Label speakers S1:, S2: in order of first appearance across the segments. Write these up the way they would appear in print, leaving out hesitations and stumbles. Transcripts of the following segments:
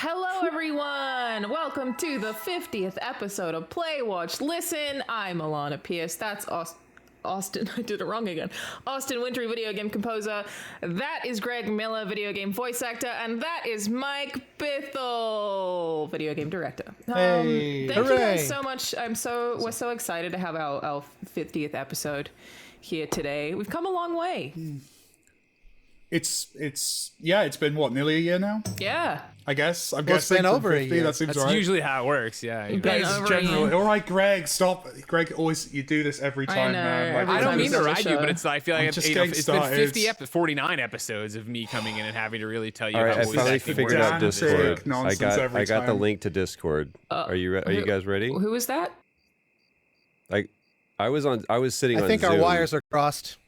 S1: Hello, everyone! Welcome to the 50th episode of Play, Watch, Listen. I'm Alana Pierce. That's Austin. I did it wrong again. Austin Wintry, video game composer. That is Greg Miller, video game voice actor. And that is Mike Bithell, video game director.
S2: Hey!
S1: Thank you guys so much. We're so excited to have our 50th episode here today. We've come a long way.
S2: It's been what, nearly a year now?
S1: Yeah.
S2: I guess. I'm
S3: it's
S2: guessing
S3: been over
S2: 50,
S3: a year.
S2: that seems
S4: That's
S2: right.
S4: usually how it works, yeah.
S1: Been over a
S2: General.
S1: year.
S2: All right, Greg, stop. Greg, always, you do this every time,
S1: know,
S2: man.
S1: every
S4: I
S1: time
S4: don't mean
S1: it's
S4: to
S1: a
S4: ride you,
S1: show.
S4: but I feel like
S2: just
S4: it's
S2: getting
S4: been
S2: started.
S4: 49 episodes of me coming in and having to really tell you
S5: All right,
S4: how
S5: I
S4: voice
S5: finally
S4: acting
S5: figured
S4: works.
S5: out
S2: Danzig
S5: Discord.
S2: nonsense
S5: I
S2: every
S5: got the
S2: time.
S5: link to Discord. Are you guys ready?
S1: Who is that?
S5: I was sitting on
S3: I think
S5: Zoom.
S3: our wires are crossed.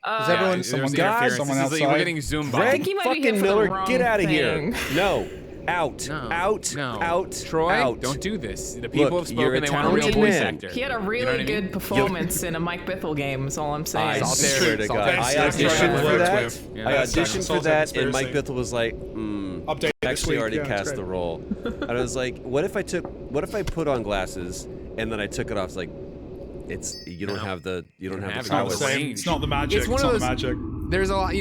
S3: Is everyone?
S4: There's
S2: Someone
S4: interference.
S2: someone
S4: This is like
S2: outside.
S4: we're getting Zoom
S1: I think
S4: bombed.
S1: he might be here
S5: Fucking
S1: for the
S5: Miller,
S1: wrong
S5: get out of
S1: thing.
S5: here! No, out,
S4: No,
S5: out,
S4: no.
S5: out,
S4: Troy,
S5: out.
S4: don't do this. The people
S5: Look,
S4: have
S5: you're
S4: spoken.
S5: a
S4: They want a real
S5: talented
S4: voice
S5: man.
S4: actor.
S1: He had a really
S4: You know what I mean?
S1: good performance in a Mike Bithell game, is all I'm saying.
S5: I
S4: Salt
S5: swear to
S2: Salt
S5: God,
S2: there.
S5: I
S2: Salt
S5: auditioned
S2: there.
S5: for that.
S4: Yeah,
S5: I
S4: that's
S5: auditioned for
S2: Salt
S5: that, and
S2: conspiracy.
S5: Mike Bithell was like,
S2: Update this
S5: actually
S2: week.
S5: already
S2: Yeah, it's
S5: cast
S2: great.
S5: the role. And I was like, what if I put on glasses and then I took it off? It's like, you don't have the
S2: It's not the
S5: prowess.
S2: same. It's not the magic.
S4: It's one
S2: It's
S4: of
S2: not
S4: those-
S2: the magic.
S4: There's a lot,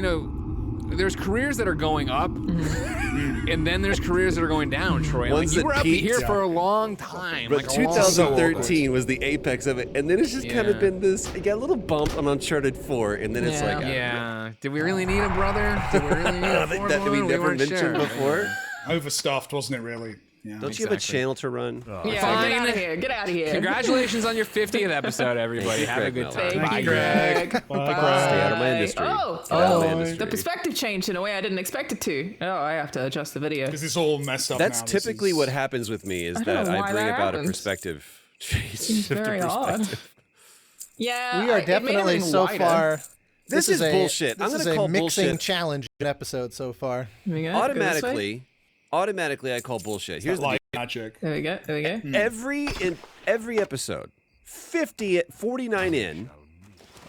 S4: there's careers that are going up, and then there's careers that are going down, Troy.
S5: Ones
S4: Like, you
S5: that
S4: were up
S5: peaked.
S4: here for a long time.
S5: But
S4: like a long
S5: 2013 was the apex of it, and then it's just kind
S4: Yeah.
S5: of been this. It got a little bump on Uncharted 4, and then it's
S1: Yeah.
S5: like,
S4: Yeah. Did we really need a brother? Did we really need a fourth
S5: that
S4: one?
S5: we never
S4: weren't
S5: mentioned
S4: sure.
S5: before.
S2: Overstuffed, wasn't it, really? Yeah.
S5: Don't you have a
S4: Exactly.
S5: channel to run?
S1: Yeah,
S4: Fine.
S1: get out of here. Get out of here.
S4: Congratulations on your 50th episode, everybody.
S5: you,
S4: Have a
S5: Greg
S4: good
S5: Miller.
S4: time.
S1: Thank
S4: Bye,
S1: you,
S4: Greg.
S1: Greg.
S2: Bye,
S5: Stay out of my industry.
S1: Oh,
S5: Stay out of my industry.
S1: the perspective changed in a way I didn't expect it to. Oh, I have to adjust the video.
S2: Because it's all messed up
S5: That's
S2: now.
S5: typically what happens with me. Is
S1: don't
S5: that
S1: know
S5: I
S1: why
S5: bring
S1: that
S5: about
S1: happens.
S5: a perspective change.
S1: It's very odd. Yeah,
S3: We are
S1: it made
S3: definitely
S1: everything
S3: so
S1: wider.
S3: far.
S5: This is bullshit.
S3: This
S5: I'm
S3: is
S5: gonna
S3: a
S5: call
S3: mixing
S5: bullshit.
S3: challenge episode so far.
S1: Here we go. Go this way.
S5: Automatically, I call bullshit. Here's the
S2: like magic.
S1: There we go. There we go.
S5: every episode, 49 in,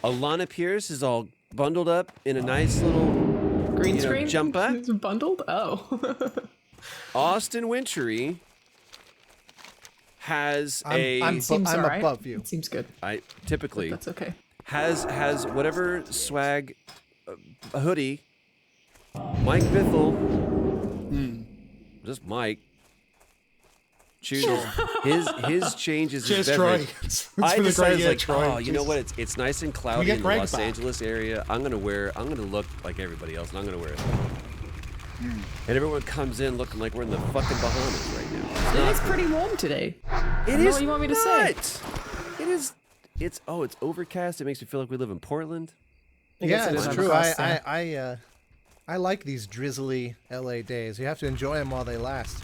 S5: Alana Pierce is all bundled up in a nice little
S1: Green screen.
S5: jumper.
S1: It's bundled. Oh.
S5: Austin Wintry has
S3: I'm
S1: Seems all right.
S3: above you.
S1: Seems good.
S5: I typically
S1: That's okay.
S5: has whatever swag, a hoodie. Mike Bithell, just Mike. Chooses his changes his
S2: Cheers,
S5: beverage.
S2: Troy. It's
S5: I
S2: been a great
S5: decided
S2: year,
S5: like,
S2: Troy.
S5: oh, you know what? It's nice and cloudy
S2: get
S5: in the
S2: Greg
S5: Los
S2: back?
S5: Angeles area. I'm gonna look like everybody else, and I'm gonna wear it. And everyone comes in looking like we're in the fucking Bahamas right now.
S1: It is pretty warm today.
S5: It
S1: know
S5: is
S1: what you want me to say.
S5: not. It is. It's overcast. It makes me feel like we live in Portland.
S3: Yeah,
S1: it is
S3: it's true.
S1: overcast,
S3: I like these drizzly LA days. You have to enjoy them while they last.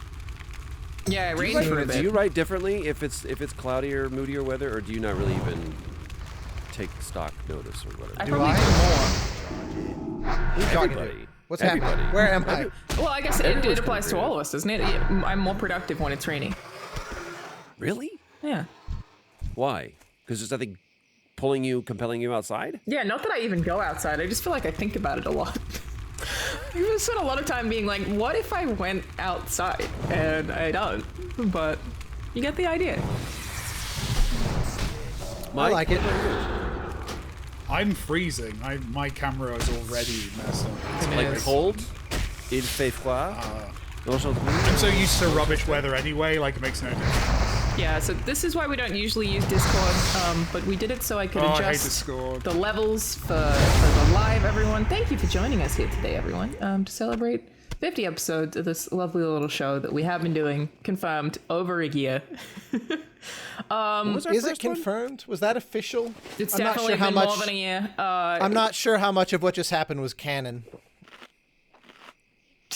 S1: Yeah, it
S5: Do
S1: rained for a
S5: do
S1: bit.
S5: you write differently if it's cloudy or moodier weather, or do you not really even take stock notice or whatever?
S1: I
S3: Do
S1: probably
S3: I?
S1: do more.
S3: Who are you talking to?
S5: Everybody.
S3: What's
S5: Everybody.
S3: happening? Where am I?
S1: Well, I guess it
S5: Everyone's
S1: applies to
S5: kinda
S1: all of us, doesn't it? Yeah, I'm more productive when it's raining.
S5: Really?
S1: Yeah.
S5: Why? Because there's nothing compelling you outside?
S1: Yeah, not that I even go outside. I just feel like I think about it a lot. I just spend a lot of time being like, what if I went outside? And I don't. But you get the idea.
S3: I like it.
S2: I'm freezing. My camera is already messed up.
S5: Like
S1: Yes.
S5: cold? Il fait froid?
S2: I'm so used to rubbish weather anyway, like it makes no difference.
S1: Yeah, so this is why we don't usually use Discord, but we did it so I could
S2: Oh, I hate
S1: adjust
S2: Discord.
S1: the levels for the live, everyone. Thank you for joining us here today, everyone, to celebrate 50 episodes of this lovely little show that we have been doing, confirmed, over a year.
S3: Is it confirmed? Was that official?
S1: It's
S3: I'm not
S1: definitely
S3: sure how
S1: been
S3: much.
S1: more than a year.
S3: I'm not sure how much of what just happened was canon.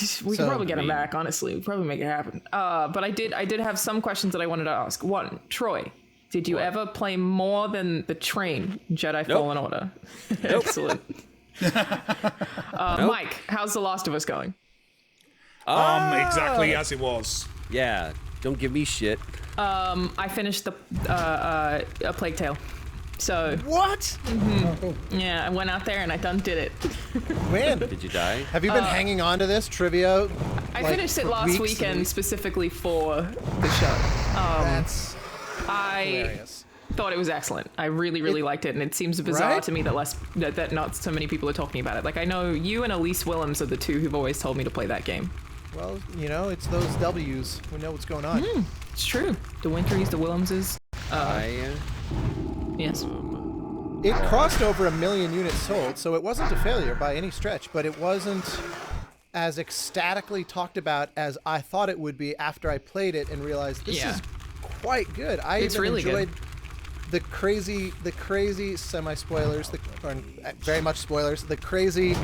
S1: We
S3: So,
S1: could probably get him
S5: I mean-
S1: back, honestly. We'd probably make it happen. But I did have some questions that I wanted to ask. One, Troy, did you ever play more than the train Jedi Fallen Order? Excellent. Mike, how's The Last of Us going?
S2: Exactly as it was.
S5: Yeah. Don't give me shit.
S1: I finished the A Plague Tale. So
S3: What?
S1: yeah, I went out there and I done did it.
S3: When?
S5: Did you die?
S3: Have you been hanging on to this trivia
S1: I
S3: like,
S1: finished it
S3: for
S1: last
S3: weeks and
S1: weekend
S3: weeks.
S1: specifically for the show.
S3: That's
S1: I
S3: hilarious.
S1: thought it was excellent. I really liked it, and it seems bizarre
S3: Right?
S1: to me that not so many people are talking about it. Like, I know you and Elise Willems are the two who've always told me to play that game.
S3: Well, you know, it's those W's. We know what's going on.
S1: It's true. The Winterys, the Willems. Yes.
S3: It crossed over 1 million units sold, so it wasn't a failure by any stretch, but it wasn't as ecstatically talked about as I thought it would be after I played it and realized this is quite good. I
S1: It's
S3: even
S1: really
S3: enjoyed the crazy semi-spoilers, or very much spoilers, the crazy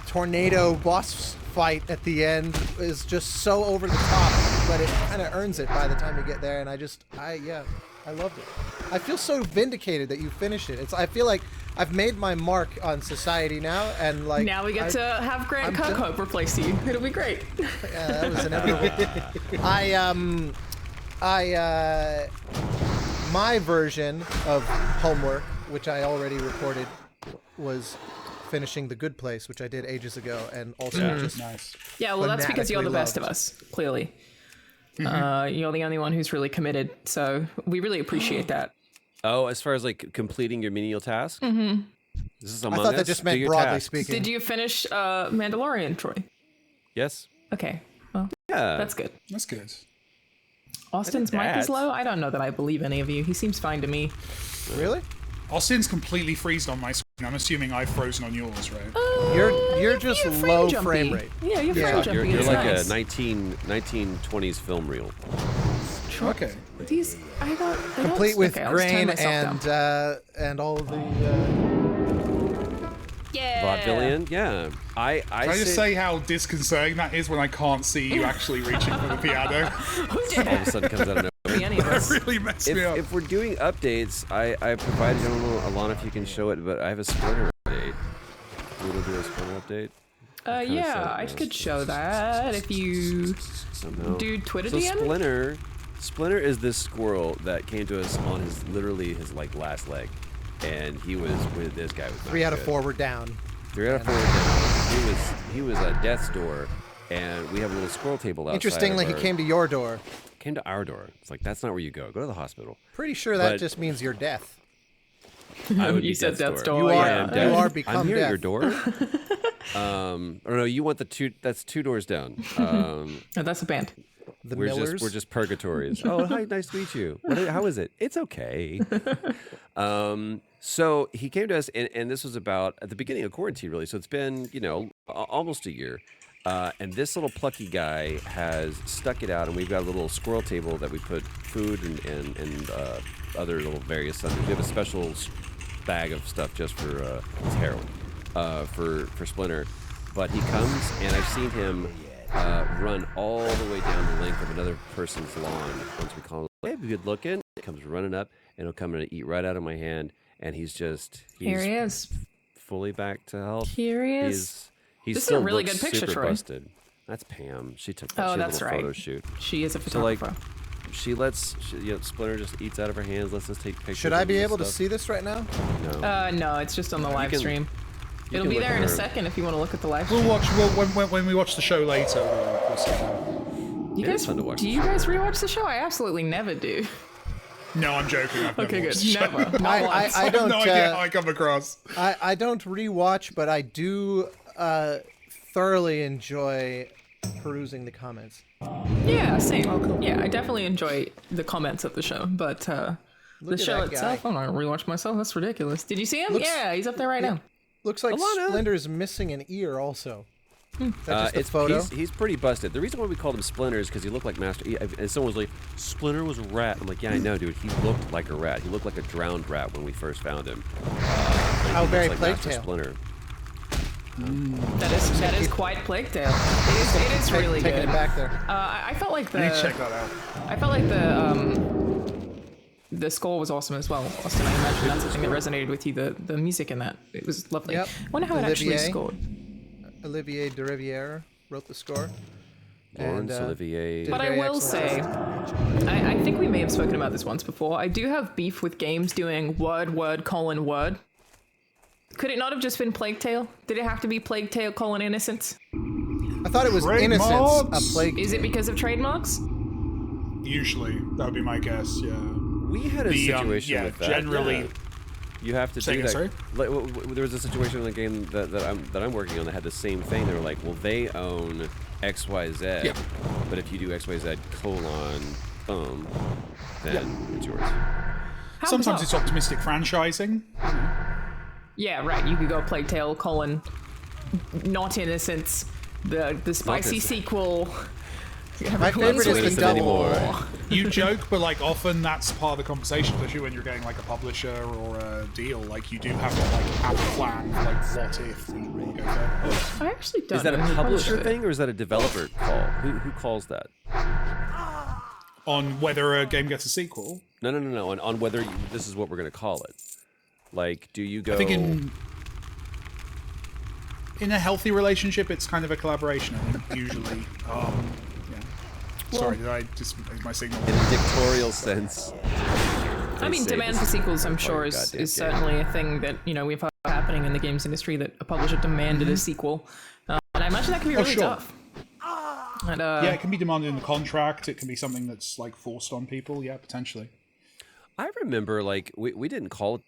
S3: tornado boss fight at the end is just so over the top, but it kind of earns it by the time you get there, and I loved it. I feel so vindicated that you finished it. I feel like I've made my mark on society now, and like
S1: Now we get to have Grant
S3: I'm
S1: Kirkhope replace you. It'll be great.
S3: Yeah, that was inevitable. My version of homework, which I already reported, was finishing The Good Place, which I did ages ago, and also just
S2: Nice.
S1: Yeah, well, that's because you're the
S3: fanatically
S1: best of
S3: loved.
S1: us, clearly. You're the only one who's really committed, so we really appreciate that.
S5: Oh, as far as like completing your menial task? Mm-hmm. This is Among
S3: I thought
S5: Us?
S3: that just
S5: Do
S3: meant
S5: your
S3: broadly
S5: tasks.
S3: speaking.
S1: Did you finish Mandalorian, Troy?
S5: Yes.
S1: Okay, well,
S5: Yeah.
S1: that's good.
S2: That's good.
S1: Austin's mic is
S5: that.
S1: low? I don't know that I believe any of you. He seems fine to me.
S3: Really?
S2: Austin's completely freezed on my screen. I'm assuming I've frozen on yours, right?
S3: You're just
S1: You're
S3: low
S1: jumpy.
S3: frame rate.
S1: Yeah, you're
S3: Yeah.
S1: frame jumpy.
S5: You're
S1: It's
S5: like
S1: nice.
S5: a 1920s film reel.
S2: Okay.
S1: These, I don't. they don't-
S3: Complete with
S1: okay, I'll just turn
S3: grain
S1: myself down.
S3: and all of the.
S1: Yeah.
S5: Vaudevillian? Yeah. I
S2: Can I just say how disconcerting that is when I can't see you actually reaching for the piano?
S5: all of a sudden comes out of nowhere.
S1: Be any of us.
S2: Really messed me up.
S5: If we're doing updates, I provided, I don't know, Alana, if you can show it, but I have a Splinter update. We will do a Splinter update
S1: Yeah, I could show that if you
S5: somehow.
S1: do Twitter
S5: So
S1: DM.
S5: Splinter is this squirrel that came to us on literally his like last leg, and he was with this guy. Was not
S3: 3 out of
S5: good.
S3: 4 were down.
S5: 3 out of 4 were down. He was at death's door, and we have a little squirrel table outside.
S3: Interestingly, he came to your door.
S5: Came to our door. It's like that's not where you go. Go to the hospital.
S3: Pretty sure that
S5: But-
S3: just means your death.
S5: I would
S1: You
S5: be
S1: said
S5: death's
S1: death's
S5: door.
S1: door,
S3: You are-
S1: yeah.
S3: you
S5: Death.
S3: are become
S5: I'm here at your
S3: death.
S5: door. Or no, you want the two. That's 2 doors down.
S1: Oh, that's a band.
S3: The
S5: we're
S3: Millers.
S5: just purgatories. Oh, hi, nice to meet you. How is it? It's okay. So he came to us, and this was about at the beginning of quarantine, really. So it's been almost a year. And this little plucky guy has stuck it out, and we've got a little squirrel table that we put food and other little various stuff. We have a special bag of stuff just for it's heroin for Splinter. But he comes, and I've seen him run all the way down the length of another person's lawn. Once we call him, hey, good looking, he comes running up, and he'll come and eat right out of my hand. And he's
S1: Here he is.
S5: fully back to health.
S1: Here he is.
S5: He's
S1: This is a
S5: still
S1: really
S5: looks
S1: good picture,
S5: super
S1: Troy.
S5: busted. That's Pam. She took that.
S1: Oh,
S5: she had a
S1: that's
S5: little
S1: right.
S5: photo shoot.
S1: She is a
S5: So like,
S1: photographer.
S5: Splinter just eats out of her hands. Lets us take pictures.
S3: Should I
S5: of
S3: be
S5: this
S3: able to
S5: stuff.
S3: see this right now?
S5: No.
S1: No, it's just on the live
S5: can-
S1: stream.
S5: you
S1: It'll
S5: can
S1: be
S5: look
S1: there
S5: at
S1: in a
S5: her.
S1: second if you want to look at the live
S2: We'll
S1: stream.
S2: watch when we watch the show later. We'll see.
S1: You
S5: Yeah,
S1: guys,
S5: it's fun to watch
S1: do
S5: the
S1: you
S5: show.
S1: guys rewatch the show? I absolutely never do.
S2: No, I'm joking. I've never
S1: Okay,
S2: watched
S1: good.
S2: the show.
S1: Never. Not once.
S3: I
S2: I have
S3: don't.
S2: no idea how I come across.
S3: I don't rewatch, but I do thoroughly enjoy perusing the comments.
S1: Yeah, same. Yeah, I definitely enjoy the comments of the show, but the
S3: Look at
S1: show
S3: that
S1: itself,
S3: guy.
S1: I'm not gonna rewatch myself. That's ridiculous. Did you see him?
S3: Looks-
S1: Yeah, he's up there right now.
S3: Looks like
S5: Alana.
S3: Splinter's missing an ear also. That's just a
S5: It's
S3: photo.
S5: He's pretty busted. The reason why we called him Splinter is because he looked like Master. And someone was like, "Splinter was a rat." I'm like, "Yeah, I know, dude. He looked like a rat. He looked like a drowned rat when we first found him."
S3: How very
S5: like
S3: Plague
S5: Master
S3: Tale.
S5: Splinter.
S1: That is quite Plague Tale. It is really
S3: Taking
S1: good.
S3: it back there.
S1: I felt like
S2: You need to check
S1: the
S2: that out.
S1: I felt like the score was awesome as well. Austin, I imagine that's the thing that resonated with you. The music in that, it was lovely.
S3: Yep.
S1: I wonder how it actually
S3: Olivier.
S1: scored.
S3: Olivier de Rivière wrote the score.
S5: Lawrence
S3: And,
S5: Olivier.
S3: did
S1: But I
S3: very
S1: will say,
S3: excellent.
S1: I think we may have spoken about this once before. I do have beef with games doing word, word. Could it not have just been Plague Tale? Did it have to be Plague Tale: Innocence?
S3: I thought it was Innocence,
S2: Trademarks?
S3: a Plague
S1: Is it
S3: Tale.
S1: because of trademarks?
S2: Usually, that would be my guess. Yeah.
S5: We had a situation with that.
S2: Generally,
S5: yeah. You have to
S2: Say
S5: do
S2: again,
S5: that.
S2: sorry?
S5: There was a situation in the game that I'm working on that had the same thing. They were like, well, they own X, Y, Z,
S2: Yeah.
S5: but if you do X, Y, Z, boom, then it's yours.
S1: How
S2: sometimes
S1: bizarre.
S2: it's optimistic franchising.
S1: Yeah, right. You could go Plague Tale, not Innocence, the spicy
S5: Innocence.
S1: sequel.
S3: My favorite is the
S5: Innocent
S3: double.
S5: anymore.
S2: You joke, but like often that's part of the conversation, especially when you're getting like a publisher or a deal. Like you do have to like have a plan. Like what if we go further?
S1: I actually don't
S5: Is that a
S1: know who published
S5: publisher
S1: it.
S5: thing or is that a developer call? Who calls that?
S2: On whether a game gets a sequel.
S5: No. On whether this is what we're going to call it. Like, do you go?
S2: I think in a healthy relationship, it's kind of a collaboration. I think usually. Yeah. Sorry, did I just make my signal?
S5: in a dictatorial sense.
S1: I mean,
S5: say
S1: demand
S5: this
S1: for
S5: is
S1: sequels, I'm
S5: part
S1: sure,
S5: of the
S1: is
S5: goddamn game.
S1: certainly a thing that, we've heard happening in the games industry, that a publisher demanded a sequel. And I imagine that can be really
S2: sure.
S1: tough. And,
S2: Yeah, it can be demanded in the contract. It can be something that's like forced on people. Yeah, potentially.
S5: I remember, like, we didn't call it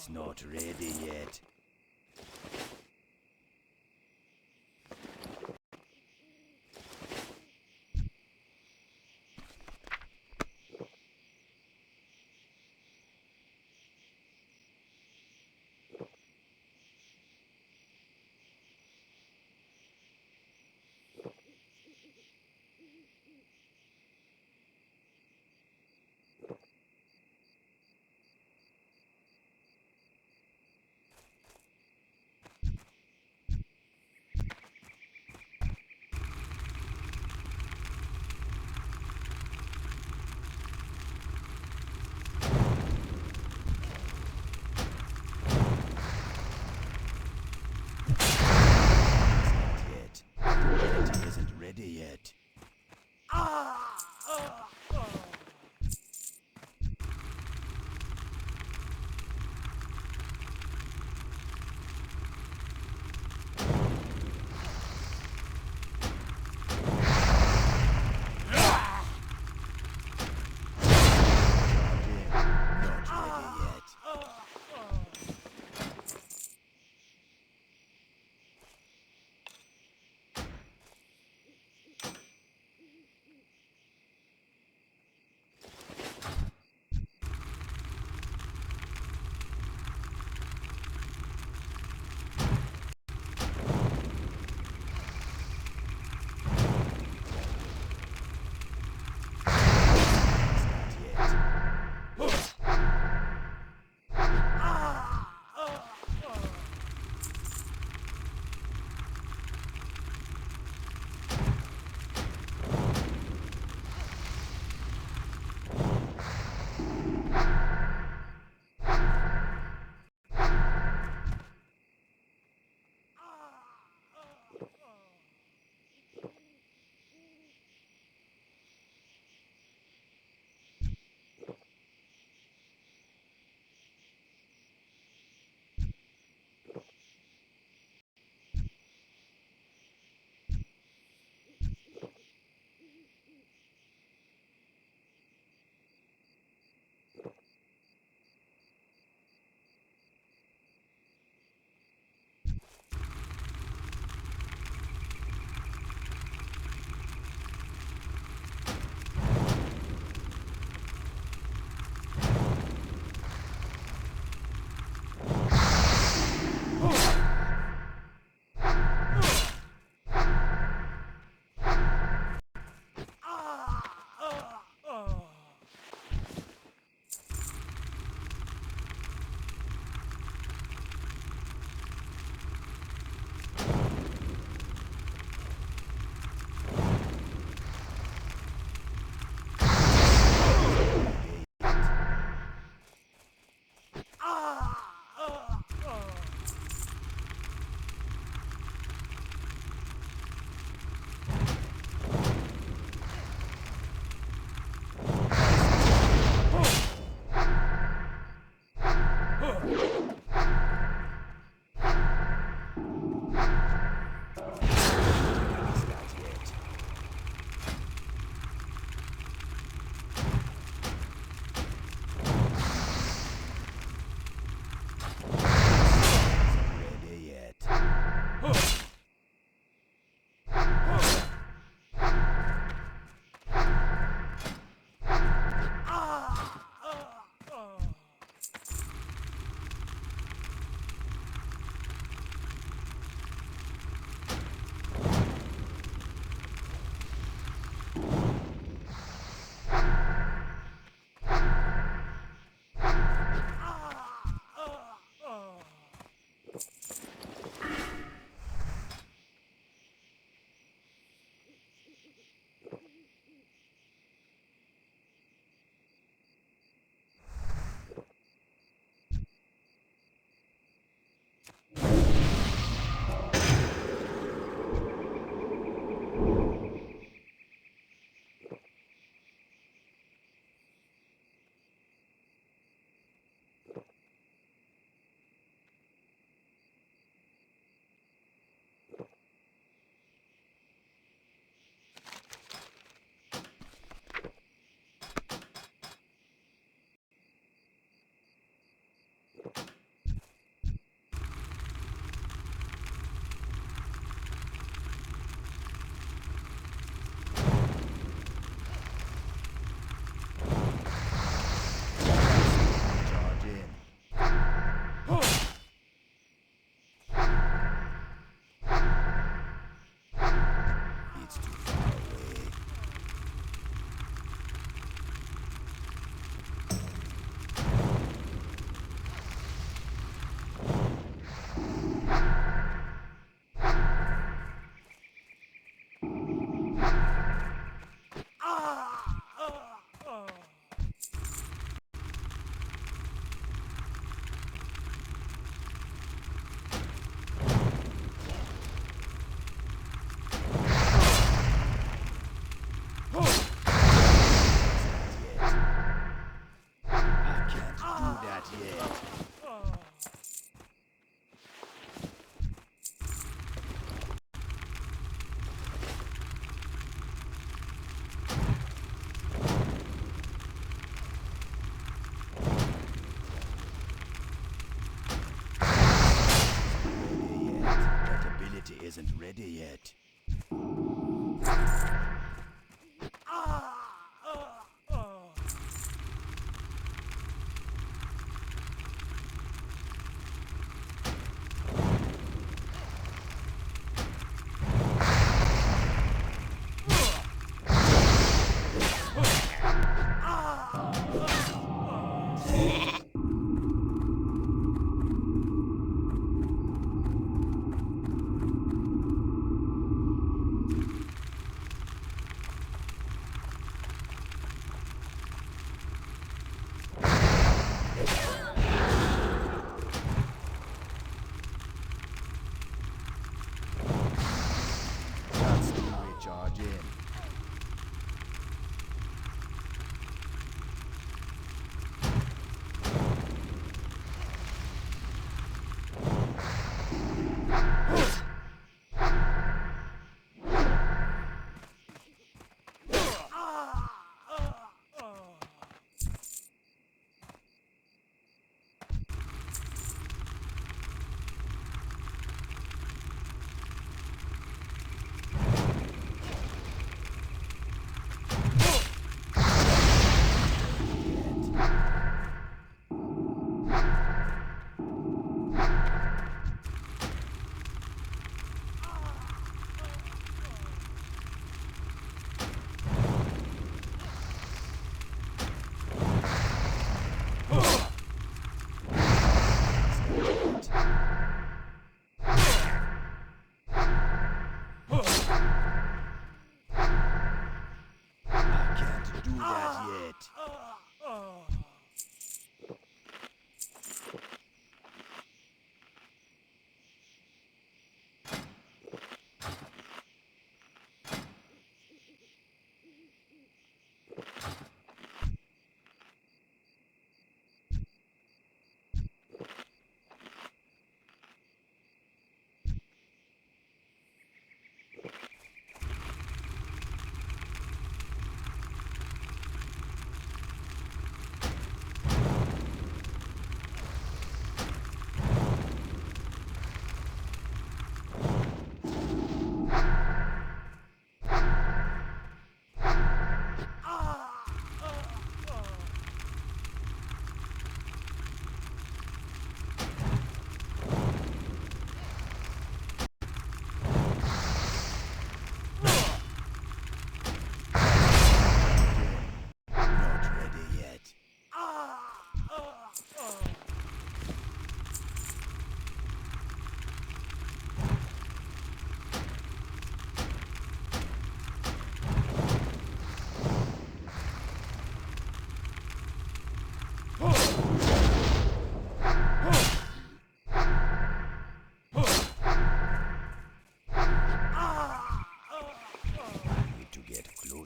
S6: Not ready yet.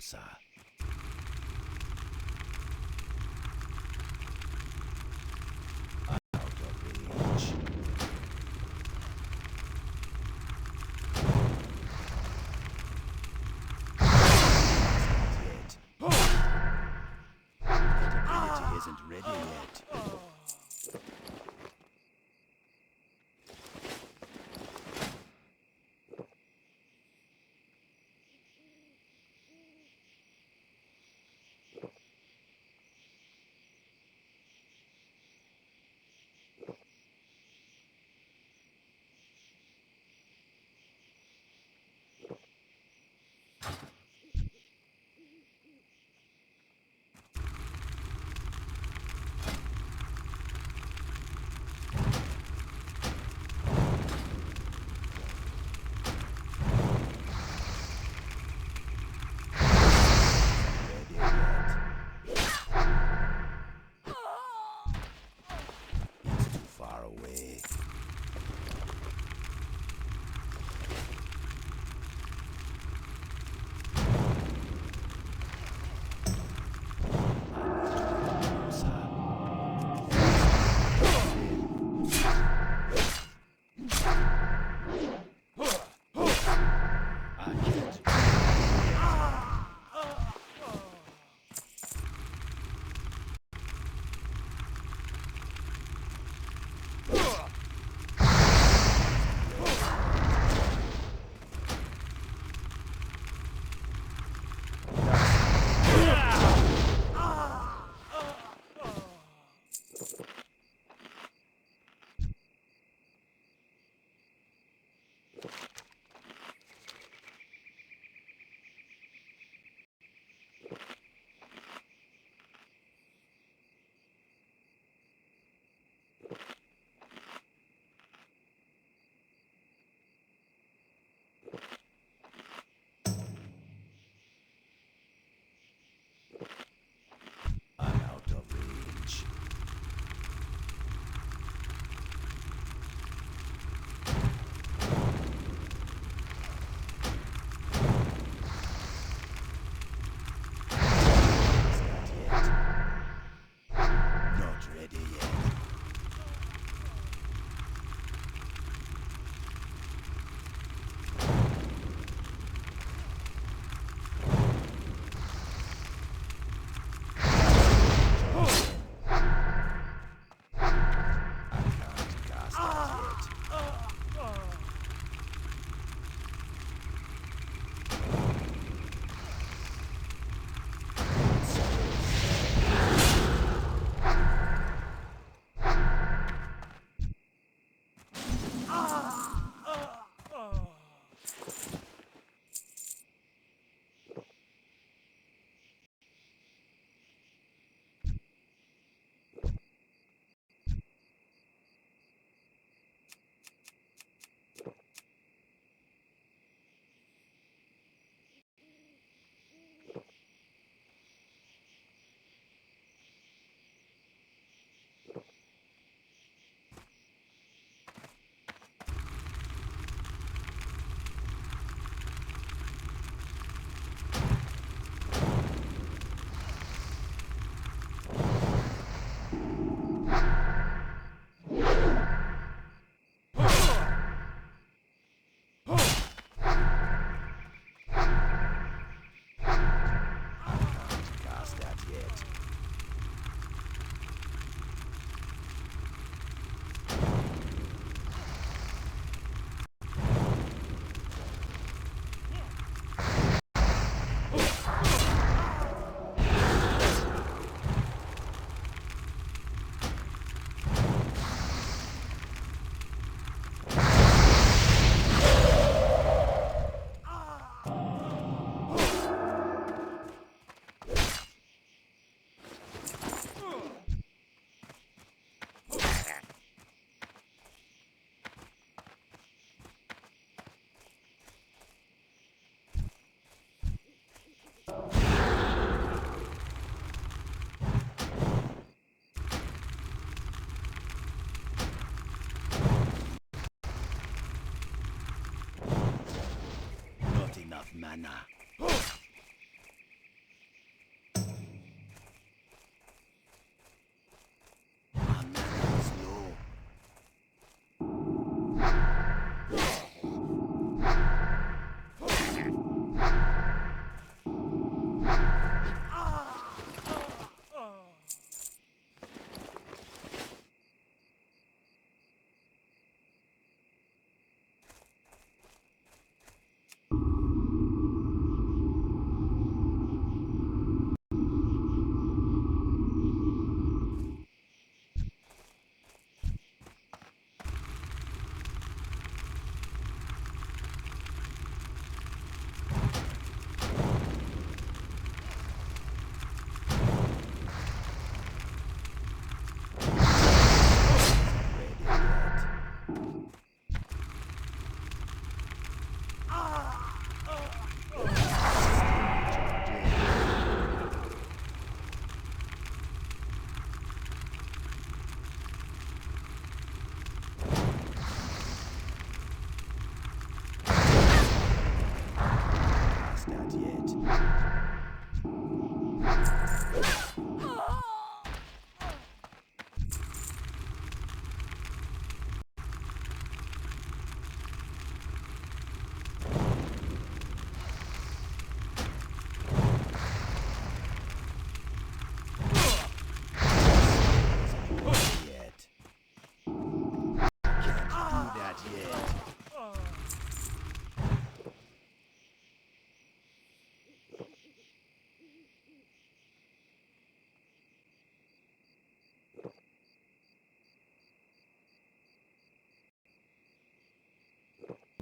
S6: closer. Out of range. Yet. That ability isn't ready yet.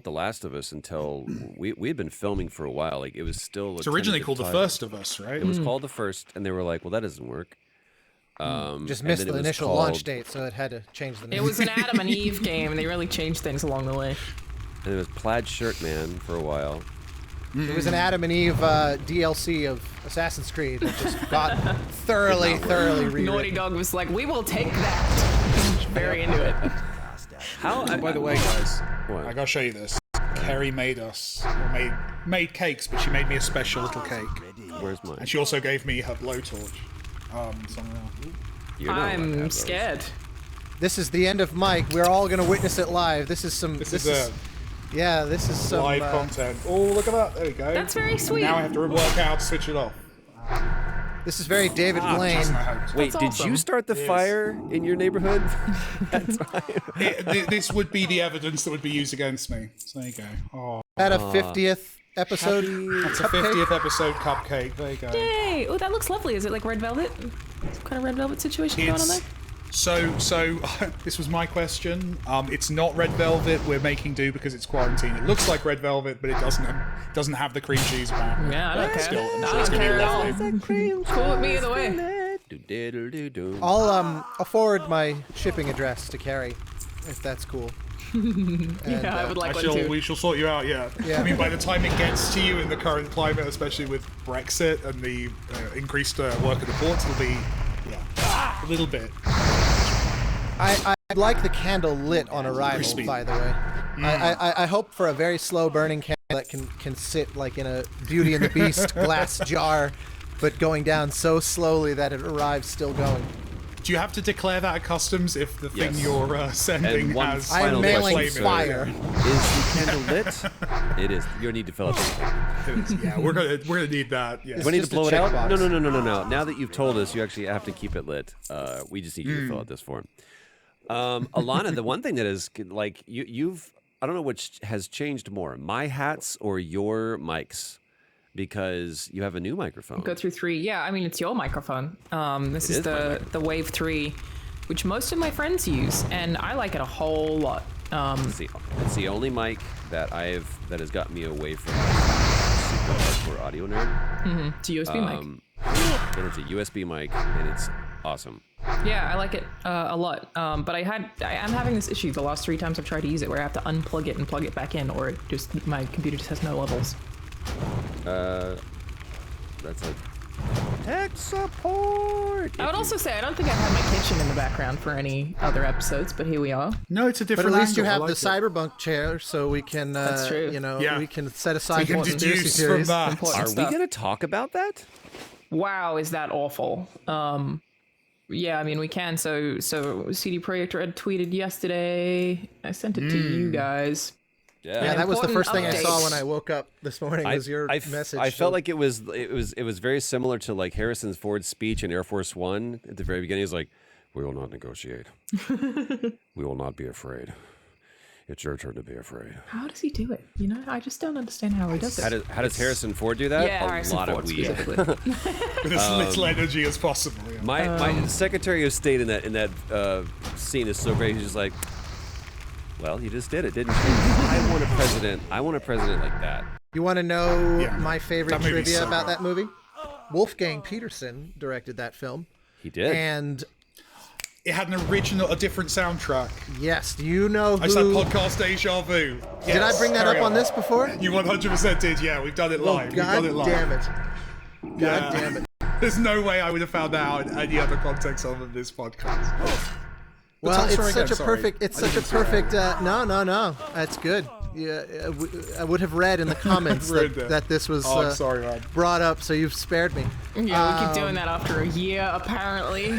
S5: The Last of Us until we had been filming for a while. Like it was still.
S2: It's originally called The First of Us, right?
S5: It was called The First, and they were like, "Well, that doesn't work."
S3: Just
S5: and
S3: missed
S5: then it
S3: the
S5: was
S3: initial launch
S5: called-
S3: date, so it had to change the name.
S1: It was an Adam and Eve game, and they really changed things along the way.
S5: And it was Plaid Shirt Man for a while.
S3: It was an Adam and Eve DLC of Assassin's Creed that just got thoroughly rewritten.
S1: Naughty Dog was like, we will take that. Very into it.
S5: How?
S2: By the way, guys,
S5: What?
S2: I gotta show you this. Kerry made made cakes, but she made me a special little cake,
S5: Where's mine?
S2: and she also gave me her blowtorch. Somewhere else.
S5: You're not allowed to have
S1: I'm
S5: those.
S1: scared.
S3: This is the end of Mike. We're all gonna witness it live. This is some.
S2: This is
S3: yeah. This is some
S2: live content. Oh, look at that! There we go.
S1: That's very sweet.
S2: Now I have to work out how to switch it off.
S3: This is very David Blaine.
S2: Jeez, my hopes.
S5: Wait,
S1: That's
S5: did you
S1: awesome.
S5: start the fire in your neighborhood?
S2: This would be the evidence that would be used against me. So there you go. Oh,
S3: At a 50th episode.
S2: it's a
S3: cupcake?
S2: 50th episode cupcake. There you go.
S1: Yay! Oh, that looks lovely. Is it like red velvet? Some kind of red velvet situation going on there?
S2: So this was my question. It's not red velvet. We're making do because it's quarantine. It looks like red velvet, but it doesn't have the cream cheese apparently.
S1: Yeah, I don't care.
S2: Still, I'm
S1: I
S2: sure
S1: don't
S2: it's gonna be
S1: care at all.
S2: lovely.
S1: Cool with me either way.
S5: Do-do-do-do-do.
S3: I'll forward my shipping address to Carrie, if that's cool. And,
S1: Yeah, I would like one too.
S2: We shall sort you out. Yeah.
S3: Yeah.
S2: I mean, by the time it gets to you in the current climate, especially with Brexit and the increased work at the ports, it'll be a little bit.
S3: I'd like the candle lit on arrival,
S2: Crispy.
S3: by the way. I hope for a very slow burning candle that can sit like in a Beauty and the Beast glass jar, but going down so slowly that it arrives still going.
S2: Do you have to declare that at customs if the thing
S5: Yes.
S2: you're sending
S5: And one
S2: has?
S3: I am
S5: Final
S3: mailing
S5: question,
S3: fire.
S5: Is the candle lit? It is. You need to fill out the
S2: Yeah, we're gonna need that. Yeah.
S3: It's
S5: We need to
S3: just a
S5: blow it out?
S3: checkbox.
S5: No. Now that you've told us, you actually have to keep it lit. We just need you to fill out this form. Alana, the one thing that is like you've I don't know which has changed more, my hats or your mics, because you have a new microphone.
S1: Go through 3. Yeah, I mean, it's your microphone. This
S5: It
S1: is
S5: is my
S1: the Wave 3, which most of my friends use, and I like it a whole lot.
S5: It's the only mic that has gotten me away from super hardcore audio nerd.
S1: It's a USB mic.
S5: And it's a USB mic, and it's awesome.
S1: Yeah, I like it a lot. But I'm having this issue the last 3 times I've tried to use it where I have to unplug it and plug it back in, or my computer just has no levels.
S5: That's a tech support.
S1: I would also say I don't think I had my kitchen in the background for any other episodes, but here we are.
S2: No, it's a
S3: But
S2: different.
S3: at least you
S2: angle.
S3: have
S2: I
S3: the
S2: like it.
S3: cyberpunk chair, so we can,
S1: That's true.
S2: Yeah.
S3: we can set aside
S2: We can
S3: conspiracy
S2: deduce from
S3: theories.
S2: that.
S1: Important
S5: Are we
S1: stuff.
S5: going to talk about that?
S1: Wow, is that awful? Yeah, I mean we can. So CD Projekt Red tweeted yesterday. I sent it to you guys.
S3: Yeah, that was the
S1: Important
S3: first thing I saw
S1: update.
S3: when I woke up this morning. Was your message?
S5: I
S3: so-
S5: felt like it was very similar to like Harrison Ford's speech in Air Force One at the very beginning. He's like, "We will not negotiate. We will not be afraid. It's your turn to be afraid."
S1: How does he do it? You know, I just don't understand how he does it.
S5: How does Harrison Ford do that?
S1: Yeah,
S5: A
S1: Harrison
S5: lot
S1: Ford
S5: of weed.
S1: specifically.
S2: with as little energy as possible. Yeah.
S5: My Secretary of State in that scene is so great. He's just like, "Well, you just did it, didn't you? I want a president like that."
S3: You want to know
S2: Yeah.
S3: my favorite
S2: That movie's
S3: trivia
S2: so
S3: about
S2: good.
S3: that movie? Wolfgang Peterson directed that film,
S5: He did.
S3: and
S2: It had a different soundtrack.
S3: yes, do you know
S2: I said
S3: who?
S2: podcast deja vu.
S3: Did I bring that up on this before?
S2: You 100% did. Yeah, we've done it
S3: Oh,
S2: live. We've
S3: God
S2: done it live.
S3: damn it! God
S2: Yeah.
S3: damn it!
S2: There's no way I would have found that out in any other context other than this podcast.
S3: Well,
S2: tell the
S3: it's
S2: story
S3: such
S2: again,
S3: a
S2: sorry.
S3: perfect. It's
S2: I
S3: such a
S2: didn't swear.
S3: perfect. No. That's good. I would have read in the comments that this was
S2: sorry, man.
S3: brought up, so you've spared me.
S1: Yeah, we keep doing that after a year, apparently.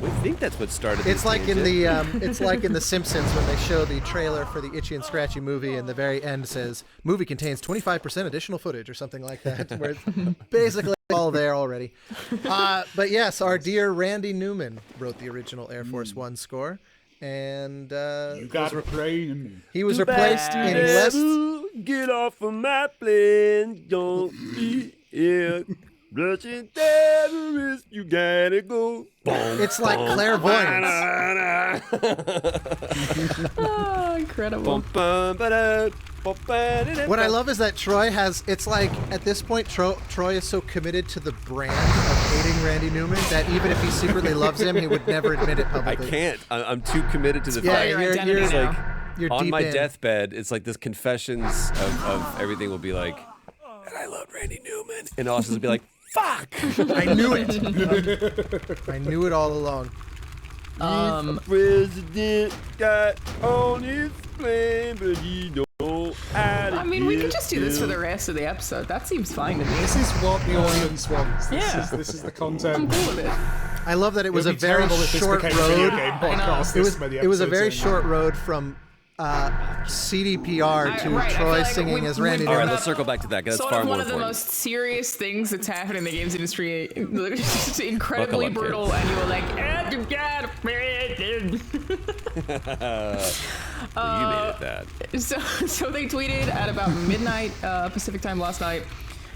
S5: We think that's what started.
S3: It's
S5: this
S3: like in
S5: tangent.
S3: the it's like in The Simpsons when they show the trailer for the Itchy and Scratchy movie, and the very end says movie contains 25% additional footage or something like that, where it's basically all there already. But yes, our dear Randy Newman wrote the original Air Force One score, and
S2: You got a plane.
S3: he was replaced in less.
S5: Get off of my plane, don't be here. Russian terrorist, you gotta go.
S3: It's like clairvoyance.
S1: Oh, incredible.
S3: What I love is that Troy has. It's like at this point, Troy is so committed to the brand of hating Randy Newman that even if he secretly loves him, he would never admit it
S5: I
S3: publicly.
S5: can't. I'm too committed to the
S3: Yeah,
S5: fact.
S1: your
S3: you're
S1: identity
S3: like
S1: now.
S3: you're
S5: On
S3: deep
S5: my
S3: in.
S5: deathbed, it's like this confessions of everything will be like, and I love Randy Newman. And Austin will be like, fuck!
S3: I knew it. I knew it all along.
S5: President got on his plane, but he don't know how to
S1: I mean, we could
S5: get
S1: just do this for
S5: him.
S1: the rest of the episode. That seems fine to me.
S2: This is what the audience wants.
S1: Yeah.
S2: This is the
S1: I'm
S2: content.
S1: cool with it.
S3: I love that it was
S2: It
S3: a
S2: would be
S3: very
S2: terrible if this
S3: short
S2: became a video
S3: road.
S2: game
S1: I know.
S2: podcast. This many
S3: It was a
S2: episodes
S3: very
S2: in.
S3: short road from CDPR to
S1: Right, I feel
S3: Troy
S1: like
S3: singing as Randy
S5: All right,
S3: Newman.
S5: let's circle back to that. 'Cause that's
S1: Sort
S5: far
S1: of
S5: more
S1: one of the
S5: important.
S1: most serious things that's happened in the games industry. It's incredibly
S5: Buckle up,
S1: brutal, and you were like, you got a friend.
S5: You made it that.
S1: So they tweeted at about midnight Pacific time last night.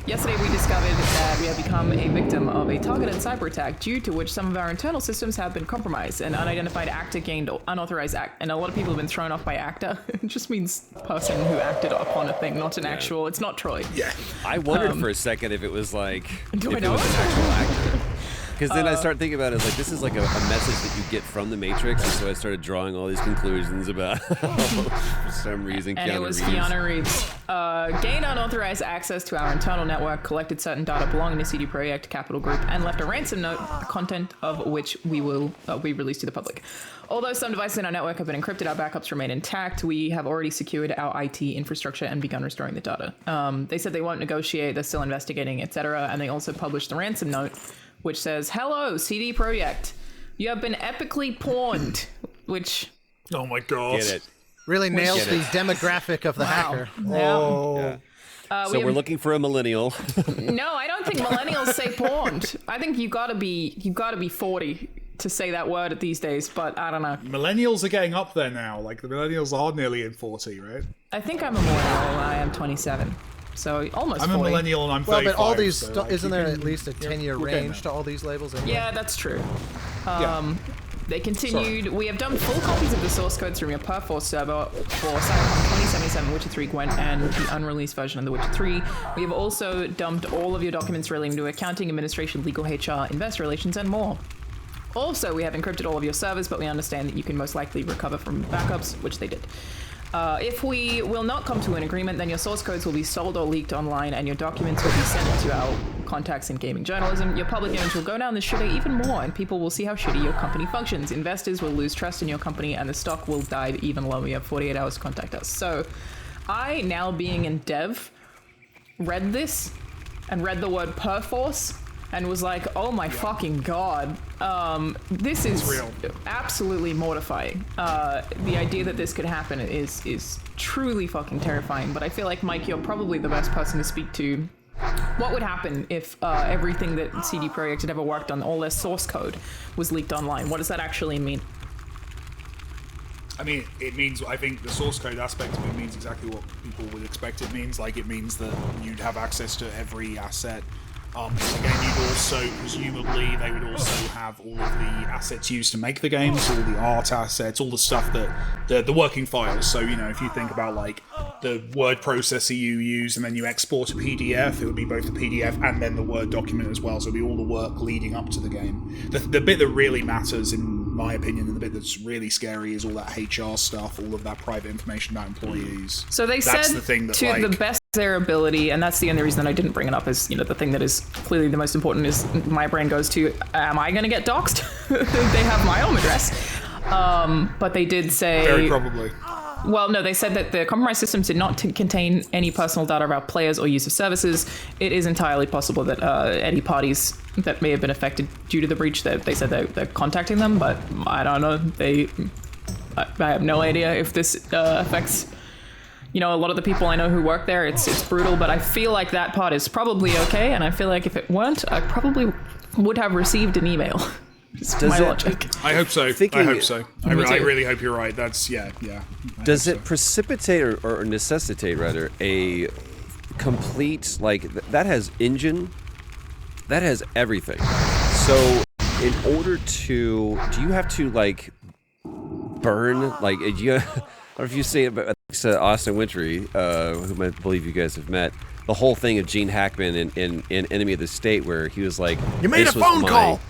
S1: Yesterday we discovered that we have become a victim of a targeted cyber attack due to which some of our internal systems have been compromised. An unidentified actor gained unauthorized act, and a lot of people have been thrown off by actor. It just means person who acted upon a thing, not an actual. It's not Troy.
S2: Yeah.
S5: I wondered for a second if it was like,
S1: Do I
S5: if it
S1: know
S5: was
S1: it?
S5: an actual actor. Because then I started thinking about it as like, this is like a message that you get from the Matrix, and so I started drawing all these conclusions about for some reason
S1: And
S5: Keanu
S1: it was
S5: Reeves.
S1: Keanu Reeves. Gained unauthorized access to our internal network, collected certain data belonging to CD Projekt Capital Group, and left a ransom note, the content of which we will be released to the public. Although some devices in our network have been encrypted, our backups remain intact. We have already secured our IT infrastructure and begun restoring the data. They said they won't negotiate, they're still investigating, etc. And they also published the ransom note, which says, "Hello, CD Projekt. You have been epically pawned," which...
S2: Oh my god.
S5: Get it?
S3: Really nails
S5: Get
S3: the
S5: it.
S3: demographic of the hacker.
S2: Oh.
S5: Yeah. So
S1: we
S5: we're
S1: have-
S5: looking for a millennial.
S1: No, I don't think millennials say pawned. I think you gotta be 40 to say that word these days, but I don't know.
S2: Millennials are getting up there now. Like, the millennials are nearly in 40, right?
S1: I think I'm a millennial. I am 27. So almost
S2: I'm
S1: 40.
S2: a millennial and I'm
S3: Well,
S2: 35.
S3: but all these,
S2: so, like,
S3: isn't
S2: you
S3: there
S2: can-
S3: at least a 10-year
S2: we're getting
S3: range
S2: there.
S3: to all these labels? Anyway?
S1: Yeah, that's true.
S2: Yeah.
S1: They continued, we have dumped full copies of the source codes from your Perforce server for Cyberpunk 2077, Witcher 3 Gwent, and the unreleased version of The Witcher 3. We have also dumped all of your documents relating to accounting, administration, legal, HR, investor relations, and more. Also, we have encrypted all of your servers, but we understand that you can most likely recover from backups, which they did. If we will not come to an agreement, then your source codes will be sold or leaked online, and your documents will be sent to our contacts in gaming journalism. Your public image will go down the shitter even more, and people will see how shitty your company functions. Investors will lose trust in your company, and the stock will dive even lower. You have 48 hours to contact us. So, I, now being in dev, read this and read the word Perforce and was like, oh my fucking god. This is
S2: real.
S1: absolutely mortifying. The idea that this could happen is truly fucking terrifying, but I feel like, Mike, you're probably the best person to speak to. What would happen if everything that CD Projekt had ever worked on, all their source code, was leaked online? What does that actually mean?
S2: I mean, it means, I think the source code aspect of it means exactly what people would expect it means. Like, it means that you'd have access to every asset. Again, you'd also, presumably, they would also have all of the assets used to make the games, all the art assets, all the stuff that, the working files. So, you know, if you think about, like, the word processor you use and then you export a PDF, it would be both the PDF and then the Word document as well. So it would be all the work leading up to the game. The bit that really matters, in my opinion, and the bit that's really scary is all that HR stuff, all of that private information about employees.
S1: So they
S2: That's
S1: said
S2: the thing that,
S1: to
S2: like,
S1: the best of their ability, and that's the only reason that I didn't bring it up, is, you know, the thing that is clearly the most important is my brain goes to, am I going to get doxxed? They have my home address. But they did say...
S2: very probably.
S1: Well, no, they said that the compromised systems did not contain any personal data about players or use of services. It is entirely possible that any parties that may have been affected due to the breach, they said they're contacting them, but I don't know. I have no idea if this affects, a lot of the people I know who work there. It's brutal, but I feel like that part is probably okay, and I feel like if it weren't, I probably would have received an email. Just my logic.
S2: I hope so. I hope so. I really hope you're right. That's yeah.
S5: Does it precipitate or necessitate rather a complete that has engine, that has everything. So in order to, do you have to burn do you? I don't know if you say it, but Austin Wintry, whom I believe you guys have met, the whole thing of Gene Hackman in Enemy of the State, where he was like,
S3: "You made a phone call."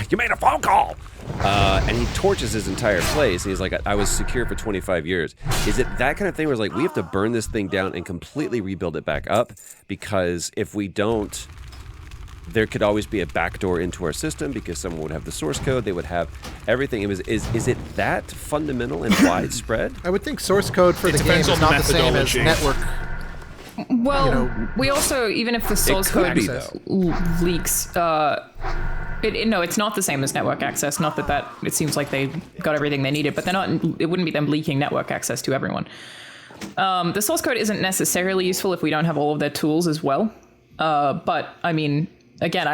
S5: You made a phone call! And he torches his entire place. And he's like, I was secure for 25 years. Is it that kind of thing where it's like, we have to burn this thing down and completely rebuild it back up? Because if we don't, there could always be a backdoor into our system because someone would have the source code. They would have everything. Is it that fundamental and widespread?
S3: I would think source code for the game is not the same as network.
S1: Well, we also, even if the source code leaks, it's not the same as network access. Not that it seems like they got everything they needed, but it wouldn't be them leaking network access to everyone. The source code isn't necessarily useful if we don't have all of their tools as well. But I mean, again,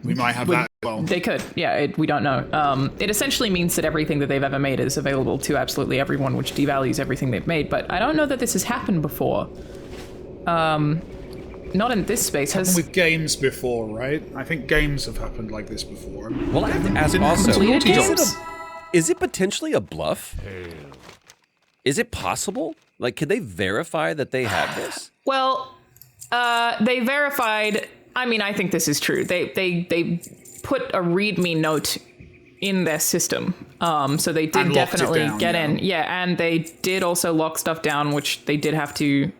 S2: we might have that as well.
S1: They could, yeah. We don't know. It essentially means that everything that they've ever made is available to absolutely everyone, which devalues everything they've made. But I don't know that this has happened before. Not in this space.
S2: With games before, right? I think games have happened like this before.
S5: Well, I have to ask also, is it potentially a bluff? Is it possible? Could they verify that they have this?
S1: Well, they verified. I mean, I think this is true. They put a README note in their system, so they did definitely get in. Yeah, and they did also lock stuff down, which they did have to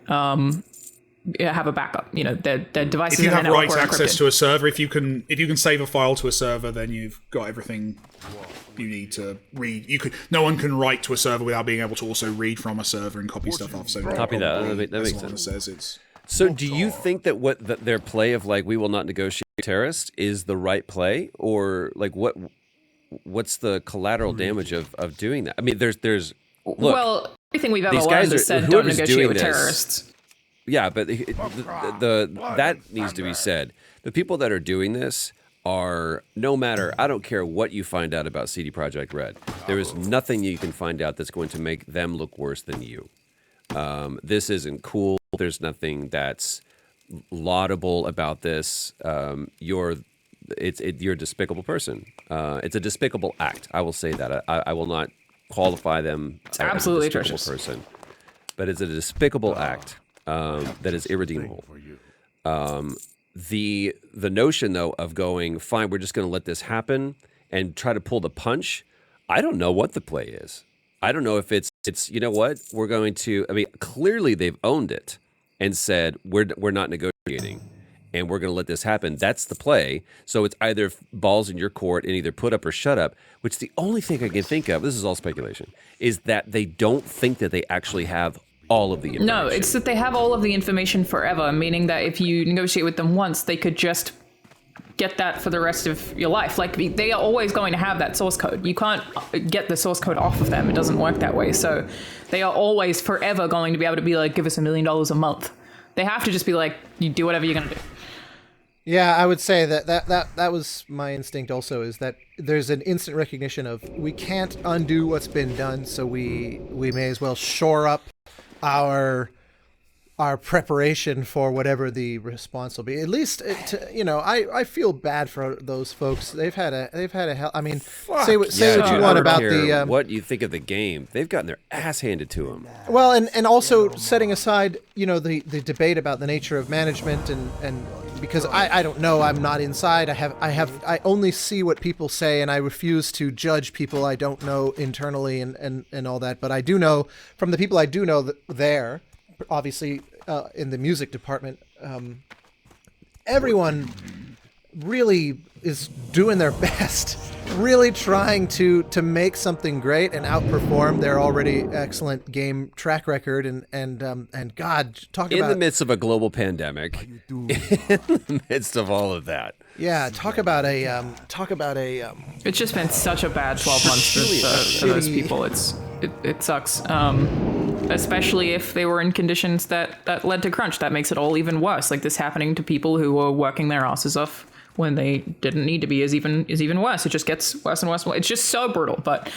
S1: have a backup. Their devices.
S2: If you have
S1: write
S2: access to a server, if you can save a file to a server, then you've got everything you need to read. No one can write to a server without being able to also read from a server and copy stuff off. So
S5: copy that. That makes sense. So do you think that their play of we will not negotiate with terrorists is the right play, or what's the collateral damage of doing that? I mean, there's look,
S1: well, everything we've ever learned is said don't negotiate with terrorists.
S5: Yeah, but that needs to be said. The people that are doing this are, no matter, I don't care what you find out about CD Projekt Red, there is nothing you can find out that's going to make them look worse than you. This isn't cool. There's nothing that's laudable about this. You're a despicable person. It's a despicable act. I will say that. I will not qualify them as
S1: absolutely
S5: a despicable person, but it's a despicable act. That is irredeemable. The notion though of going, fine, we're just going to let this happen and try to pull the punch. I don't know what the play is. I don't know if it's you know what, we're going to. I mean, clearly they've owned it and said we're not negotiating and we're going to let this happen. That's the play. So it's either balls in your court and either put up or shut up. Which the only thing I can think of, this is all speculation, is that they don't think that they actually have all of the information.
S1: No, it's that they have all of the information forever, meaning that if you negotiate with them once, they could just get that for the rest of your life. They are always going to have that source code. You can't get the source code off of them. It doesn't work that way. So they are always forever going to be able to be give us $1 million a month. They have to just be you do whatever you're going to do.
S3: Yeah, I would say that was my instinct also, is that there's an instant recognition of we can't undo what's been done, so we may as well shore up our preparation for whatever the response will be. At least, I feel bad for those folks. They've had a hell. I mean, say what you want about
S5: what you think of the game. They've gotten their ass handed to them.
S3: Well, and also setting aside, the debate about the nature of management and because I don't know, I'm not inside. I only see what people say, and I refuse to judge people I don't know internally and all that. But I do know from the people I do know that there, obviously in the music department, everyone really is doing their best, really trying to make something great and outperform their already excellent game track record. And God, talk
S5: In
S3: about
S5: the midst of a global pandemic, in the midst of all of that.
S3: yeah, talk about a
S1: It's just been such a bad 12 months for those people. It sucks. Especially if they were in conditions that led to crunch. That makes it all even worse. Like, this happening to people who were working their asses off when they didn't need to be is even worse. It just gets worse and worse. It's just so brutal. But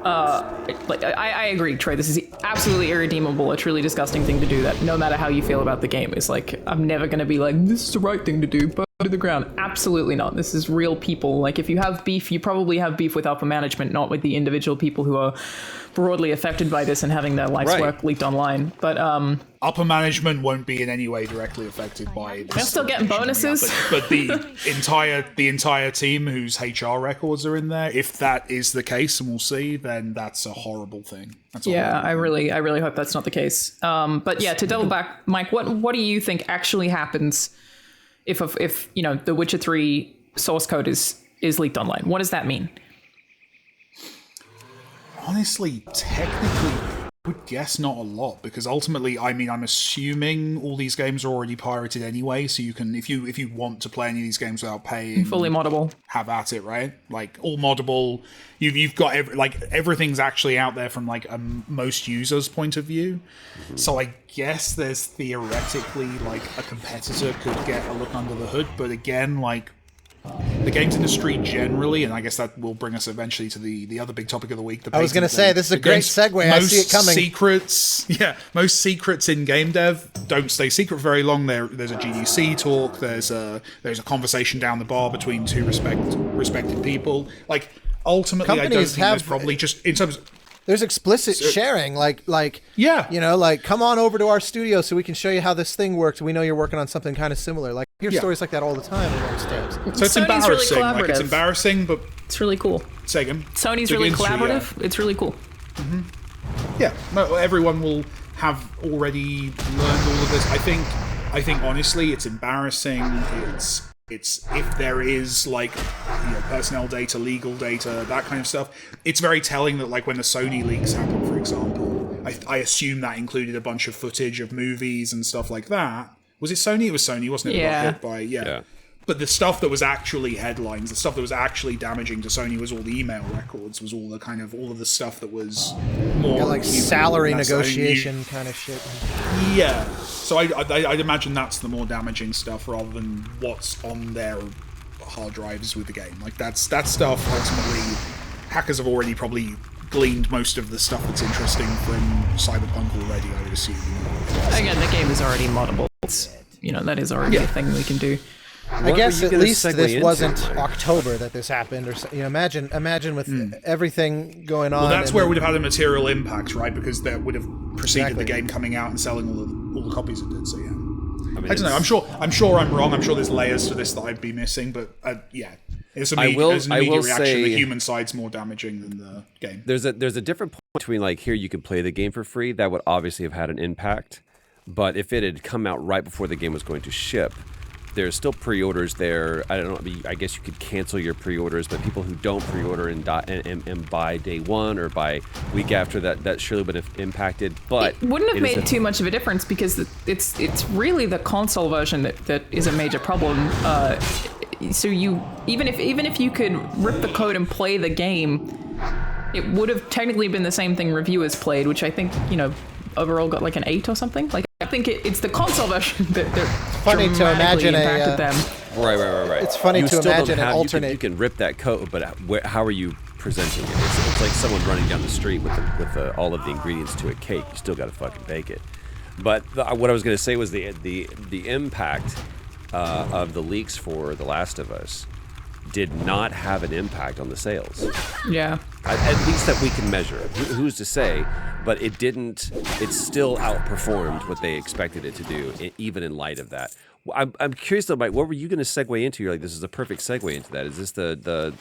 S1: I agree, Trey. This is absolutely irredeemable. A truly disgusting thing to do. That no matter how you feel about the game, is like, I'm never gonna be like, this is the right thing to do. Burn to the ground. Absolutely not. This is real people. Like, if you have beef, you probably have beef with upper management, not with the individual people who are broadly affected by this and having their life's work leaked online. But
S2: upper management won't be in any way directly affected by this.
S1: they're still getting bonuses.
S2: But the entire team whose HR records are in there, if that is the case, and we'll see, then that's a horrible thing.
S1: I really hope that's not the case. But yeah, to double back, Mike, what do you think actually happens if the Witcher 3 source code is leaked online? What does that mean?
S2: Honestly, technically, I would guess not a lot, because ultimately, I mean, I'm assuming all these games are already pirated anyway, so you can, if you want to play any of these games without paying,
S1: fully moddable,
S2: have at it, right? Like, all moddable. You've got everything's actually out there from like most users' point of view. So I guess there's theoretically like a competitor could get a look under the hood, but again, like, the games industry generally, and I guess that will bring us eventually to the other big topic of the week.
S3: I was going to say, this is a great segue. I see it coming.
S2: Most secrets in game dev don't stay secret very long. There's a GDC talk. There's a conversation down the bar between two respected people. Like, ultimately,
S3: Companies
S2: I don't think there's probably just in terms of,
S3: there's explicit sharing, like
S2: yeah,
S3: like, come on over to our studio so we can show you how this thing works. We know you're working on something kind of similar. Like, I hear stories like that all the time amongst devs.
S2: So it's
S1: Sony's
S2: embarrassing.
S1: Really collaborative.
S2: Like, it's embarrassing, but
S1: it's really cool.
S2: say again.
S1: Sony's really collaborative. It's really cool.
S2: Mm-hmm. Yeah, no, everyone will have already learned all of this. I think honestly, it's embarrassing. It's if there is like, personnel data, legal data, that kind of stuff. It's very telling that, like, when the Sony leaks happened, for example, I assume that included a bunch of footage of movies and stuff like that. Was it Sony? It was Sony, wasn't it?
S1: Yeah.
S2: Hit by, yeah. But the stuff that was actually headlines, the stuff that was actually damaging to Sony was all the email records, was all of the stuff that was more
S3: like salary negotiation kind of shit.
S2: Yeah. So I'd imagine that's the more damaging stuff rather than what's on their hard drives with the game. Like, that's stuff ultimately hackers have already probably gleaned most of the stuff that's interesting from Cyberpunk already, I would assume.
S1: Again, the game is already moddable. It's, that is already a thing we can do.
S3: I guess at least this wasn't October that this happened, or imagine with everything going on.
S2: Well, that's where it would have had a material impact, right? Because that would have preceded the game coming out and selling all the copies it did. So yeah, I don't know. I'm sure I'm wrong. I'm sure there's layers to this that I'd be missing, but yeah. It's an immediate reaction. The human side's more damaging than the game.
S5: There's a different point between, like, here you can play the game for free. That would obviously have had an impact, but if it had come out right before the game was going to ship, there's still pre-orders there. I don't know. I guess you could cancel your pre-orders, but people who don't pre-order and buy day one or buy week after that surely would have impacted. But
S1: it wouldn't have made too much of a difference, because it's really the console version that is a major problem. So you even if you could rip the code and play the game, it would have technically been the same thing reviewers played, which I think overall got like an 8 or something. Like, I think it's the console version that
S3: funny to imagine
S1: impacted them.
S5: Right.
S3: It's funny to imagine an alternate.
S5: You can rip that code, but how are you presenting it? It's like someone running down the street with all of the ingredients to a cake. You still got to fucking bake it. But what I was going to say was the impact of the leaks for The Last of Us did not have an impact on the sales.
S1: Yeah.
S5: At least that we can measure. Who's to say? But it didn't. It still outperformed what they expected it to do, even in light of that. I'm curious though, Mike. What were you going to segue into? You're like, this is a perfect segue into that. Is this the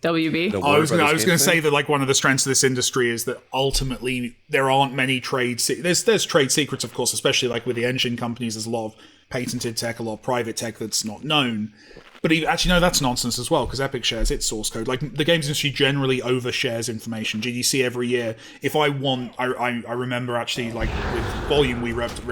S1: WB?
S2: I was going to say that, like, one of the strengths of this industry is that ultimately there aren't many trade. There's trade secrets, of course, especially like with the engine companies. There's a lot of patented tech, a lot of private tech that's not known. But actually, no, that's nonsense as well, because Epic shares its source code. Like, the games industry generally overshares information. GDC every year, if I want, I remember actually, like, with Volume, we literally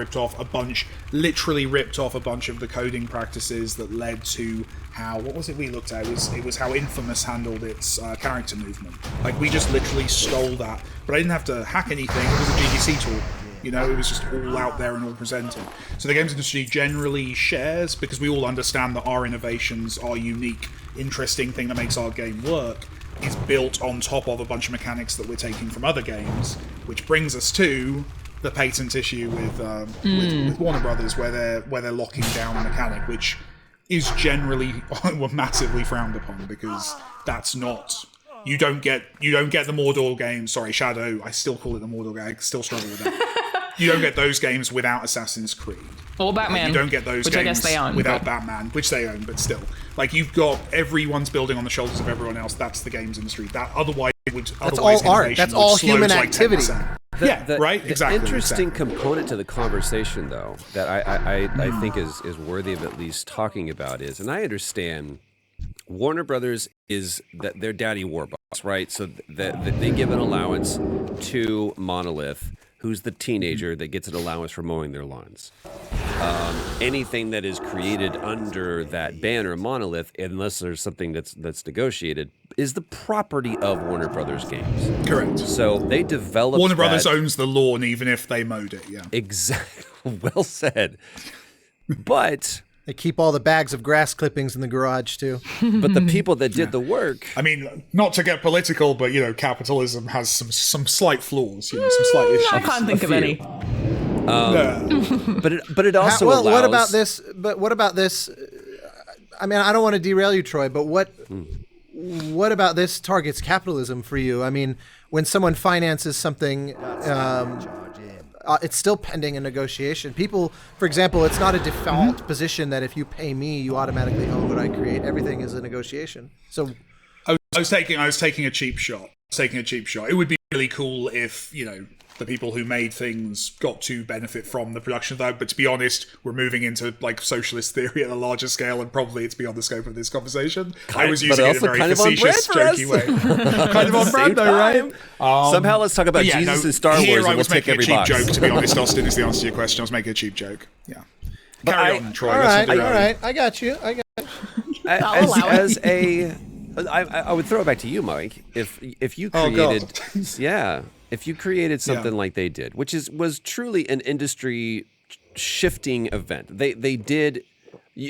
S2: ripped off a bunch of the coding practices that led to how, what was it we looked at? It was how Infamous handled its character movement. Like, we just literally stole that. But I didn't have to hack anything, it was a GDC tool. You know, it was just all out there and all presented. So the games industry generally shares, because we all understand that our innovations, our unique, interesting thing that makes our game work, is built on top of a bunch of mechanics that we're taking from other games, which brings us to the patent issue with Warner Brothers, where they're locking down a mechanic, which is generally massively frowned upon, because that's not... You don't get the Mordor games. Sorry, Shadow. I still call it the Mordor game. I still struggle with that. You don't get those games without Assassin's Creed.
S1: Or Batman.
S2: You don't get those
S1: which
S2: games
S1: I guess they own,
S2: without Batman, which they own, but still. Like, you've got everyone's building on the shoulders of everyone else. That's the games industry. That otherwise
S3: all art. That's all human activity.
S2: Right? Exactly.
S5: The interesting component to the conversation, though, that I think is worthy of at least talking about is, and I understand Warner Brothers is that their daddy Warboss, right? So that they give an allowance to Monolith, who's the teenager that gets an allowance for mowing their lawns. Anything that is created under that banner, Monolith, unless there's something that's negotiated, is the property of Warner Brothers games.
S2: Correct.
S5: So they developed
S2: Warner Brothers owns the lawn, even if they mowed it. Yeah.
S5: Exactly. Well said. But
S3: they keep all the bags of grass clippings in the garage too.
S5: But the people that did the work,
S2: I mean, not to get political, but you know, capitalism has some slight flaws, you know, some slight issues.
S1: I can't think of any.
S5: But it also allows...
S3: What about this? But what about this? I mean, I don't want to derail you, Troy, but what about this targets capitalism for you? I mean, when someone finances something, it's still pending a negotiation. People, for example, it's not a default position that if you pay me, you automatically own what I create. Everything is a negotiation. So,
S2: I was taking a cheap shot. It would be really cool if, you know, the people who made things got to benefit from the production of that. But to be honest, we're moving into like socialist theory at a larger scale, and probably it's beyond the scope of this conversation. I was using it in a very facetious, jokey way. Kind of on brand, though, right?
S5: Somehow let's talk about Jesus and Star Wars, and we'll take every box.
S2: I was making a cheap joke, to be honest, Austin, is the answer to your question. I was making a cheap joke. Yeah.
S5: But
S2: Carry on, Troy.
S3: All right. I got you.
S5: I would throw it back to you, Mike. If you created, if you created something like they did, which was truly an industry shifting event. They did.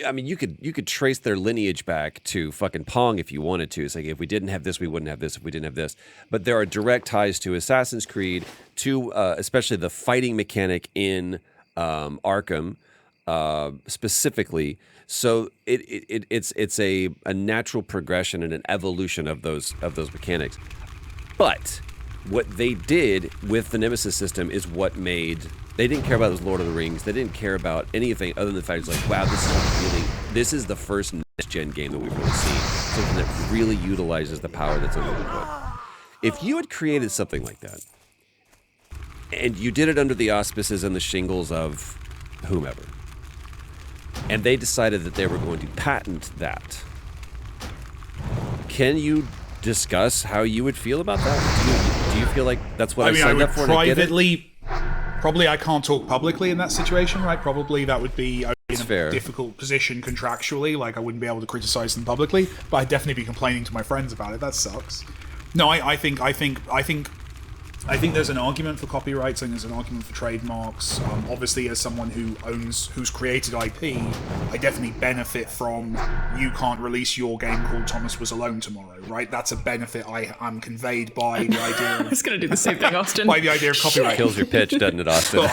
S5: I mean, you could trace their lineage back to fucking Pong if you wanted to. It's like, if we didn't have this, we wouldn't have this. If we didn't have this, but there are direct ties to Assassin's Creed, to especially the fighting mechanic in Arkham, specifically. So it's a natural progression and an evolution of those mechanics. But what they did with the Nemesis system is what made... They didn't care about those Lord of the Rings. They didn't care about anything other than the fact it's like, wow, this is the first next-gen game that we've really seen. Something that really utilizes the power that's under the hood. If you had created something like that, and you did it under the auspices and the shingles of whomever, and they decided that they were going to patent that, can you discuss how you would feel about that? Do you feel like that's what I signed up for?
S2: Probably I can't talk publicly in that situation, right? Probably that would be in a difficult position contractually. Like, I wouldn't be able to criticize them publicly, but I'd definitely be complaining to my friends about it. That sucks. No, I think there's an argument for copyrights and there's an argument for trademarks. Obviously, as someone who's created IP, I definitely benefit from you can't release your game called Thomas Was Alone tomorrow, right? That's a benefit I'm conveyed by the idea.
S1: I was going to do the same thing, Austin.
S2: By the idea of copyright.
S5: Kills your pitch, doesn't it, Austin?
S2: But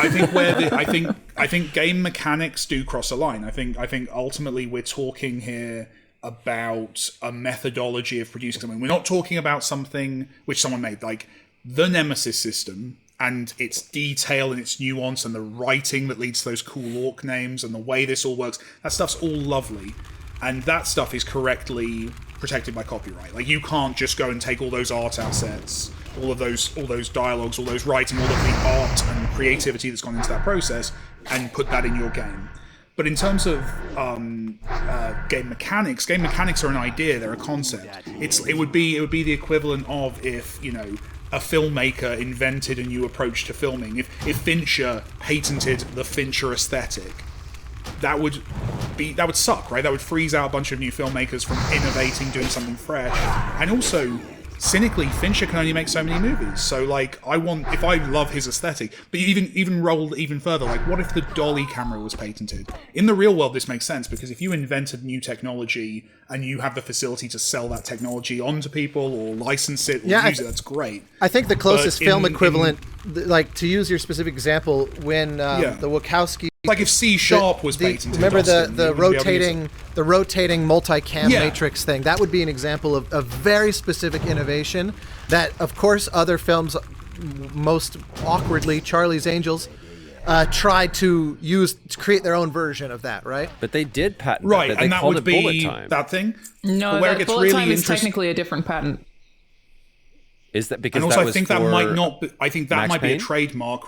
S2: I think game mechanics do cross a line. I think ultimately we're talking here about a methodology of producing something. We're not talking about something which someone made, like the Nemesis system and its detail and its nuance and the writing that leads to those cool orc names and the way this all works. That stuff's all lovely, and that stuff is correctly protected by copyright. Like, you can't just go and take all those art assets, all those dialogues, all those writing, all of the art and creativity that's gone into that process and put that in your game. But in terms of game mechanics are an idea, they're a concept. It would be the equivalent of if, you know, a filmmaker invented a new approach to filming. If Fincher patented the Fincher aesthetic, that would suck, right? That would freeze out a bunch of new filmmakers from innovating, doing something fresh. And also, cynically, Fincher can only make so many movies. So, like, if I love his aesthetic, but even rolled even further, like, what if the dolly camera was patented? In the real world, this makes sense, because if you invented new technology and you have the facility to sell that technology onto people or license it or use it, that's great.
S3: I think the closest film equivalent, like, to use your specific example, when the Wachowski...
S2: Like if C# was patented.
S3: Remember the rotating multicam matrix thing? That would be an example of a very specific innovation that, of course, other films, most awkwardly, Charlie's Angels, tried to use to create their own version of that, right?
S5: But they did patent
S2: right,
S5: that.
S2: and that would be that thing.
S1: No,
S2: where
S1: that
S2: it gets
S1: bullet
S2: really
S1: time is technically a different patent.
S5: Is that because
S2: and also
S5: that
S2: I
S5: was
S2: think that
S5: for
S2: might not. I think that
S5: Max
S2: might be a
S5: Payne?
S2: trademark.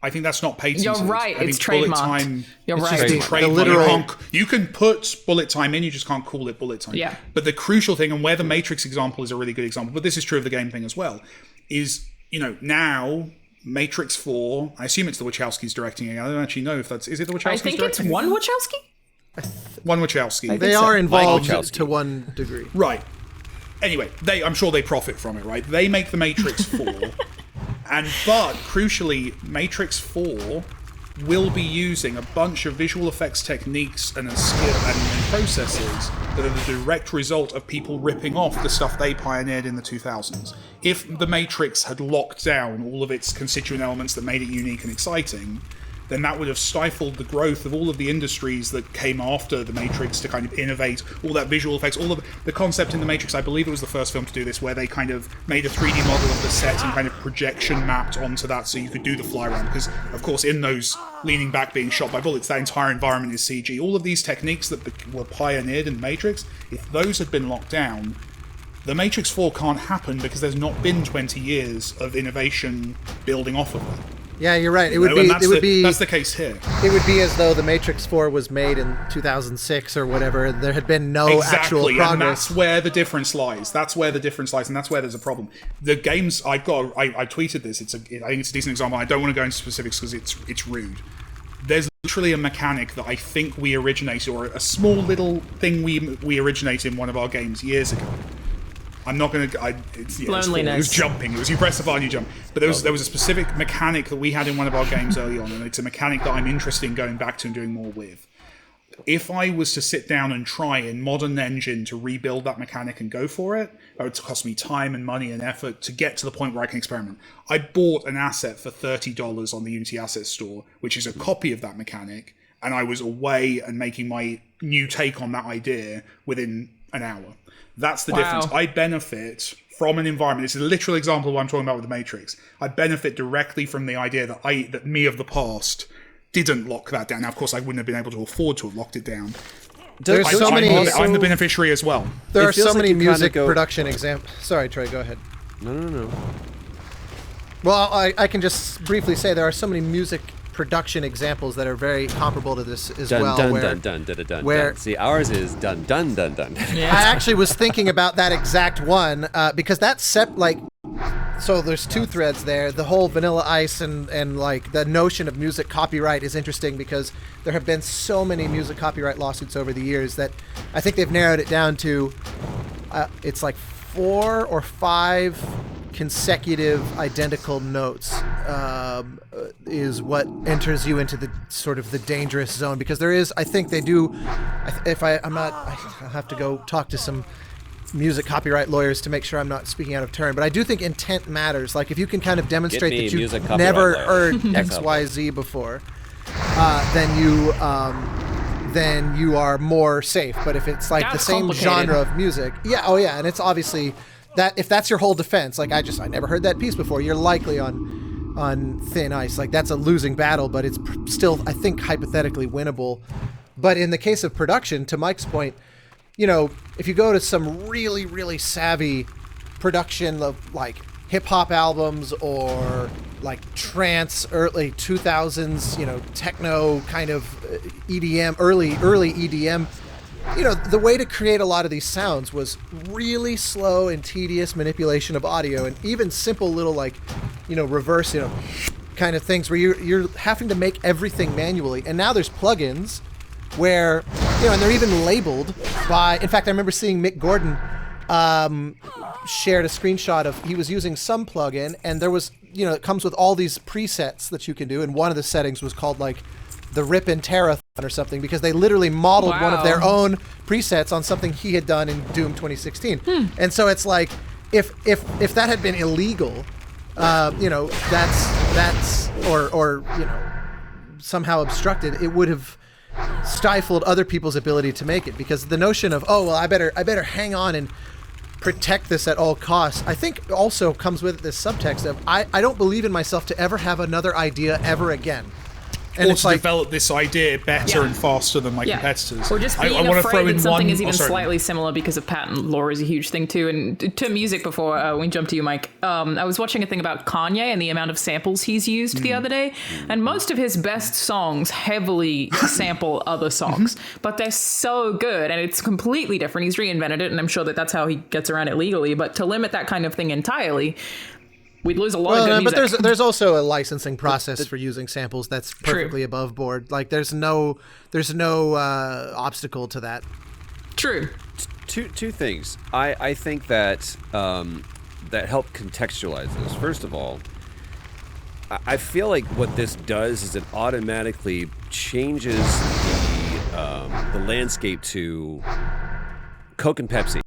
S2: I think that's not patented.
S1: You're right,
S2: I think
S1: it's
S2: bullet
S1: trademarked.
S2: time.
S1: You're
S2: it's
S1: right.
S2: Just
S3: The
S2: trademark.
S3: literal-
S2: You can put bullet time in. You just can't call it bullet time.
S1: Yeah.
S2: But the crucial thing, and where the Matrix example is a really good example, but this is true of the game thing as well, is, you know, now Matrix 4. I assume it's the Wachowskis directing it. I don't actually know if that's. Is it the Wachowskis?
S1: I think it's
S2: directing
S1: one
S2: it?
S1: Wachowski.
S2: One Wachowski.
S3: They
S1: so.
S3: are involved
S5: Wachowski.
S3: to one degree.
S2: Right. Anyway, I'm sure they profit from it, right? They make the Matrix 4, but crucially, Matrix 4 will be using a bunch of visual effects techniques and processes that are the direct result of people ripping off the stuff they pioneered in the 2000s. If the Matrix had locked down all of its constituent elements that made it unique and exciting, then that would have stifled the growth of all of the industries that came after the Matrix to kind of innovate all that visual effects, all of the concept in the Matrix. I believe it was the first film to do this, where they kind of made a 3D model of the set and kind of projection mapped onto that so you could do the fly around. Because, of course, in those leaning back being shot by bullets, that entire environment is CG. All of these techniques that were pioneered in the Matrix, if those had been locked down, the Matrix 4 can't happen because there's not been 20 years of innovation building off of that.
S3: Yeah, you're right. It
S2: That's
S3: would
S2: that's the case here.
S3: It would be as though the Matrix 4 was made in 2006 or whatever. There had been no actual progress.
S2: And that's where the difference lies. That's where the difference lies, and that's where there's a problem. The games I tweeted this. I think it's a decent example. I don't want to go into specifics because it's rude. There's literally a mechanic that I think we originated, or a small little thing we originated in one of our games years ago. I'm not going to.
S1: Loneliness.
S2: It was jumping. It was you press the button, you jump. But there was a specific mechanic that we had in one of our games early on, and it's a mechanic that I'm interested in going back to and doing more with. If I was to sit down and try in modern engine to rebuild that mechanic and go for it, that would cost me time and money and effort to get to the point where I can experiment. I bought an asset for $30 on the Unity Asset Store, which is a copy of that mechanic, and I was away and making my new take on that idea within an hour. That's the difference. I benefit from an environment. It's a literal example of what I'm talking about with the Matrix. I benefit directly from the idea that me of the past didn't lock that down. Now, of course, I wouldn't have been able to afford to have locked it down. I'm the beneficiary as well.
S3: There are so
S5: feels like
S3: many
S5: you kinda
S3: music
S5: go-
S3: production examples. Sorry, Trey, go ahead.
S5: No.
S3: Well, I can just briefly say there are so many music production examples that are very comparable to this as
S5: Dun
S3: well.
S5: dun
S3: where,
S5: dun dun dun dun dun.
S3: where-
S5: dun. See, ours is dun dun dun dun.
S3: I actually was thinking about that exact one because that's so there's two threads there. The whole Vanilla Ice and like the notion of music copyright is interesting because there have been so many music copyright lawsuits over the years that I think they've narrowed it down to it's like 4 or 5 consecutive identical notes is what enters you into the sort of the dangerous zone, because there is, I think they do, I'll have to go talk to some music copyright lawyers to make sure I'm not speaking out of turn, but I do think intent matters. Like if you can kind of demonstrate that you've never heard XYZ before, then you are more safe. But if it's like
S1: That's
S3: the same
S1: complicated.
S3: genre of music, and it's obviously that if that's your whole defense, like I never heard that piece before, you're likely on thin ice. Like that's a losing battle, but it's still, I think, hypothetically winnable. But in the case of production, to Mike's point, if you go to some really, really savvy production of like hip hop albums or like trance, early 2000s, techno kind of EDM, early EDM. The way to create a lot of these sounds was really slow and tedious manipulation of audio, and even simple little reverse, kind of things where you're having to make everything manually. And now there's plugins where, and they're even labeled by, in fact, I remember seeing Mick Gordon shared a screenshot of, he was using some plugin, and there was, it comes with all these presets that you can do, and one of the settings was called like the Rip and Terrathon or something, because they literally modeled one of their own presets on something he had done in Doom 2016. And so it's like, if that had been illegal, that's or somehow obstructed, it would have stifled other people's ability to make it, because the notion of, oh well, I better hang on and protect this at all costs, I think also comes with this subtext of I don't believe in myself to ever have another idea ever again. And
S2: or
S3: it's
S2: to
S3: like,
S2: develop this idea better and faster than my competitors.
S1: Or just being
S2: I wanna
S1: afraid
S2: throw
S1: that
S2: in
S1: something
S2: one,
S1: is even slightly similar because of patent law is a huge thing too. And to music, before we jump to you, Mike, I was watching a thing about Kanye and the amount of samples he's used the other day. And most of his best songs heavily sample other songs, but they're so good and it's completely different. He's reinvented it, and I'm sure that that's how he gets around it legally. But to limit that kind of thing entirely, we'd lose a lot of good music.
S3: But there's also a licensing process for using samples that's perfectly above board. Like there's no obstacle to that.
S1: True.
S5: Two things. I think that that help contextualize this. First of all, I feel like what this does is it automatically changes the landscape to Coke and Pepsi.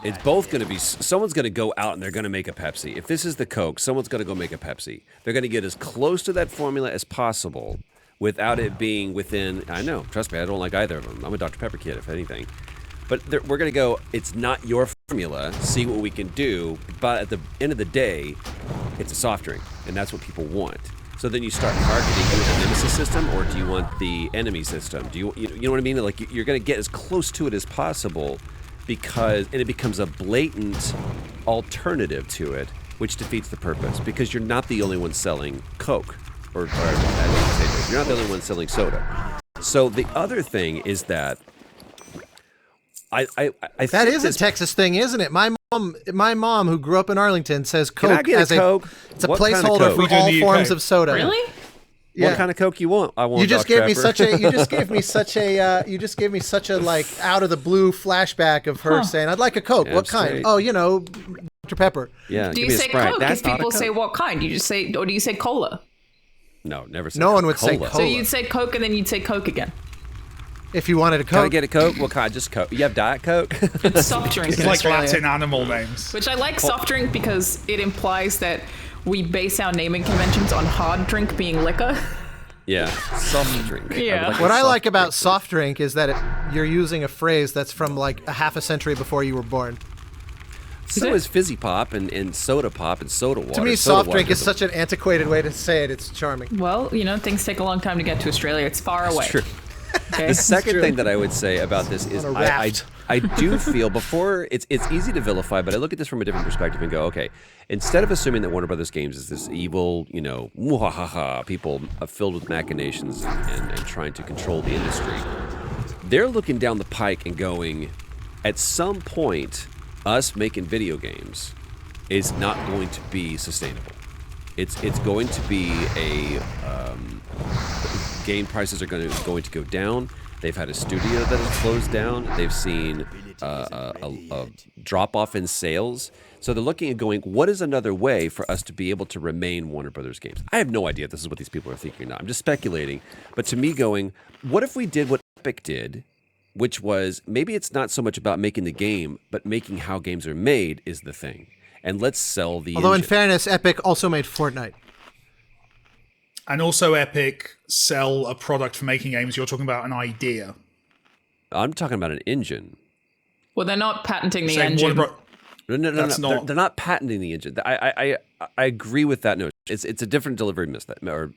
S5: It's both going to be, someone's going to go out and they're going to make a Pepsi. If this is the Coke, someone's going to go make a Pepsi. They're going to get as close to that formula as possible without it being within, I know, trust me, I don't like either of them. I'm a Dr. Pepper kid, if anything. But we're going to go, it's not your formula, see what we can do. But at the end of the day, it's a soft drink, and that's what people want. So then you start marketing the Nemesis system, or do you want the enemy system? Do you know what I mean? Like you're going to get as close to it as possible, and it becomes a blatant alternative to it, which defeats the purpose, because you're not the only one selling Coke, or you're not the only one selling soda. So the other thing is that I
S3: that is a Texas thing, isn't it? My mom, who grew up in Arlington, says Coke.
S5: Can I get a Coke?
S3: It's a
S5: What kind of
S3: placeholder
S5: Coke?
S3: for all forms of soda.
S1: Really?
S3: Yeah.
S5: What kind of Coke you want? I want.
S3: You just
S5: Dr.
S3: gave me
S5: Pepper.
S3: such a. You just gave me such a like out of the blue flashback of her saying, "I'd like a Coke."
S5: Yeah,
S3: What kind?
S5: straight.
S3: Oh, Dr. Pepper.
S5: Yeah.
S1: Do
S5: give
S1: you
S5: me a
S1: say
S5: Sprite.
S1: Coke? Because
S5: That's not a
S1: people
S5: Coke.
S1: say what kind? You just say, or do you say cola?
S5: No, never say
S3: No one would say
S5: Coca-Cola.
S1: So
S3: Cola.
S1: you'd say Coke and then you'd say Coke again.
S3: If you wanted a
S5: Can I
S3: Coke,
S5: get a Coke? What kind? Just Coke. You have Diet Coke?
S1: It's soft drink
S2: It's
S1: in
S2: like
S1: Australia.
S2: Latin animal names.
S1: Which I like soft drink because it implies that we base our naming conventions on hard drink being liquor.
S5: Yeah. Some drink.
S1: Yeah.
S3: what I like about soft drink is that you're using a phrase that's from like a half a century before you were born.
S5: So is fizzy pop and soda pop and soda water.
S3: To me,
S5: Soda
S3: soft drink
S5: water
S3: is such an antiquated way to say it. It's charming.
S1: Well, things take a long time to get to Australia. It's far away.
S5: True.
S1: Okay?
S5: The second thing that I would say about this is
S3: On a
S5: I
S3: raft.
S5: do feel before it's easy to vilify, but I look at this from a different perspective and go, okay, instead of assuming that Warner Brothers Games is this evil, muhahaha, people filled with machinations and trying to control the industry, they're looking down the pike and going, at some point, us making video games is not going to be sustainable. It's going to be game prices are going to go down. They've had a studio that has closed down. They've seen a drop off in sales. So they're looking at going, what is another way for us to be able to remain Warner Brothers Games? I have no idea if this is what these people are thinking or not. I'm just speculating. But to me going, what if we did what Epic did, which was maybe it's not so much about making the game, but making how games are made is the thing. And let's sell the
S3: Although in
S5: engine.
S3: fairness, Epic also made Fortnite.
S2: And also Epic sell a product for making games. You're talking about an idea.
S5: I'm talking about an engine.
S1: Well, they're not patenting the
S2: Saying
S1: engine.
S5: No.
S2: That's
S5: They're
S2: not-
S5: not patenting the engine. I agree with that notion. It's a different delivery method or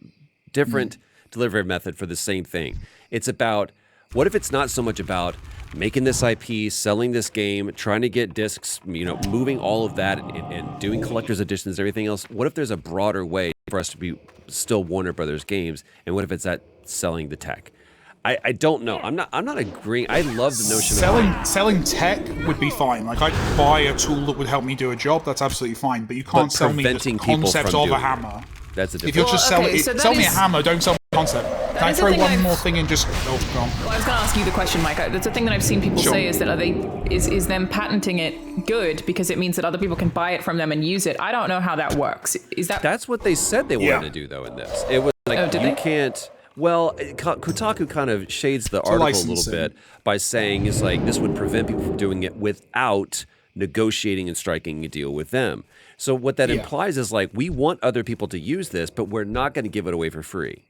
S5: different delivery method for the same thing. It's about What if it's not so much about making this IP, selling this game, trying to get discs, moving all of that and doing collector's editions, everything else? What if there's a broader way for us to be still Warner Brothers games? And what if it's that selling the tech? I don't know. I'm not agreeing. I love the notion of
S2: selling tech would be fine. Like, I'd buy a tool that would help me do a job. That's absolutely fine. But you can't sell me the concept of a hammer.
S5: That's the difference.
S2: If you're just sell me a hammer, don't sell me a concept. Can I throw one more thing in? Just go on.
S1: Well, I was going to ask you the question, Mike. That's a thing that I've seen people say is that is them patenting it good because it means that other people can buy it from them and use it. I don't know how that works. Is that?
S5: That's what they said they wanted to do though in this. It was like you can't. Well, Kotaku kind of shades the article a little bit by saying it's like this would prevent people from doing it without negotiating and striking a deal with them. So what that implies is like we want other people to use this, but we're not going to give it away for free.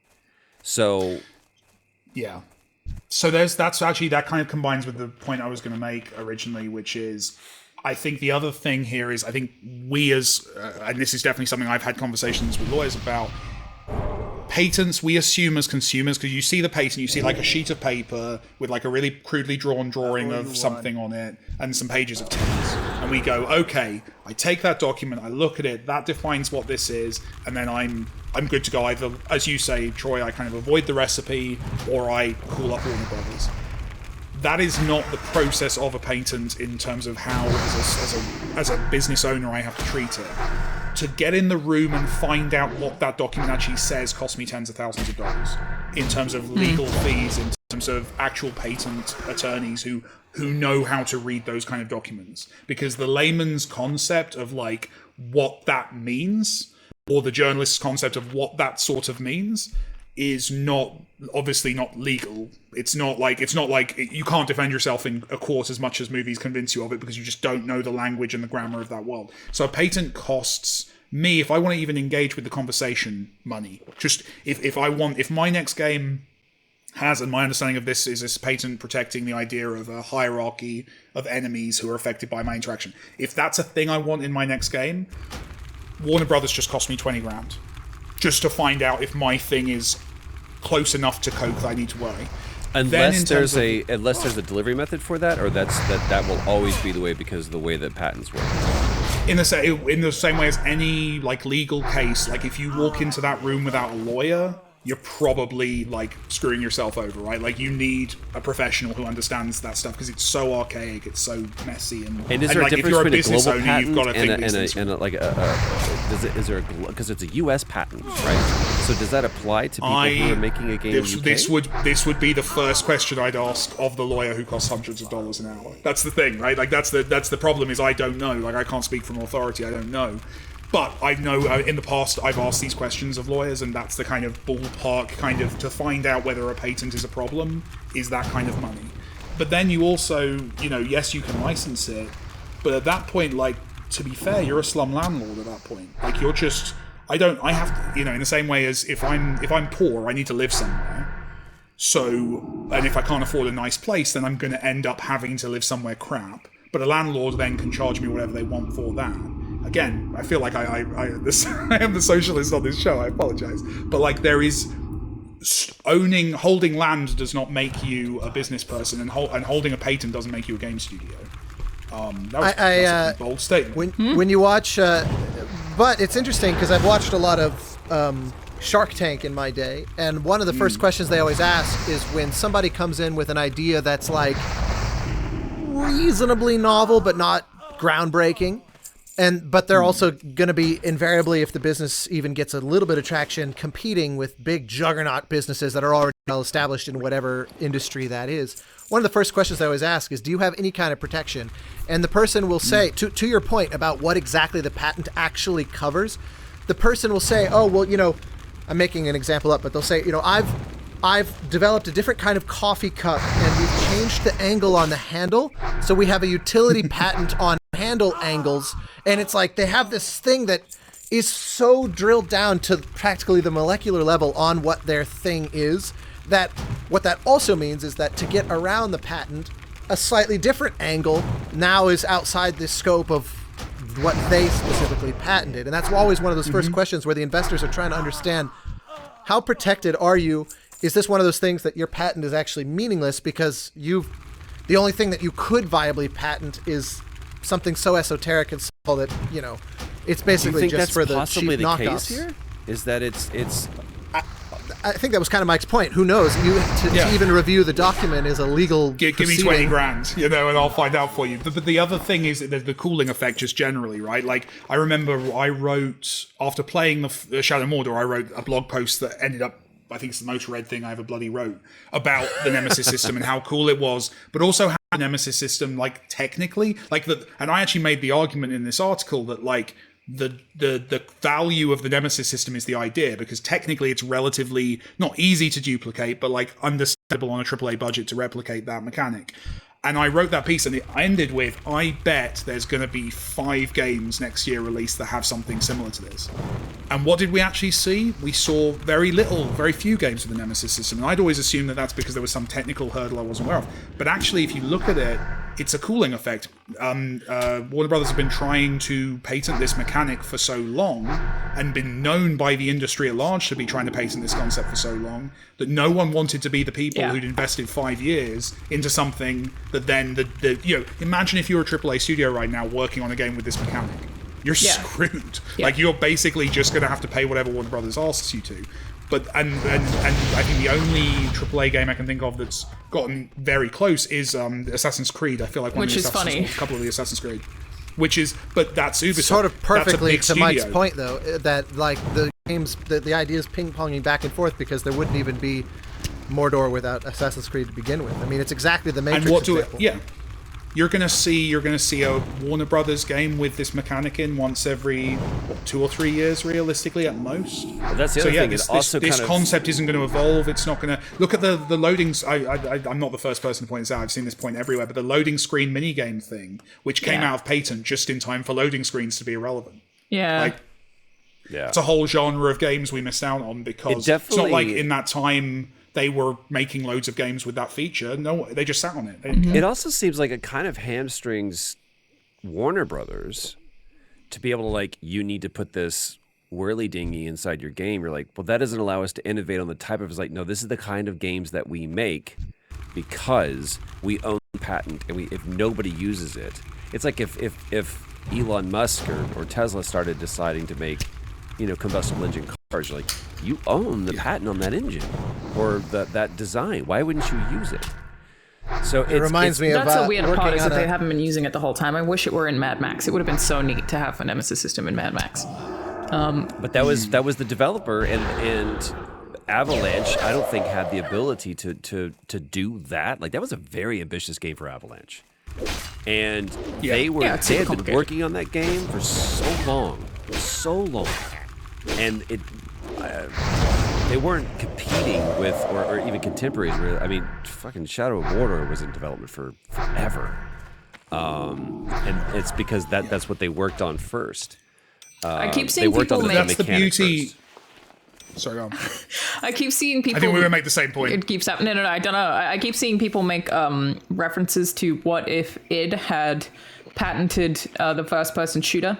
S5: So
S2: so that kind of combines with the point I was going to make originally, which is I think the other thing here is I think we as and this is definitely something I've had conversations with lawyers about. Patents, we assume as consumers, because you see the patent, you see like a sheet of paper with like a really crudely drawn drawing of something on it and some pages of text. And we go, okay, I take that document, I look at it, that defines what this is, and then I'm good to go. Either, as you say, Troy, I kind of avoid the recipe, or I call up Warner Brothers. That is not the process of a patent in terms of how, as a business owner, I have to treat it. To get in the room and find out what that document actually says cost me tens of thousands of dollars in terms of legal fees, in terms of actual patent attorneys who know how to read those kind of documents. Because the layman's concept of like what that means, or the journalist's concept of what that sort of means, is obviously not legal. It's not like you can't defend yourself in a court as much as movies convince you of it, because you just don't know the language and the grammar of that world. So a patent costs me, if I want to even engage with the conversation, money. Just if my next game has, and my understanding of this is this patent protecting the idea of a hierarchy of enemies who are affected by my interaction. If that's a thing I want in my next game, Warner Brothers just cost me $20,000. Just to find out if my thing is close enough to coke that I need to worry.
S5: Unless there's a delivery method for that, or that will always be the way because of the way that patents work.
S2: In the same way as any like legal case, like if you walk into that room without a lawyer, you're probably like screwing yourself over, right? Like you need a professional who understands that stuff because it's so archaic, it's so messy,
S5: and is there
S2: like,
S5: a difference between a global
S2: owner,
S5: patent
S2: you've got to think
S5: is there because it's a U.S. patent, right? So does that apply to people who are making a game in the UK?
S2: This would be the first question I'd ask of the lawyer who costs hundreds of dollars an hour. That's the thing, right? Like that's the problem is I don't know. Like I can't speak from authority. I don't know. But I know in the past I've asked these questions of lawyers, and that's the kind of ballpark kind of to find out whether a patent is a problem is that kind of money. But then you also, yes, you can license it, but at that point, like, to be fair, you're a slum landlord at that point. Like you're just, I have to, in the same way as if I'm poor, I need to live somewhere. So, and if I can't afford a nice place, then I'm going to end up having to live somewhere crap. But a landlord then can charge me whatever they want for that. Again, I feel like I am the socialist on this show. I apologize, but like there is holding land does not make you a business person, and holding a patent doesn't make you a game studio. That's a bold statement.
S3: When you watch, but it's interesting because I've watched a lot of Shark Tank in my day, and one of the first questions they always ask is when somebody comes in with an idea that's like reasonably novel but not groundbreaking. But they're also going to be invariably, if the business even gets a little bit of traction, competing with big juggernaut businesses that are already well established in whatever industry that is. One of the first questions I always ask is, do you have any kind of protection? And the person will say, to your point about what exactly the patent actually covers, the person will say, oh, well, I'm making an example up, but they'll say, I've developed a different kind of coffee cup, and we've changed the angle on the handle, so we have a utility patent on handle angles. And it's like they have this thing that is so drilled down to practically the molecular level on what their thing is, that what that also means is that to get around the patent, a slightly different angle now is outside the scope of what they specifically patented. And that's always one of those first questions where the investors are trying to understand how protected are you is this one of those things that your patent is actually meaningless because the only thing that you could viably patent is something so esoteric and simple that, it's basically just for the cheap knockoffs.
S5: Case here? Is that it's
S3: I think that was kind of Mike's point. Who knows? To even review the document is a legal
S2: Give me 20 grand, and I'll find out for you. But the other thing is there's the cooling effect just generally, right? Like, I remember I wrote, after playing the Shadow Mordor, I wrote a blog post that ended up, I think it's the most read thing I ever bloody wrote, about the Nemesis system and how cool it was, but also how the Nemesis system, like, technically, like, and I actually made the argument in this article that, like, the value of the Nemesis system is the idea, because technically it's relatively not easy to duplicate, but like understandable on a AAA budget to replicate that mechanic. And I wrote that piece and it ended with, I bet there's going to be 5 games next year released that have something similar to this. And what did we actually see? We saw very few games with the Nemesis system. And I'd always assumed that that's because there was some technical hurdle I wasn't aware of. But actually, if you look at it, it's a cooling effect. Warner Brothers have been trying to patent this mechanic for so long and been known by the industry at large to be trying to patent this concept for so long that no one wanted to be the people who'd invested 5 years into something that then, imagine if you're a AAA studio right now working on a game with this mechanic. You're screwed. Yeah. Like, you're basically just going to have to pay whatever Warner Brothers asks you to. But and I think the only AAA game I can think of that's gotten very close is Assassin's Creed. I feel like
S1: funny.
S2: A couple of the Assassin's Creed, but that's Ubisoft.
S3: Sort of perfectly to
S2: studio.
S3: Mike's point, though, that like the games, the idea is ping-ponging back and forth because there wouldn't even be Mordor without Assassin's Creed to begin with. I mean, it's exactly the Matrix example.
S2: You're gonna see a Warner Brothers game with this mechanic in once every 2 or 3 years, realistically at most.
S5: Well, that's the other thing.
S2: This concept isn't going to evolve. It's not going to look at the loadings. I'm not the first person to point this out. I've seen this point everywhere. But the loading screen minigame thing, which came out of patent just in time for loading screens to be irrelevant.
S1: Yeah.
S2: It's a whole genre of games we missed out on because it's not like in that time they were making loads of games with that feature. No, they just sat on it.
S5: It also seems like it kind of hamstrings Warner Brothers to be able to, like, you need to put this whirly-dingy inside your game. You're like, well, that doesn't allow us to innovate on the type of... It's like, no, this is the kind of games that we make because we own the patent, and if nobody uses it... It's like if Elon Musk or Tesla started deciding to make, combustible engine cars, you're like, you own the patent on that engine or that design. Why wouldn't you use it? So
S3: it reminds me of
S1: that's a weird part is that they haven't been using it the whole time. I wish it were in Mad Max. It would have been so neat to have a Nemesis system in Mad Max.
S5: But that was the developer and Avalanche. I don't think had the ability to do that. Like, that was a very ambitious game for Avalanche, and they had been working on that game for so long, and they weren't competing with or even contemporaries. I mean, fucking Shadow of Mordor was in development for forever, and it's because that's what they worked on first.
S1: I keep seeing people make...
S2: That's the beauty... Sorry, go on.
S1: I keep seeing people...
S2: I think we were going to make the same point.
S1: It keeps happening. No, I don't know. I keep seeing people make references to what if id had patented the first-person shooter.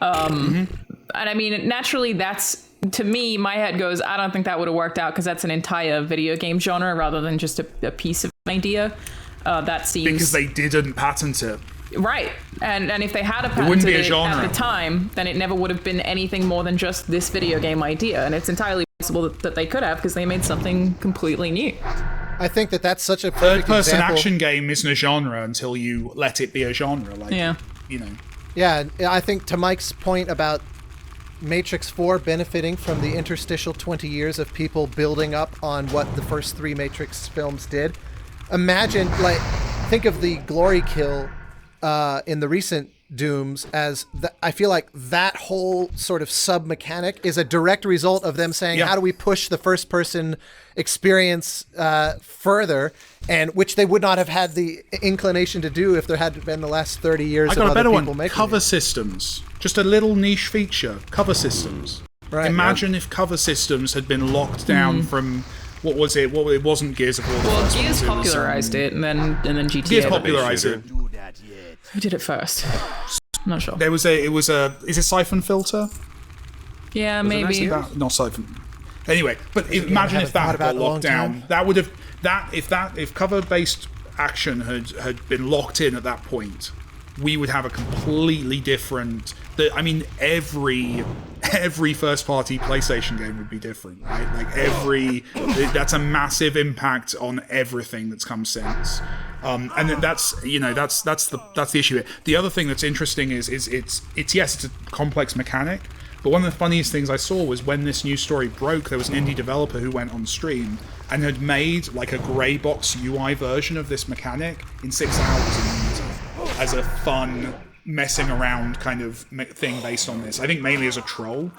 S1: And I mean, naturally, that's... To me, my head goes, I don't think that would have worked out because that's an entire video game genre rather than just a piece of an idea. That seems...
S2: Because they didn't patent it.
S1: Right. And if they had patented it at the time, then it never would have been anything more than just this video game idea. And it's entirely possible that they could have because they made something completely new.
S3: I think that's such a perfect
S2: third-person
S3: example.
S2: action game isn't a genre until you let it be a genre. Like,
S3: Yeah, I think to Mike's point about Matrix 4 benefiting from the interstitial 20 years of people building up on what the first 3 Matrix films did. Imagine, think of the glory kill in the recent Dooms as I feel like that whole sort of sub-mechanic is a direct result of them saying, how do we push the first-person experience further, and which they would not have had the inclination to do if there hadn't been the last 30 years of other people making
S2: cover systems. Just a little niche feature. Cover systems.
S3: Right.
S2: Imagine if cover systems had been locked down from... What was it? Well, it wasn't Gears of War.
S1: Well, Gears popularized it, and then GTA.
S2: Gears popularized it.
S1: Who did it first? I'm not sure.
S2: Is it Siphon Filter?
S1: Yeah, maybe.
S2: Not Siphon. Anyway, but imagine if that
S3: thought
S2: had
S3: about
S2: got
S3: in a long
S2: locked down. That would have if cover-based action had been locked in at that point, we would have a completely different. I mean, every first-party PlayStation game would be different, right? Like that's a massive impact on everything that's come since. And that's the issue here. The other thing that's interesting is it's yes, it's a complex mechanic, but one of the funniest things I saw was when this news story broke, there was an indie developer who went on stream and had made like a grey box UI version of this mechanic in 6 hours in Unity as a fun messing around kind of thing based on this. I think mainly as a troll.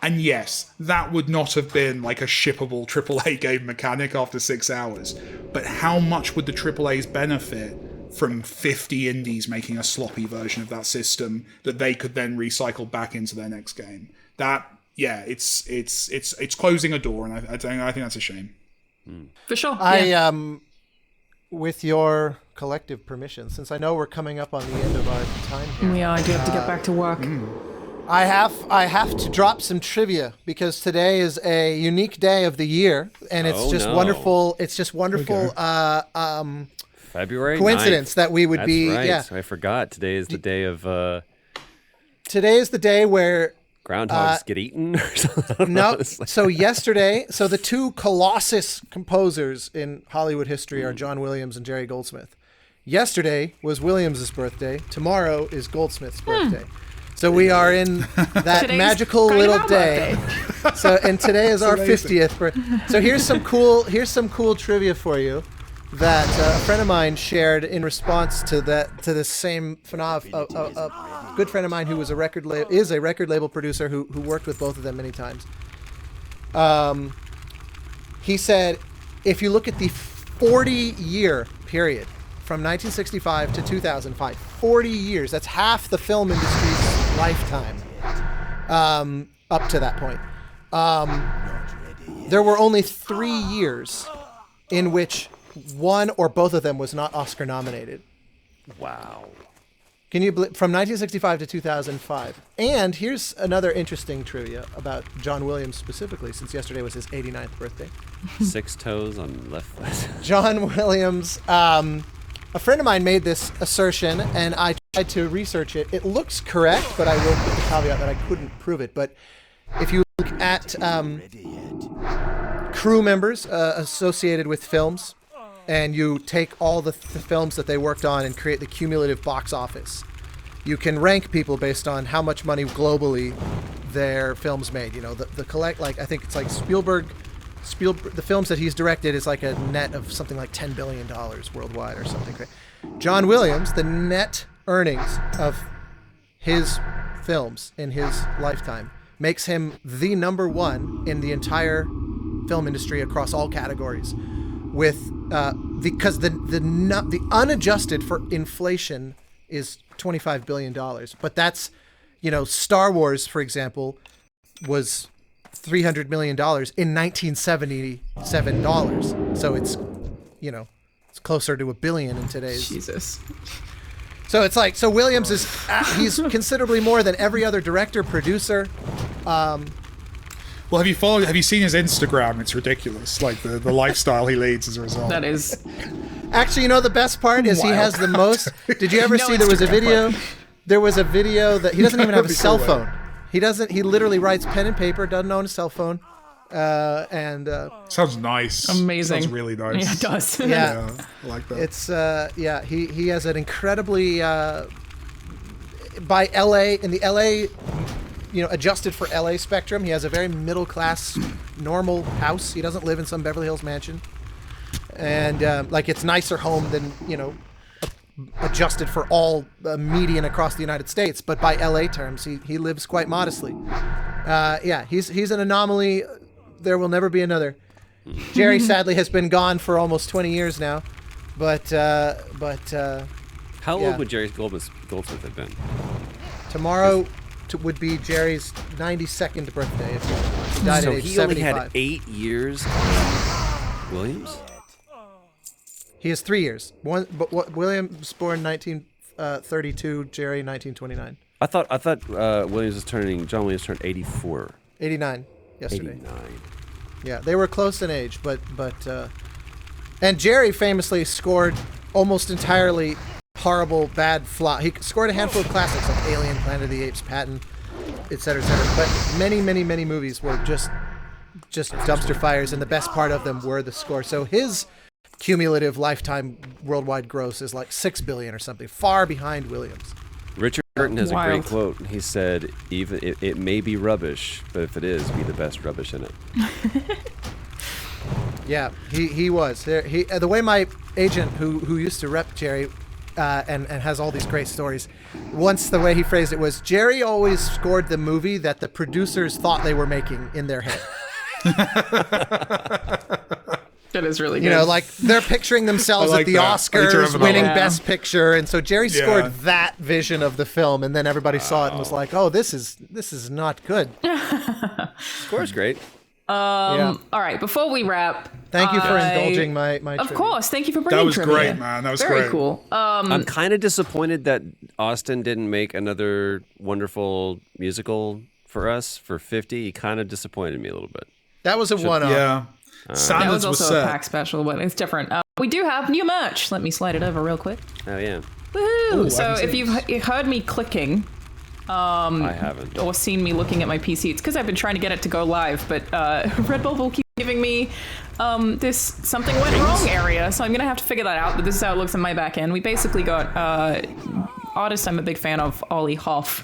S2: And yes, that would not have been like a shippable AAA game mechanic after 6 hours. But how much would the AAAs benefit from 50 indies making a sloppy version of that system that they could then recycle back into their next game? It's closing a door, and I think that's a shame.
S1: For sure.
S3: With your collective permission, since I know we're coming up on the end of our time here.
S1: Yeah, I do have to get back to work.
S3: I have to drop some trivia because today is a unique day of the year, and it's wonderful. It's just wonderful.
S5: February
S3: coincidence
S5: 9th.
S3: that we would
S5: That's
S3: be.
S5: Right.
S3: Yeah,
S5: I forgot. Today is the day of.
S3: Today is the day where
S5: groundhogs get eaten or something.
S3: No. So yesterday, the two colossus composers in Hollywood history are John Williams and Jerry Goldsmith. Yesterday was Williams' birthday. Tomorrow is Goldsmith's birthday. So we are in that magical little day. And today is our 50th birthday. So here's some cool trivia for you that a friend of mine shared in response to this same phenomenon. A good friend of mine who was is a record label producer who worked with both of them many times. He said, if you look at the 40-year period from 1965 to 2005, 40 years, that's half the film industry's lifetime up to that point. There were only 3 years in which one or both of them was not Oscar nominated.
S5: Wow.
S3: Can you from 1965 to 2005? And here's another interesting trivia about John Williams specifically, since yesterday was his 89th birthday.
S5: 6 toes on left foot.
S3: John Williams. A friend of mine made this assertion, and I tried to research it. It looks correct, but I will put the caveat that I couldn't prove it. But if you look at crew members associated with films, and you take all the films that they worked on and create the cumulative box office, you can rank people based on how much money globally their films made. You know, the collect, like, I think it's like Spielberg, the films that he's directed is like a net of something like $10 billion worldwide or something. John Williams, the net earnings of his films in his lifetime makes him the number one in the entire film industry across all categories, with because the unadjusted for inflation is $25 billion. But that's, Star Wars, for example, was $300 million in $1977. So it's, it's closer to $1 billion in today's.
S1: Jesus.
S3: So it's like, Williams is, he's considerably more than every other director, producer.
S2: Well, have you seen his Instagram? It's ridiculous. Like the lifestyle he leads as a result.
S1: That is.
S3: Actually, the best part is he has the most. Did you ever see there was a video? There was a video that he doesn't even have a cell phone. He literally writes pen and paper, doesn't own a cell phone.
S2: Sounds nice.
S1: Amazing.
S2: Sounds really nice.
S1: Yeah, it does.
S3: Yeah.
S2: I like that.
S3: It's he has an incredibly by LA in the LA, adjusted for LA spectrum, he has a very middle class normal house. He doesn't live in some Beverly Hills mansion. And it's nicer home than, adjusted for all median across the United States, but by LA terms, he lives quite modestly. He's an anomaly. There will never be another. Jerry sadly has been gone for almost 20 years now, but
S5: how old would Jerry Goldsmith have been?
S3: Tomorrow would be Jerry's 92nd birthday. If he died at age 75. So
S5: he only had 8 years. Williams.
S3: He has 3 years. Williams born 1932, Jerry 1929.
S5: I thought John Williams turned 84.
S3: 89 yesterday.
S5: 89.
S3: Yeah, they were close in age, but and Jerry famously scored almost entirely horrible, bad flop. He scored a handful of classics like Alien, Planet of the Apes, Patton, etc., etc. But many movies were just dumpster fires, and the best part of them were the score. So his cumulative lifetime worldwide gross is like $6 billion or something, far behind Williams.
S5: Richard Burton has a great
S1: Wild.
S5: quote. He said, "Even it may be rubbish, but if it is, be the best rubbish in it."
S3: Yeah, he was there. The way my agent, who used to rep Jerry, and has all these great stories, once the way he phrased it was, Jerry always scored the movie that the producers thought they were making in their head.
S1: That is really good.
S3: You know, like they're picturing themselves
S2: like
S3: at the
S2: that. I need to
S3: Oscars
S2: have
S3: winning
S1: another.
S3: Best Picture, and so Jerry
S2: Yeah.
S3: scored that vision of the film, and then everybody saw it and was like, "Oh, this is not good."
S5: Score's great.
S3: Yeah.
S1: All right, before we wrap,
S3: Thank you for
S1: I-
S3: indulging my
S1: Of
S3: trivia.
S1: course, thank you for bringing
S2: That was
S1: trivia.
S2: great, man. That was
S1: Very
S2: great.
S1: cool.
S5: I'm kind of disappointed that Austin didn't make another wonderful musical for us for 50. He kind of disappointed me a little bit.
S3: That was a one-off.
S2: Yeah.
S1: That
S2: Standards
S1: was
S2: were
S1: also a
S2: set.
S1: pack special, but it's different. We do have new merch. Let me slide it over real quick.
S5: Oh yeah,
S1: Woohoo!
S2: I
S1: So
S2: haven't
S1: if
S2: seen
S1: you've heard me clicking
S5: I haven't.
S1: or seen me looking at my PC, it's because I've been trying to get it to go live, but Red Bull will keep giving me this something went wrong area, so I'm gonna have to figure that out. But this is how it looks on my back end. We basically got artist I'm a big fan of, Ollie Hoff.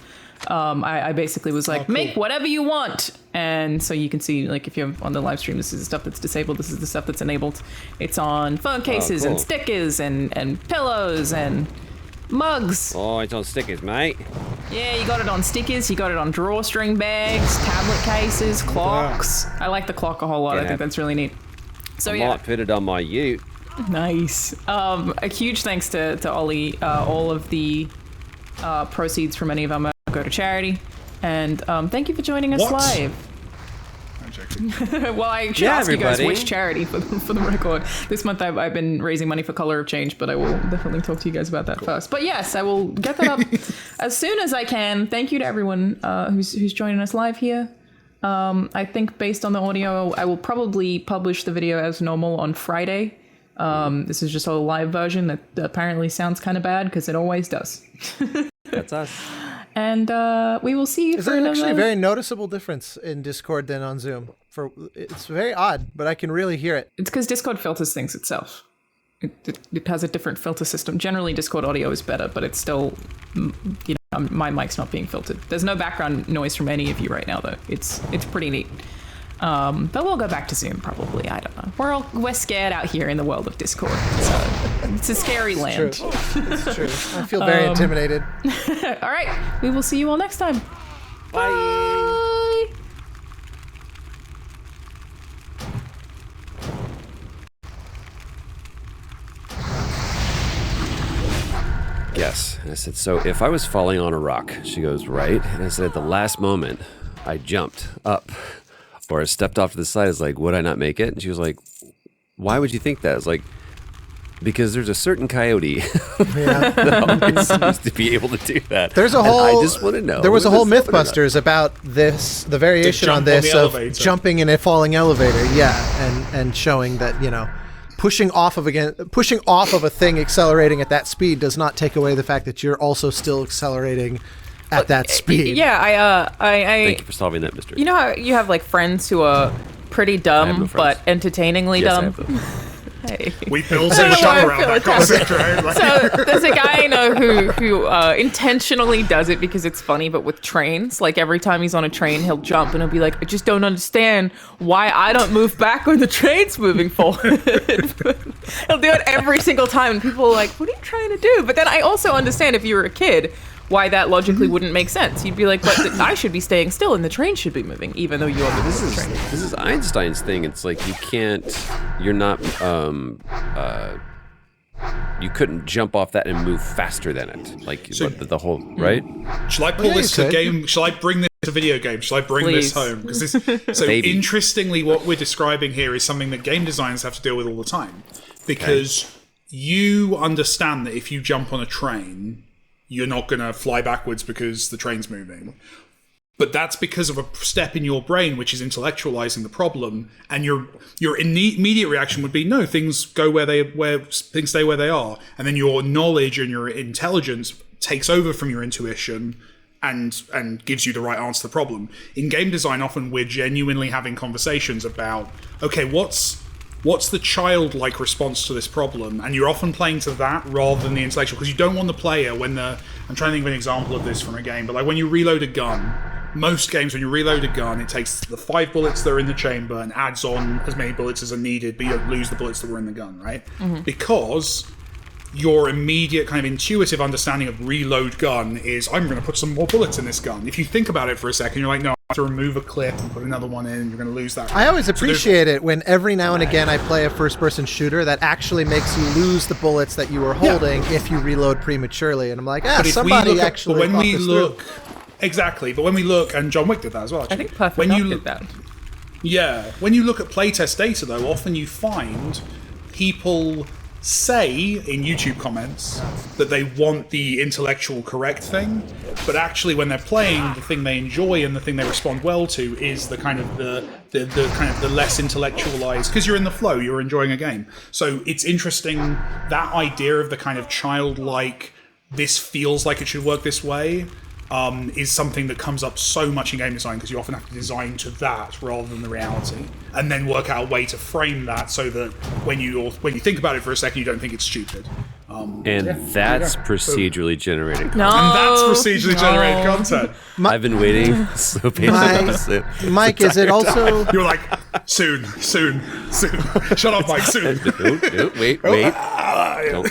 S1: I basically was like, make whatever you want. And so you can see, like, if you're on the live stream, this is the stuff that's disabled. This is the stuff that's enabled. It's on phone cases and
S5: cool.
S1: stickers and pillows and mugs.
S5: Oh, it's on stickers, mate.
S1: Yeah, you got it on stickers. You got it on drawstring bags, tablet cases, clocks. I like the clock a whole lot. I
S5: Yeah.
S1: think that's really neat. So
S5: I
S1: yeah,
S5: might fit it on my ute.
S1: nice. A huge thanks to Ollie. All of the proceeds from any of our merch go to charity. And thank you for joining us
S2: What?
S1: live.
S2: I'm joking.
S1: Well, I should
S5: Yeah,
S1: ask you guys
S5: everybody.
S1: which charity for the record. This month I've been raising money for Color of Change, but I will definitely talk to you guys about that first. But yes, I will get that up as soon as I can. Thank you to everyone who's joining us live here. I think based on the audio, I will probably publish the video as normal on Friday. This is just a live version that apparently sounds kind of bad because it always does.
S5: That's us.
S1: And we will see you
S3: Is
S1: for
S3: there
S1: another...
S3: actually a very noticeable difference in Discord than on Zoom? It's very odd, but I can really hear it.
S1: It's because Discord filters things itself. It has a different filter system. Generally, Discord audio is better, but it's still, my mic's not being filtered. There's no background noise from any of you right now, though. It's pretty neat. But we'll go back to Zoom probably. I don't know. We're scared out here in the world of Discord. So it's a scary land.
S3: True. It's true. I feel very intimidated.
S1: All right, we will see you all next time. Bye.
S5: Yes. And I said, so if I was falling on a rock, she goes, right. And I said, at the last moment, I jumped up or I stepped off to the side. I was like, would I not make it? And she was like, why would you think that? I was like, because there's a certain coyote
S3: Yeah.
S5: that always seems to be able to do that.
S3: There's a
S5: And
S3: whole.
S5: I just want to know.
S3: There was a
S5: was
S3: whole
S5: this happening or not?
S3: MythBusters about this, the variation
S2: jump
S3: on
S2: on
S3: this
S2: the
S3: of
S2: elevator.
S3: jumping in a falling elevator. Yeah, and showing that pushing off of a thing accelerating at that speed does not take away the fact that you're also still accelerating at that speed.
S7: Yeah, I
S5: Thank you for solving that mystery.
S7: you know how you have like friends who are pretty
S5: have
S7: dumb
S5: no
S7: but
S5: friends.
S7: entertainingly
S5: Yes, I
S7: dumb?
S5: have them.
S7: Hey.
S2: We built
S7: don't
S2: a
S7: know
S2: shot
S7: why I
S2: around
S7: feel
S2: that
S7: attacked.
S2: concept, right? Like,
S7: So there's a guy I know who intentionally does it because it's funny, but with trains, like every time he's on a train, he'll jump and he'll be like, I just don't understand why I don't move back when the train's moving forward. He'll do it every single time, and people are like, what are you trying to do? But then I also understand if you were a kid, why that logically wouldn't make sense. You'd be like, but I should be staying still and the train should be moving, even though you are moving the train.
S5: This is Einstein's thing. It's like you're not, you couldn't jump off that and move faster than it. Like
S2: So-
S5: the whole, right?
S2: shall I pull
S3: yeah,
S2: this
S3: you
S2: to
S3: could.
S2: game? Shall I bring this to video game? Shall I bring this
S7: Please.
S2: home? Because this. So
S5: Baby.
S2: interestingly, what we're describing here is something that game designers have to deal with all the time, because you understand that if you jump on a train, you're not going to fly backwards because the train's moving. But that's because of a step in your brain, which is intellectualizing the problem, and your immediate reaction would be no, things go where things stay where they are, and then your knowledge and your intelligence takes over from your intuition and gives you the right answer to the problem. In game design, often we're genuinely having conversations about, okay, what's the childlike response to this problem, and you're often playing to that rather than the intellectual, because you don't want the player I'm trying to think of an example of this from a game, but like when you reload a gun. Most games, when you reload a gun, it takes the 5 bullets that are in the chamber and adds on as many bullets as are needed, but you don't lose the bullets that were in the gun, right? Because your immediate kind of intuitive understanding of reload gun is, I'm going to put some more bullets in this gun. If you think about it for a second, you're like, no, I have to remove a clip and put another one in, and you're going to lose that.
S3: I always appreciate it when every now and again I play a first-person shooter that actually makes you lose the bullets that you were holding if you reload prematurely. And I'm like, somebody actually
S2: when we
S3: thought this
S2: look...
S3: through.
S2: Exactly, but when we look, and John Wick did that as well, actually.
S7: I think Perfect Dark did that.
S2: Yeah, when you look at playtest data, though, often you find people say in YouTube comments that they want the intellectual correct thing, but actually when they're playing, the thing they enjoy and the thing they respond well to is the kind of the less intellectualized, because you're in the flow, you're enjoying a game. So it's interesting, that idea of the kind of childlike, this feels like it should work this way, is something that comes up so much in game design, because you often have to design to that rather than the reality, and then work out a way to frame that so that when you think about it for a second, you don't think it's stupid.
S5: That's procedurally generated content.
S7: No,
S2: And that's procedurally generated content.
S5: I've been waiting so patiently.
S3: Mike, is it also...
S2: You're like, soon. Shut up, Mike, soon.
S5: No, wait.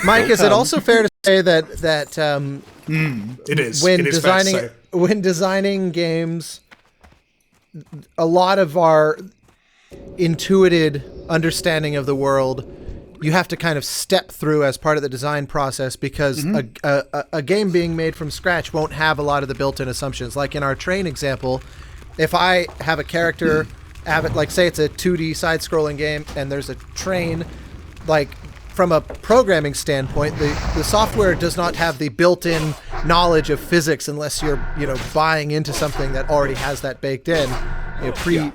S3: Mike, is it also fair to say that
S2: It is.
S3: when
S2: it is fair to say.
S3: when designing games, a lot of our intuited understanding of the world, you have to kind of step through as part of the design process, because a game being made from scratch won't have a lot of the built-in assumptions. Like in our train example, if I have a character, like say it's a 2D side-scrolling game, and there's a train, like from a programming standpoint, the software does not have the built-in knowledge of physics unless you're buying into something that already has that baked in,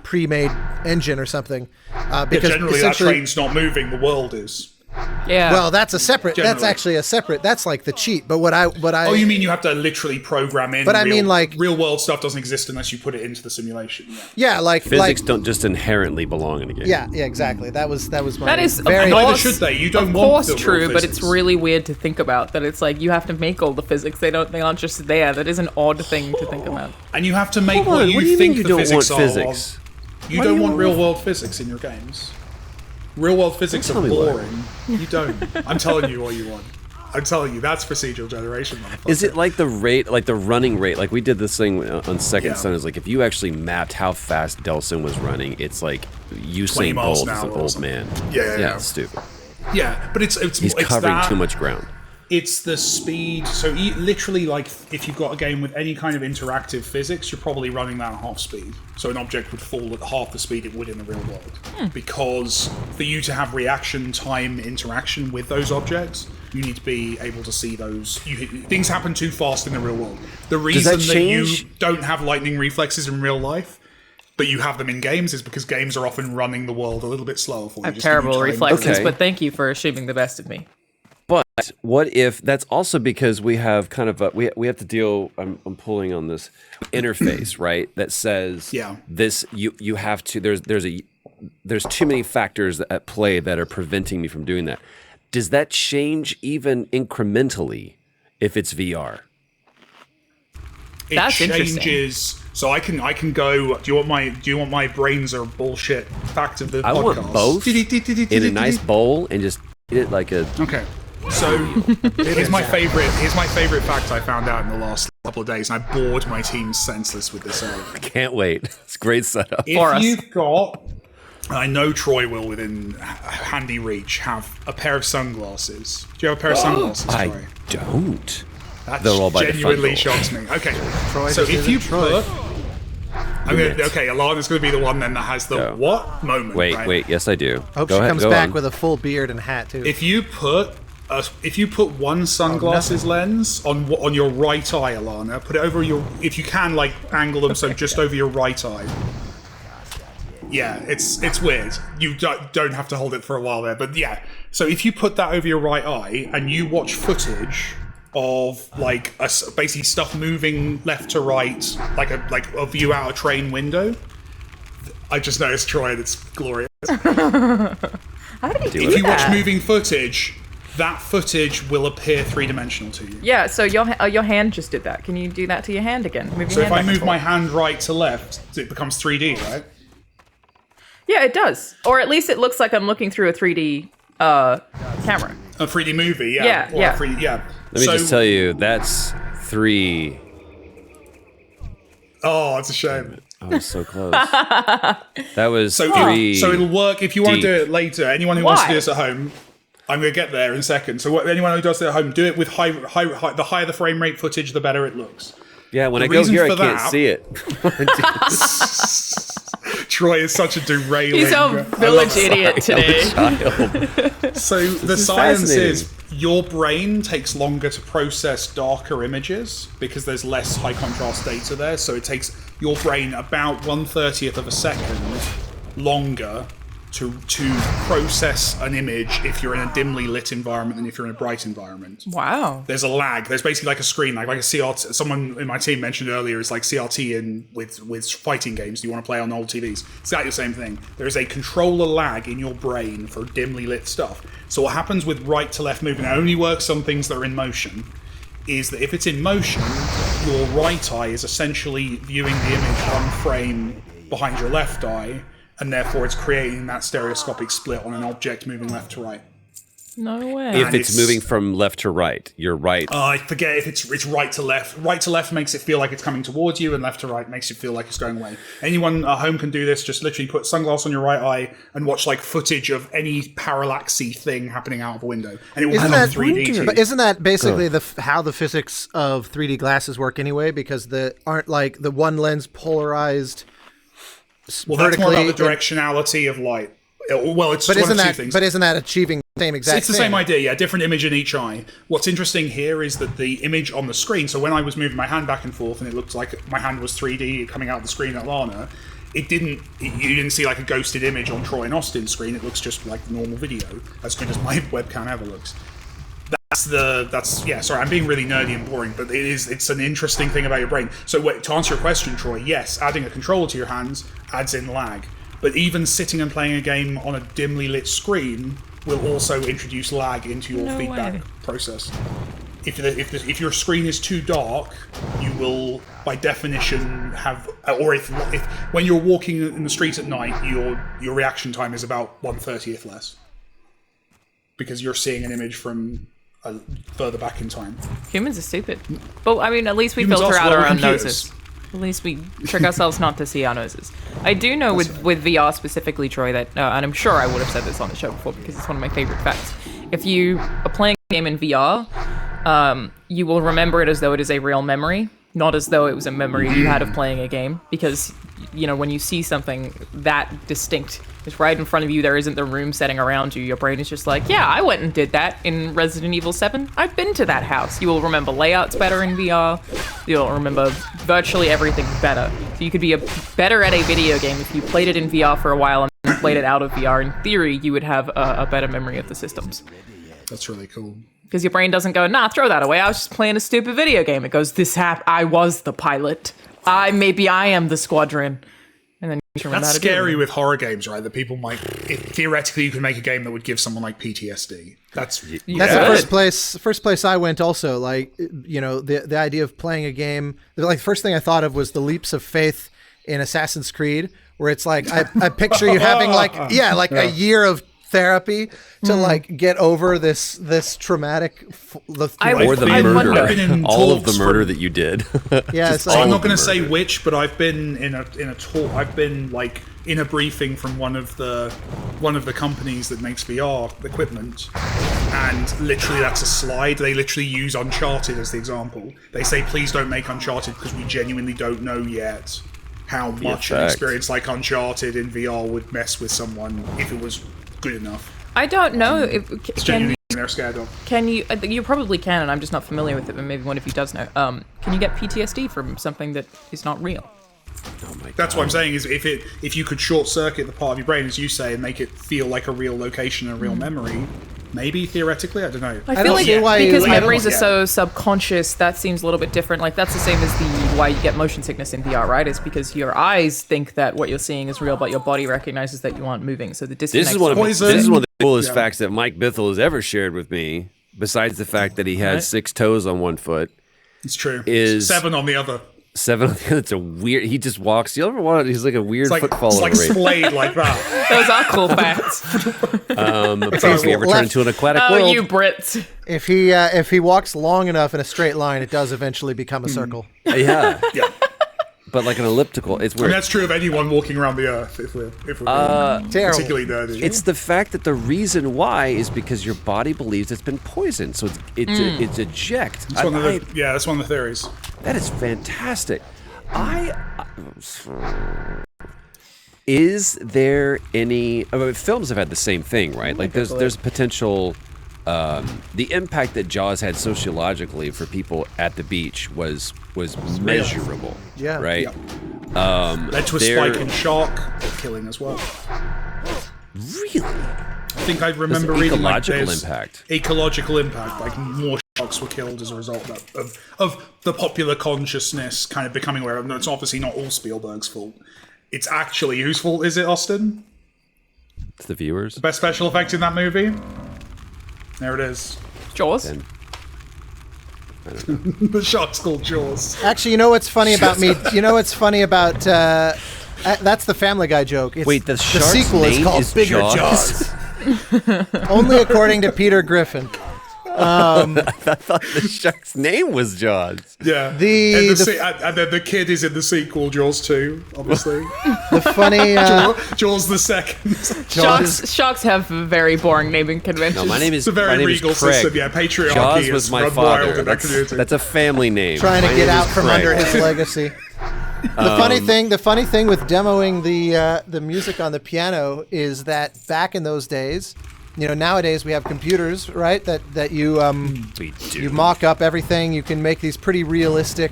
S3: pre-made engine or something. Because
S2: generally that train's not moving, the world is.
S7: Yeah.
S3: Well, that's a separate.
S2: Generally.
S3: That's actually a separate. That's like the cheat. But what I.
S2: Oh, you mean you have to literally program in?
S3: But I mean, like,
S2: real world stuff doesn't exist unless you put it into the simulation.
S3: Yeah, like
S5: Physics don't just inherently belong in a game.
S3: Yeah, exactly. That was my.
S7: That is
S3: very.
S2: Neither should they. You don't
S7: of
S2: want
S7: course
S2: the real
S7: true, but
S2: physics.
S7: it's really weird to think about that. It's like you have to make all the physics. They aren't just there. That is an odd thing to think about.
S2: And you have to make
S5: Hold on,
S2: what
S5: what do
S2: you
S5: you
S2: think
S5: mean you
S2: the
S5: don't
S2: physics
S5: want
S2: are.
S5: physics?
S2: You don't want real world physics in your games. Real world physics are
S5: Don't tell me what.
S2: boring. You don't. I'm telling you what you want. I'm telling you, that's procedural generation, motherfucker.
S5: Is it like the rate, like the running rate? Like we did this thing on Second
S2: Yeah.
S5: Son. Is like if you actually mapped how fast Delson was running, it's like
S2: 20
S5: Usain
S2: miles
S5: Bolt
S2: an
S5: is an
S2: hour or
S5: old
S2: something.
S5: man.
S2: Yeah.
S5: it's stupid.
S2: Yeah, but it's
S5: He's covering
S2: that,
S5: too much ground.
S2: It's the speed. So literally, like, if you've got a game with any kind of interactive physics, you're probably running that at half speed. So an object would fall at half the speed it would in the real world. Because for you to have reaction time interaction with those objects, you need to be able to see those. Things happen too fast in the real world. The reason that you don't have lightning reflexes in real life, but you have them in games, is because games are often running the world a little bit slower for you.
S7: I have
S2: just to give you
S7: terrible
S2: time.
S7: reflexes,
S5: Okay.
S7: but thank you for assuming the best of me.
S5: But what if that's also because we have kind of we have to deal. I'm pulling on this interface, right? That says this you have to. There's too many factors at play that are preventing me from doing that. Does that change even incrementally if it's VR?
S2: It
S7: That's
S2: changes.
S7: interesting.
S2: So I can go. Do you want my brains are bullshit fact of the
S5: I
S2: podcast?
S5: want both in a nice bowl and just eat it like a.
S2: Okay. So here's my favorite fact I found out in the last couple of days, and I bored my team senseless with this earlier.
S5: Can't wait. It's a great setup.
S2: If you've got, and I know Troy will within handy reach, have a pair of sunglasses. Do you have a pair of sunglasses, Troy?
S5: I don't.
S2: That
S5: They're all by the front
S2: genuinely
S5: door.
S2: shocks me. Okay,
S3: Troy
S2: so
S3: just
S2: if you
S3: isn't Troy.
S2: put, okay, Alana's going to be the one then that has the
S5: Go.
S2: what moment. right?
S5: Wait. Yes, I do.
S3: I hope
S5: Go
S3: she
S5: ahead,
S3: comes
S5: go
S3: back
S5: on.
S3: with a full beard and hat too.
S2: If you put if you put one sunglasses lens on your right eye, Alana, put it over your, if you can, like angle them so just over your right eye. Yeah, it's weird. You don't have to hold it for a while there, but yeah. So if you put that over your right eye and you watch footage of like basically stuff moving left to right, like a view out a train window, I just noticed Troy, and it's glorious.
S7: How did he do
S2: If you
S7: that?
S2: watch moving footage, that footage will appear three-dimensional to you.
S7: Yeah, so your hand just did that. Can you do that to your hand again? Move your
S2: So if
S7: hand
S2: I
S7: back and
S2: move my
S7: forth.
S2: hand right to left, it becomes 3D, right?
S7: Yeah, it does. Or at least it looks like I'm looking through a 3D camera.
S2: A 3D movie, yeah.
S7: Yeah,
S2: Or
S7: yeah.
S2: A 3D, yeah.
S5: Let me just tell you, that's 3.
S2: Oh, it's a shame.
S5: I was so close. That was
S2: So,
S5: 3.
S2: so it'll work if you want to
S5: deep.
S2: do it later. Anyone who wants to
S7: Why?
S2: do this at home, I'm going to get there in a second. So anyone who does it at home, do it with high. The higher the frame rate footage, the better it looks.
S5: Yeah, when
S2: the
S5: I go
S2: reason
S5: here, I
S2: for
S5: can't
S2: that-
S5: see it.
S2: Troy is such a derailing.
S7: He's a village idiot today.
S2: So the
S5: is
S2: science
S5: fascinating.
S2: is your brain takes longer to process darker images because there's less high contrast data there. So it takes your brain about 1/30th of a second longer to process an image if you're in a dimly lit environment than if you're in a bright environment.
S7: Wow.
S2: There's a lag. There's basically like a screen lag, like a CRT. Someone in my team mentioned earlier is like CRT in with fighting games. You want to play on old TVs. It's exactly the same thing. There is a controller lag in your brain for dimly lit stuff. So what happens with right to left movement, it only works on things that are in motion, is that if it's in motion, your right eye is essentially viewing the image one frame behind your left eye, and therefore it's creating that stereoscopic split on an object moving left to right.
S7: No way.
S5: If
S2: And
S5: it's moving from left to right, you're right.
S2: I forget if it's right to left. Right to left makes it feel like it's coming towards you, and left to right makes it feel like it's going away. Anyone at home can do this. Just literally put sunglasses on your right eye and watch like footage of any parallaxy thing happening out of a window, and it will
S3: Isn't
S2: come
S3: that
S2: 3D to you.
S3: But isn't that basically how the physics of 3D glasses work anyway? Because aren't like the one lens polarized
S2: Well, that's more
S3: vertically.
S2: about the directionality of light. Well, it's
S3: But
S2: one
S3: isn't
S2: of two
S3: that
S2: things.
S3: but isn't that achieving the same exact
S2: It's the
S3: thing?
S2: same idea, yeah. Different image in each eye. What's interesting here is that the image on the screen. So when I was moving my hand back and forth, and it looked like my hand was 3D coming out of the screen at Lana, you didn't see like a ghosted image on Troy and Austin's screen. It looks just like normal video, as good as my webcam ever looks. Yeah. Sorry, I'm being really nerdy and boring, but it's an interesting thing about your brain. So to answer your question, Troy, yes, adding a controller to your hands adds in lag. But even sitting and playing a game on a dimly lit screen will also introduce lag into your feedback process. If your screen is too dark, you will, by definition, have, or if when you're walking in the streets at night, your reaction time is about 1/30th less, because you're seeing an image from further back in time.
S7: Humans are stupid. But I mean, at least we
S2: Humans
S7: filter
S2: are
S7: out
S2: slow
S7: our own
S2: computers.
S7: noses. At least we trick ourselves not to see our noses. I do know with VR specifically, Troy, that, and I'm sure I would have said this on the show before because it's one of my favorite facts. If you are playing a game in VR, you will remember it as though it is a real memory, not as though it was a memory you had of playing a game. Because, when you see something that distinct, it's right in front of you, there isn't the room setting around you, your brain is just like, yeah, I went and did that in Resident Evil 7. I've been to that house. You will remember layouts better in VR. You'll remember virtually everything better. So you could be better at a video game if you played it in VR for a while and then played it out of VR. In theory, you would have a better memory of the systems.
S2: That's really cool.
S7: Because your brain doesn't go, nah, throw that away. I was just playing a stupid video game. It goes, I was the pilot. Maybe I am the squadron. And then you remember
S2: That's
S7: how to do it.
S2: scary with horror games, right? That people might theoretically you could make a game that would give someone like PTSD. That's
S3: That's
S7: Yeah.
S3: the first place I went also. Like, the idea of playing a game, like the first thing I thought of was the leaps of faith in Assassin's Creed, where it's like, I picture you having a year of therapy to like get over this traumatic
S5: Or the
S7: I
S5: murder.
S7: wonder.
S2: I've been in
S5: All of the
S2: talks
S5: murder
S2: for-
S5: that you did.
S3: yeah, it's
S2: So I'm
S3: like,
S2: not going to say which, but I've been in a talk. I've been like in a briefing from one of the companies that makes VR equipment, and literally that's a slide. They literally use Uncharted as the example. They say, please don't make Uncharted because we genuinely don't know yet how much an
S5: fact.
S2: experience like Uncharted in VR would mess with someone if it was good enough.
S7: I don't know. Can
S2: genuinely they're scared of.
S7: Can you? You probably can, and I'm just not familiar with it. But maybe one of you does know. Can you get PTSD from something that is not real?
S5: Oh my God.
S2: That's what I'm saying is if you could short circuit the part of your brain, as you say, and make it feel like a real location and a real memory, maybe theoretically, I don't know.
S7: I
S3: don't
S7: feel like
S3: see why
S7: because
S3: you-
S7: memories are
S2: yeah.
S7: so subconscious, that seems a little bit different. Like that's the same as the why you get motion sickness in VR, right? It's because your eyes think that what you're seeing is real, but your body recognizes that you aren't moving. So the disconnect.
S5: This is one of
S2: Poison.
S5: this is one of the coolest
S2: Yeah.
S5: facts that Mike Bithell has ever shared with me. Besides the fact that he has
S7: Right.
S5: 6 toes on one foot,
S2: It's true.
S5: Is-
S2: 7 on the other.
S5: 7. It's a weird. He just walks. You ever want? He's like a weird
S2: It's like,
S5: foot
S2: it's like
S5: follower.
S2: splayed like that.
S7: Those are cool facts.
S5: If he ever
S3: left-
S5: turned into an aquatic
S7: Oh,
S5: world.
S7: you Brits.
S3: If he walks long enough in a straight line, it does eventually become a circle.
S5: Yeah,
S2: Yeah.
S5: but like an elliptical. It's
S2: And
S5: weird.
S2: that's true of anyone walking around the earth, if we're being
S3: Terrible.
S2: particularly nerdy.
S5: It's the fact that the reason why is because your body believes it's been poisoned, so it's eject.
S2: That's one of that's one of the theories.
S5: That is fantastic. Is there any films have had the same thing, right? Like there's potential. The impact that Jaws had sociologically for people at the beach was measurable.
S3: Yeah.
S5: Right.
S2: Led to a spike in shark killing as well.
S5: Really?
S2: I think I remember reading like there's ecological impact, like more sharks were killed as a result of the popular consciousness kind of becoming aware of. No, it's obviously not all Spielberg's fault. It's actually whose fault is it, Austin?
S5: It's the viewers.
S2: Best special effect in that movie? There it is.
S7: Jaws.
S5: And
S2: The shark's called Jaws.
S3: Actually, you know what's funny about me? You know what's funny about that's the Family Guy joke. It's,
S5: Wait, the shark's
S3: sequel is
S5: name
S3: called
S5: is
S3: Bigger
S5: Jaws?
S3: Only according to Peter Griffin.
S5: I thought the shark's name was Jaws.
S2: Yeah. And then the kid is in the sequel, Jaws 2, obviously.
S3: The funny
S2: Jaws the second.
S7: Sharks have very boring naming conventions.
S5: No, my name is.
S2: It's a very
S5: my name is
S2: regal
S5: Craig.
S2: system. Yeah, patriarchy
S5: Jaws
S2: is
S5: was my
S2: run wild
S5: father.
S2: in that community.
S5: That's a family name.
S3: trying
S5: My
S3: to
S5: name
S3: get out
S5: is
S3: from
S5: Craig.
S3: under his legacy. The funny thing with demoing the music on the piano is that back in those days, you know, nowadays we have computers, right? That you
S5: We do.
S3: you mock up everything. You can make these pretty realistic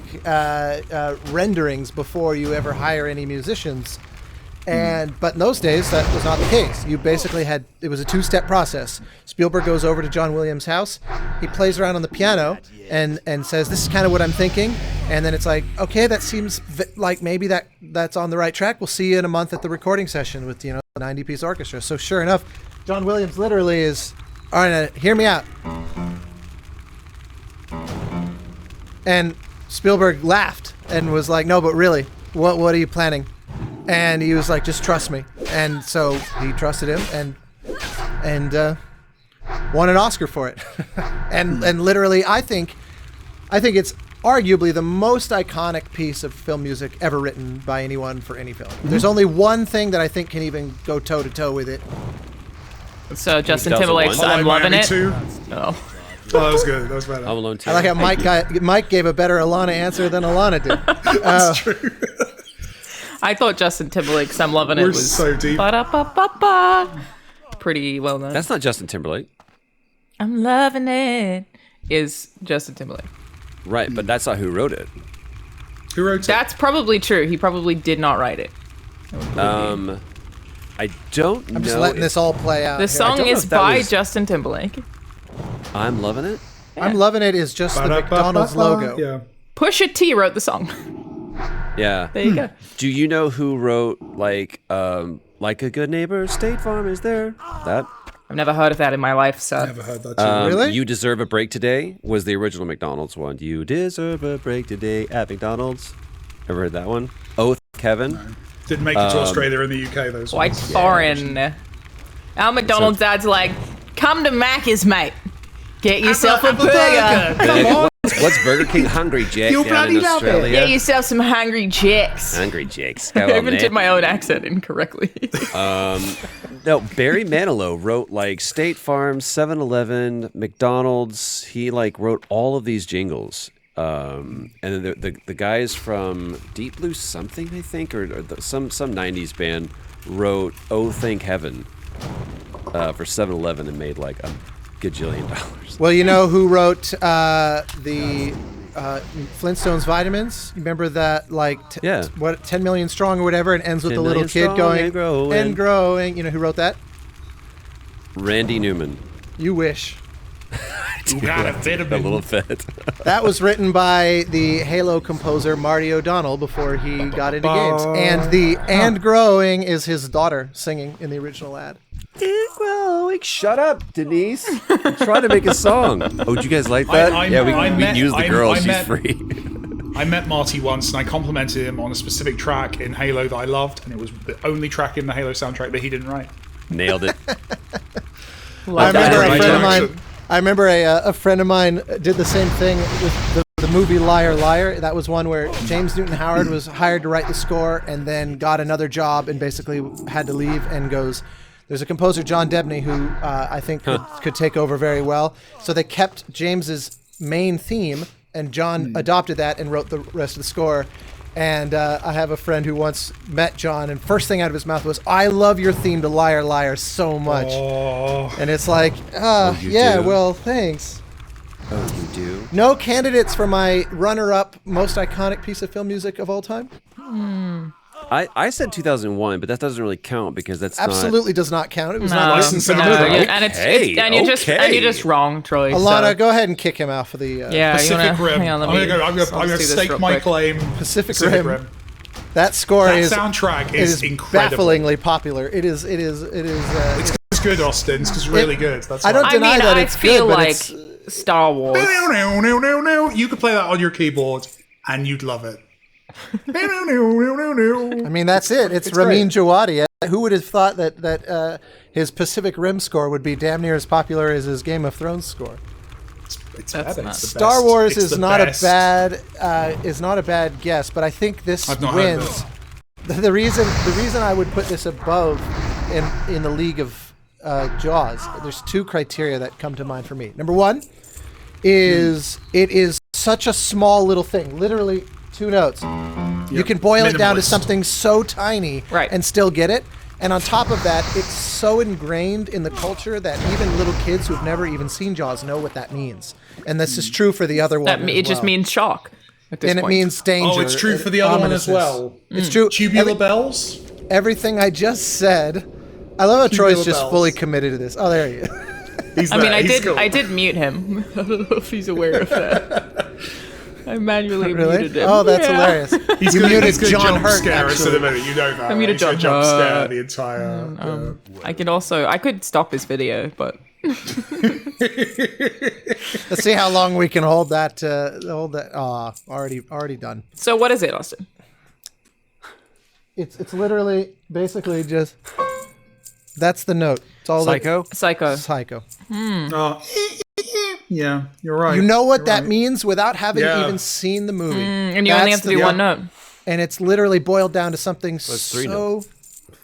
S3: renderings before you ever hire any musicians. But in those days that was not the case. You basically it was a 2-step process. Spielberg goes over to John Williams' house. He plays around on the piano and says, "This is kind of what I'm thinking." And then it's like, "Okay, that seems like maybe that's on the right track. We'll see you in a month at the recording session with, you know, a 90-piece orchestra." So sure enough, John Williams literally is, "All right, now, hear me out." And Spielberg laughed and was like, "No, but really, what are you planning?" And he was like, "Just trust me." And so he trusted him and won an Oscar for it. and literally, I think it's arguably the most iconic piece of film music ever written by anyone for any film. There's only one thing that I think can even go toe to toe with it.
S7: So Justin
S5: does it
S7: Timberlake's
S5: once.
S7: "I'm Loving
S2: Miami
S7: It."
S2: 2.
S7: Oh.
S2: Oh, that was good. That was better.
S5: Home Alone 2.
S3: I like how Mike gave a better Alana answer than Alana did.
S2: That's true.
S7: I thought Justin Timberlake's "I'm Loving It"
S2: We're
S7: was
S2: so deep.
S7: ba-da-ba-ba-ba. Pretty well known.
S5: That's not Justin Timberlake.
S7: "I'm Loving It" is Justin Timberlake.
S5: Right, but that's not who wrote it.
S2: Who wrote it?
S7: That's probably true. He probably did not write it.
S5: I don't know.
S3: I'm just letting this all play out.
S7: The
S3: here.
S7: song
S5: don't know
S7: is
S5: if that
S7: by
S5: was-
S7: Justin Timberlake.
S5: I'm loving it.
S3: I'm Loving It is just the McDonald's logo.
S2: Yeah.
S7: Pusha T wrote the song.
S5: Yeah.
S7: There you go.
S5: Do you know who wrote like a good neighbor, State Farm is there? That.
S7: I've never heard of that in my life, so.
S2: Never heard that too.
S3: Really?
S5: You Deserve a Break Today was the original McDonald's one. You deserve a break today at McDonald's. Ever heard that one? Oath, Kevin.
S2: Didn't make it to Australia and the UK, those
S7: White
S2: ones.
S7: foreign. Our McDonald's dad's like, "Come to Macca's, mate. Get yourself a burger.
S2: Come on.
S5: What's Burger King? Hungry Jack
S2: You
S5: down
S2: bloody
S5: in
S2: love it.
S5: Australia.
S7: Get yourself some Hungry Jacks."
S5: Hungry Jakes.
S7: I
S5: Come on,
S7: even
S5: man.
S7: did my own accent incorrectly.
S5: No, Barry Manilow wrote like State Farm, 7-Eleven, McDonald's. He like wrote all of these jingles. And then the guys from Deep Blue Something, I think, or some 90s band wrote "Oh Thank Heaven" for 7-Eleven and made like a gajillion dollars.
S3: Well, you know who wrote the Flintstones vitamins? You remember that, like,
S5: Yeah.
S3: 10 million strong or whatever, and ends with
S5: 10
S3: the little
S5: million
S3: kid
S5: strong
S3: going
S5: and growing.
S3: and growing. You know who wrote that?
S5: Randy Newman.
S3: You wish.
S2: You got a
S5: The
S2: vitamin.
S5: little fit.
S3: That was written by the Halo composer Marty O'Donnell before he got into games. And the and growing is his daughter singing in the original ad.
S5: Growing. Shut up, Denise. I'm trying to make a song. Oh, do you guys like that? Yeah, we can use the girl. She's free.
S2: I met Marty once, and I complimented him on a specific track in Halo that I loved, and it was the only track in the Halo soundtrack that he didn't write.
S5: Nailed it.
S3: I remember a friend of mine did the same thing with the movie Liar Liar. That was one where James Newton Howard was hired to write the score and then got another job and basically had to leave and goes, there's a composer, John Debney, who I think could take over very well. So they kept James's main theme, and John adopted that and wrote the rest of the score. And I have a friend who once met John, and first thing out of his mouth was, I love your theme to Liar Liar so much.
S2: Oh.
S3: And it's like,
S5: you
S3: yeah,
S5: do?
S3: well, thanks.
S5: Oh, you do?
S3: No candidates for my runner-up most iconic piece of film music of all time?
S5: I said 2001, but that doesn't really count because that's
S3: Absolutely does not count. It was
S7: No,
S3: not licensed in the
S7: no,
S3: movie.
S7: and it's
S5: Okay,
S7: and you're just wrong, Troy.
S3: Alana,
S7: so.
S3: go ahead and kick him out for the
S7: Yeah,
S2: Pacific
S7: you wanna,
S2: Rim.
S7: hang on, let
S2: I'm
S7: me-
S2: gonna
S7: let's do this
S2: stake
S7: real
S2: my
S7: quick.
S2: claim.
S3: Pacific Rim. That score
S2: That
S3: is
S2: soundtrack
S3: it
S2: is
S3: is
S2: incredible.
S3: bafflingly popular. It is.
S2: It's good, Austin. It's really good. That's
S3: I don't
S2: why.
S3: deny that
S7: I
S3: it's
S7: feel
S3: good, but
S7: like
S3: it's
S7: Star Wars.
S2: No. You could play that on your keyboard, and you'd love it.
S3: I mean, that's it. It's Ramin Djawadi. Who would have thought that his Pacific Rim score would be damn near as popular as his Game of Thrones score?
S2: It's
S7: That's
S2: better.
S7: not-
S2: It's the
S3: Star
S2: best.
S3: Wars
S2: It's
S3: is
S2: the
S3: not
S2: best.
S3: a bad guess, but I think this
S2: I've not heard
S3: wins. The reason I would put this above in the league of Jaws, there's two criteria that come to mind for me. Number one is it is such a small little thing, literally 2 notes. You can boil it down to
S2: Minimalist.
S3: something so tiny
S7: Right.
S3: and still get it. And on top of that, it's so ingrained in the culture that even little kids who've never even seen Jaws know what that means. And this is true for the other one.
S7: That,
S3: as
S7: it just
S3: well.
S7: means shock. At this
S3: And it
S7: point.
S3: means danger.
S2: Oh, it's true for the other one as
S3: ominousness.
S2: well.
S3: It's true.
S2: Tubular bells.
S3: Everything I just said. I love how Troy's
S2: Tubular
S3: just
S2: bells.
S3: fully committed to this. Oh, there he is.
S2: He's
S7: I mean,
S2: there.
S7: I
S2: He's
S7: did.
S2: cool.
S7: I did mute him. I don't know if he's aware of that. I manually
S3: Really?
S7: muted him.
S3: Oh, that's
S7: Yeah.
S3: hilarious.
S2: He's
S3: You
S2: gonna,
S3: muted
S2: he's gonna
S3: John
S2: jump
S3: Hurt,
S2: scare us in
S3: actually.
S2: a minute. You know that.
S7: I muted
S2: He's gonna
S7: John
S2: jump scare
S7: Hurt.
S2: the entire.
S7: I could stop his video, but
S3: Let's see how long we can hold that. Already done.
S7: so what is it, Austin?
S3: It's literally basically just. That's the note. It's all
S5: Psycho?
S7: Psycho.
S3: Psycho.
S2: Yeah, you're right.
S3: You know what that means without having
S2: Yeah.
S3: even seen the movie.
S7: And you only
S3: That's
S7: have to do one note.
S3: And it's literally boiled down to something
S5: three
S3: so.
S5: notes.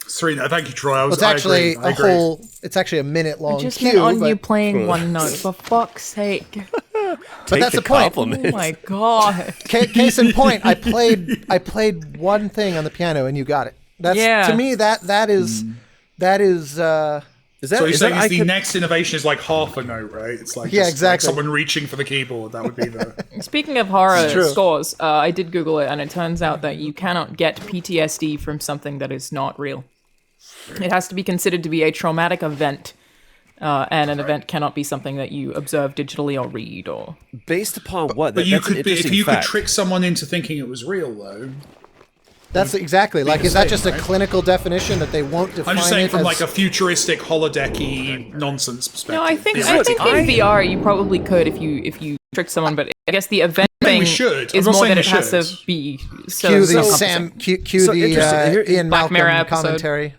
S2: Three. Thank you, Troy.
S3: It's actually
S2: I agree.
S3: It's actually a minute long
S7: Just
S3: cue.
S7: meant on
S3: but,
S7: you playing one note, for fuck's sake.
S3: but that's the point.
S5: compliment.
S7: Oh my god.
S3: Case in point, I played one thing on the piano and you got it. That's
S7: Yeah.
S3: to me that is.
S5: Is that,
S2: So you're
S5: is
S2: saying
S5: that
S2: the next innovation is like half a note, right? It's like
S3: Yeah,
S2: just like
S3: exactly.
S2: someone reaching for the keyboard. That would be the.
S7: Speaking of horror
S3: true.
S7: scores, I did Google it, and it turns out that you cannot get PTSD from something that is not real. It has to be considered to be a traumatic event, and an event cannot be something that you observe digitally or read or.
S5: based upon what?
S2: But you
S5: That's an
S2: could be if
S5: interesting
S2: you could
S5: fact.
S2: trick someone into thinking it was real, though.
S3: That's exactly like. Is that
S2: same,
S3: just a
S2: right?
S3: clinical definition that they won't define
S2: I'm just saying
S3: it
S2: from
S3: as,
S2: like a futuristic holodecky nonsense perspective.
S7: No, I think
S2: Theoretically.
S7: in VR you probably could if you trick someone, but I guess the event
S2: saying
S7: thing
S2: we should. I'm
S7: is
S2: not
S7: more
S2: saying
S7: that
S2: we
S7: it has to
S2: should.
S7: be so.
S3: cue the
S7: encompassing.
S3: Sam cue
S5: So
S3: the
S5: interesting. Here-
S3: Ian
S7: Black
S3: Malcolm
S7: Mirror episode.
S3: commentary.